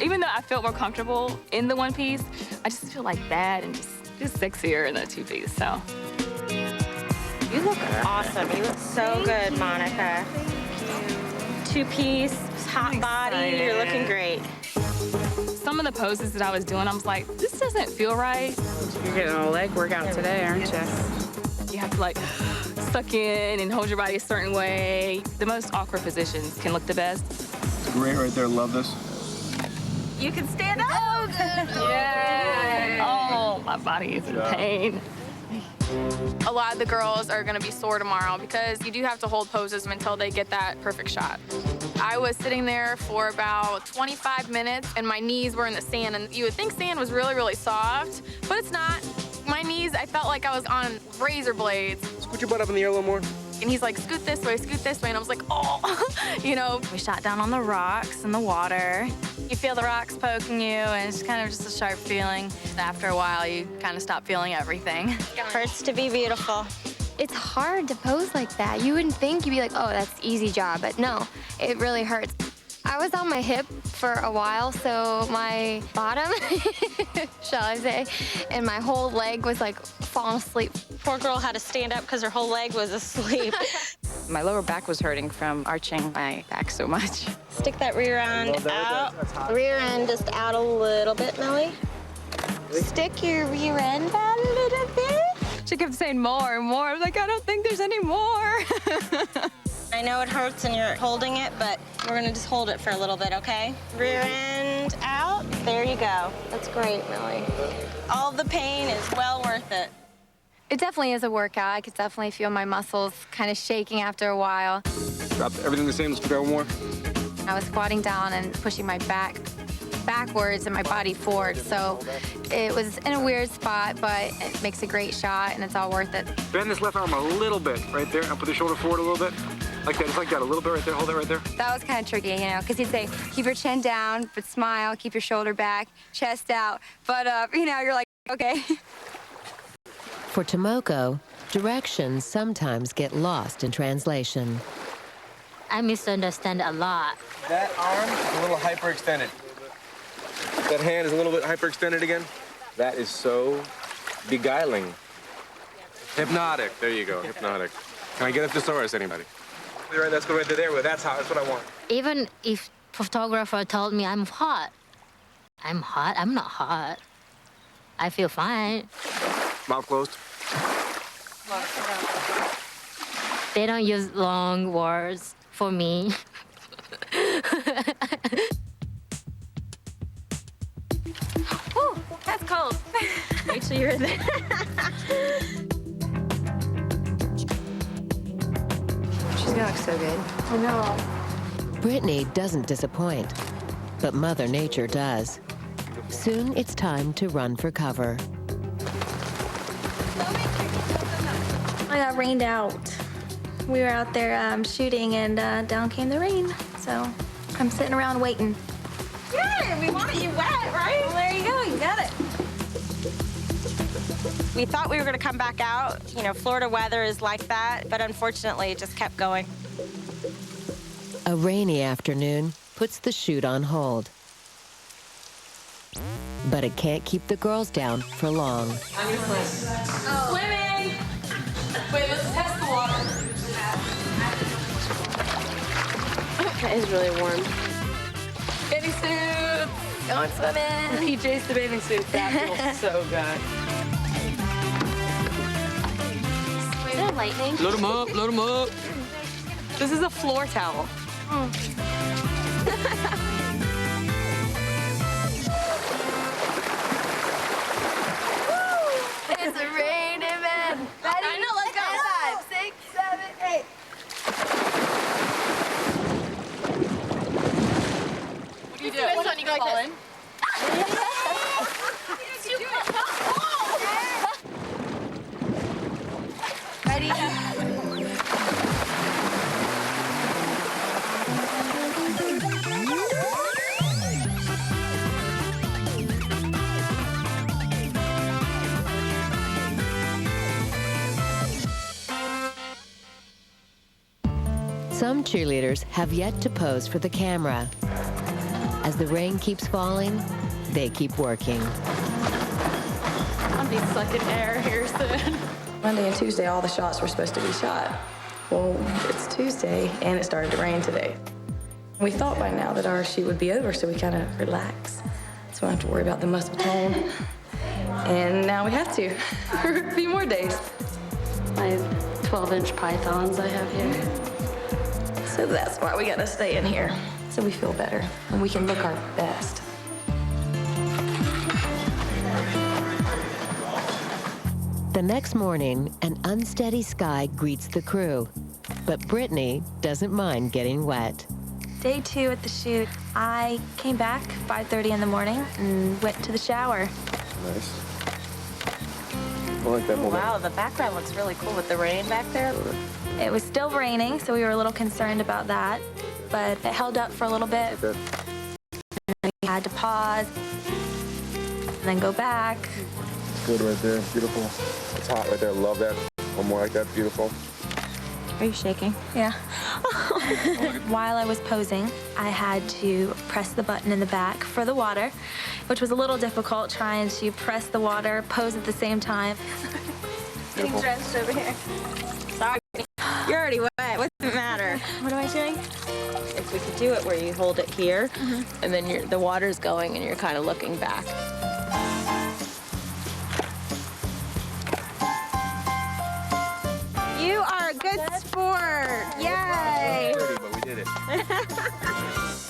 Even though I felt more comfortable in the one-piece, I just feel like that and just sexier in the two-piece, so. You look awesome. You look so good, Monica. Two-piece, hot body, you're looking great. Some of the poses that I was doing, I was like, this doesn't feel right. You're getting a leg workout today, aren't you? You have to like suck in and hold your body a certain way. The most awkward positions can look the best. It's great right there. Love this. You can stand up. Oh, Yay! Oh, my body is in pain. A lot of the girls are gonna be sore tomorrow because you do have to hold poses until they get that perfect shot. I was sitting there for about 25 minutes and my knees were in the sand, and you would think sand was really, really soft, but it's not. My knees, I felt like I was on razor blades. Scoot your butt up in the air a little more. And he's like, scoot this way, and I was like, oh, you know. We shot down on the rocks in the water. You feel the rocks poking you, and it's kind of just a sharp feeling. After a while, you kind of stop feeling everything. Hurts to be beautiful. It's hard to pose like that. You wouldn't think, you'd be like, oh, that's an easy job, but no, it really hurts. I was on my hip for a while, so my bottom, shall I say, and my whole leg was like falling asleep. Poor girl had to stand up because her whole leg was asleep. My lower back was hurting from arching my back so much. Stick that rear end out. Rear end just out a little bit, Millie. Stick your rear end out a little bit. She kept saying more and more. I'm like, I don't think there's any more. I know it hurts and you're holding it, but we're gonna just hold it for a little bit, okay? Rear end out. There you go. That's great, Millie. All the pain is well worth it. It definitely is a workout. I could definitely feel my muscles kind of shaking after a while. Drop everything the same. Let's go more. I was squatting down and pushing my back backwards and my body forward, so it was in a weird spot, but it makes a great shot and it's all worth it. Bend this left arm a little bit right there and put the shoulder forward a little bit. Like that, just like that, a little bit right there. Hold it right there. That was kind of tricky, you know, because he'd say, keep your chin down, but smile, keep your shoulder back, chest out, butt up. You know, you're like, okay. For Tomoko, directions sometimes get lost in translation. I misunderstand a lot. That arm is a little hyperextended. That hand is a little bit hyperextended again. That is so beguiling. Hypnotic. There you go, hypnotic. Can I get a thesaurus, anybody? Right, let's go right there. That's what I want. Even if photographer told me I'm hot, I'm not hot. I feel fine. Mouth closed. They don't use long words for me. Whew, that's cold. Make sure you're in there. She's gonna look so good. I know. Brittany doesn't disappoint, but Mother Nature does. Soon it's time to run for cover. I got rained out. We were out there shooting, and down came the rain. So I'm sitting around waiting. Yeah, we wanted you wet, right? Well, there you go. You got it. We thought we were gonna come back out. You know, Florida weather is like that, but unfortunately it just kept going. A rainy afternoon puts the shoot on hold. But it can't keep the girls down for long. Swimming! Wait, let's test the water. It is really warm. Bathing suits! Going swimming! PJs to bathing suits. That feels so good. Is there lightning? Load them up, load them up. This is a floor towel. It's a raining man. Ready? I know, let's go. 5, 6, 7, 8. What do you do? Which one you go like this? Ready? Some cheerleaders have yet to pose for the camera. As the rain keeps falling, they keep working. I'll be sucking air here soon. Monday and Tuesday, all the shots were supposed to be shot. Well, it's Tuesday, and it started to rain today. We thought by now that our shoot would be over, so we kind of relaxed. So we don't have to worry about the muscle tone. And now we have to for a few more days. My 12-inch pythons I have here. So that's why we gotta stay in here, so we feel better and we can look our best. The next morning, an unsteady sky greets the crew, but Brittany doesn't mind getting wet. Day 2 at the shoot, I came back 5:30 in the morning and went to the shower. Nice. I like that moment. Wow, the background looks really cool with the rain back there. It was still raining, so we were a little concerned about that, but it held up for a little bit. Good. And then we had to pause, and then go back. Good right there. Beautiful. It's hot right there. Love that. One more like that. Beautiful. Are you shaking? Yeah. While I was posing, I had to press the button in the back for the water, which was a little difficult trying to press the water, pose at the same time. Getting drenched over here. Sorry. You're already wet. What's the matter? What am I doing? If we could do it where you hold it here, and then the water's going and you're kind of looking back. You are a good sport. Yay! But we did it.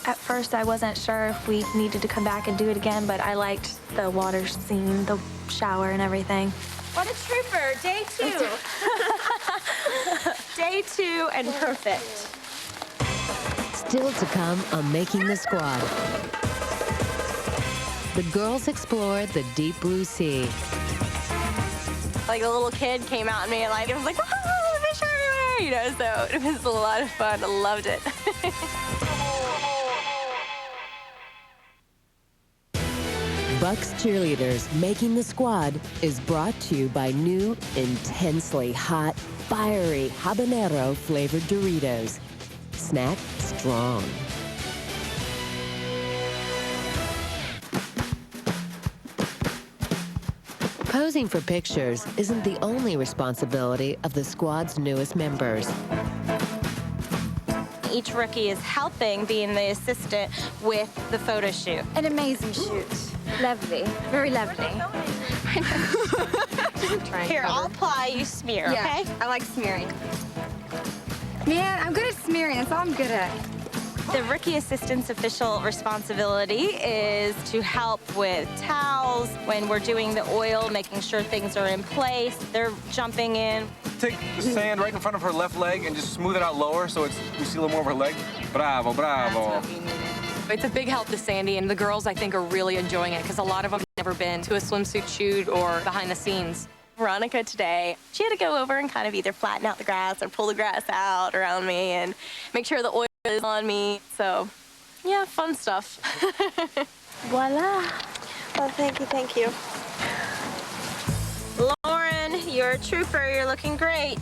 At first, I wasn't sure if we needed to come back and do it again, but I liked the water scene, the shower and everything. What a trooper. Day 2. Day 2 and perfect. Still to come on Making the Squad. The girls explored the deep blue sea. Like a little kid came out at me and like it was like, oh, fish everywhere, you know, so it was a lot of fun. I loved it. Bucks Cheerleaders Making the Squad is brought to you by new, intensely hot, fiery habanero flavored Doritos. Snack strong. Posing for pictures isn't the only responsibility of the squad's newest members. Each rookie is helping, being the assistant, with the photo shoot. An amazing shoot. Lovely. Very lovely. Here, I'll apply, you smear, okay? I like smearing. Man, I'm good at smearing. That's all I'm good at. The rookie assistant's official responsibility is to help with towels, when we're doing the oil, making sure things are in place. They're jumping in. Take the sand right in front of her left leg and just smooth it out lower so we see a little more of her leg. Bravo, bravo. It's a big help to Sandy, and the girls, I think, are really enjoying it because a lot of them have never been to a swimsuit shoot or behind the scenes. Veronica today, she had to go over and kind of either flatten out the grass or pull the grass out around me and make sure the oil is on me. So, yeah, fun stuff. Voila. Well, thank you, thank you. Lauren, you're a trooper. You're looking great.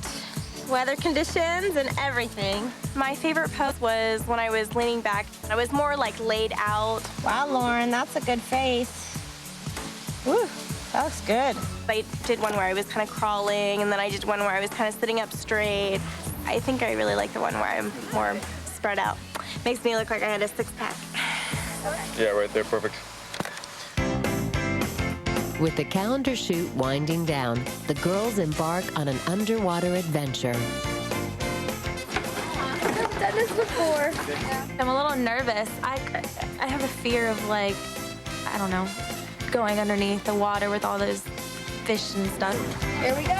Weather conditions and everything. My favorite pose was when I was leaning back. I was more like laid out. Wow, Lauren, that's a good face. Woo, that looks good. I did one where I was kind of crawling, and then I did one where I was kind of sitting up straight. I think I really like the one where I'm more spread out. Makes me look like I had a six-pack. Yeah, right there, perfect. With the calendar shoot winding down, the girls embark on an underwater adventure. I've done this before. I'm a little nervous. I have a fear of, like, I don't know, going underneath the water with all those fish and stuff. Here we go.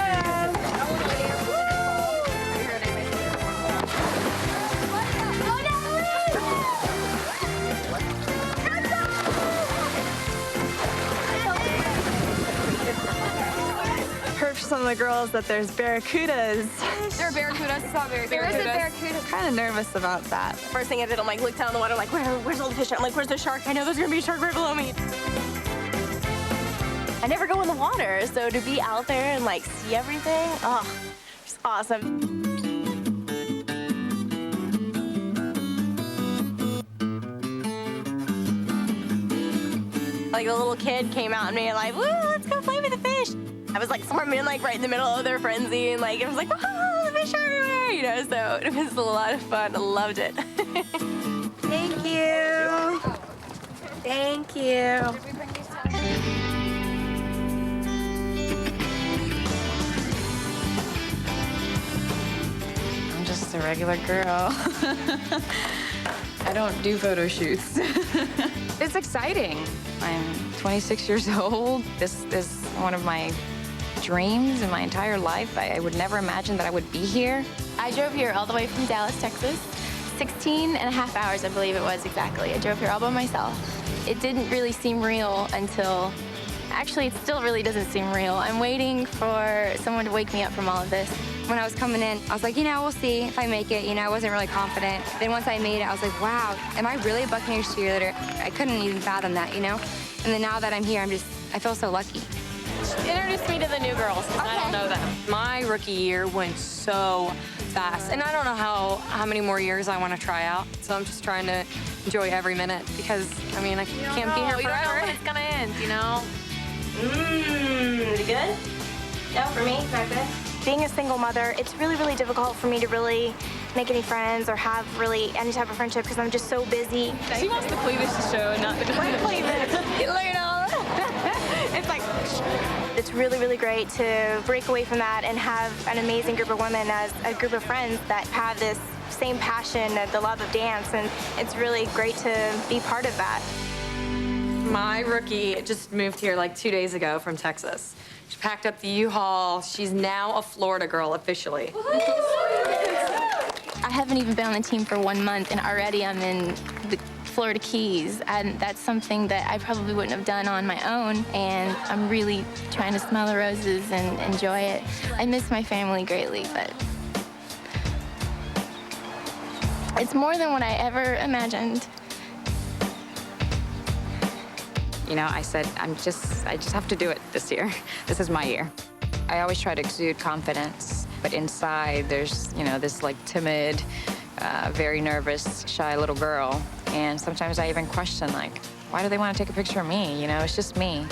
Heard from some of the girls that there's barracudas. There are barracudas. I saw barracudas. There is a barracuda. I'm kind of nervous about that. First thing I did, I'm like, look down in the water, I'm like, where's all the fish? I'm like, where's the shark? I know there's gonna be a shark right below me. I never go in the water, so to be out there and like see everything, oh, it's awesome. Like a little kid came out and made like, woo, let's go play with the fish. I was like swarming like right in the middle of their frenzy, and like it was like, oh, the fish are everywhere, you know. So it was a lot of fun. I loved it. Thank you. Thank you. I'm just a regular girl. I don't do photo shoots. It's exciting. I'm 26 years old. This is one of my dreams in my entire life. I would never imagine that I would be here. I drove here all the way from Dallas, Texas. 16 and a half hours, I believe it was exactly. I drove here all by myself. It didn't really seem real until, actually, it still really doesn't seem real. I'm waiting for someone to wake me up from all of this. When I was coming in, I was like, we'll see if I make it. I wasn't really confident. Then once I made it, I was like, wow, am I really a Buccaneers cheerleader? I couldn't even fathom that, And then now that I'm here, I feel so lucky. Introduce me to the new girls, because I don't know them. My rookie year went so fast, and I don't know how many more years I want to try out. So I'm just trying to enjoy every minute because, I can't be here forever. You don't know when it's gonna end, Is it good? No, for me, not good. Being a single mother, it's really, really difficult for me to really make any friends or have really any type of friendship because I'm just so busy. She wants the cleavage to show, not the cleavage. Look at all that. It's like, it's really, really great to break away from that and have an amazing group of women as a group of friends that have this same passion, the love of dance, and it's really great to be part of that. My rookie just moved here like 2 days ago from Texas. She packed up the U-Haul. She's now a Florida girl officially. I haven't even been on the team for 1 month, and already I'm in the Florida Keys, and that's something that I probably wouldn't have done on my own, and I'm really trying to smell the roses and enjoy it. I miss my family greatly, but it's more than what I ever imagined. I said, I just have to do it this year. This is my year. I always try to exude confidence, but inside there's, this like timid, very nervous, shy little girl. And sometimes I even question, like, why do they want to take a picture of me? It's just me.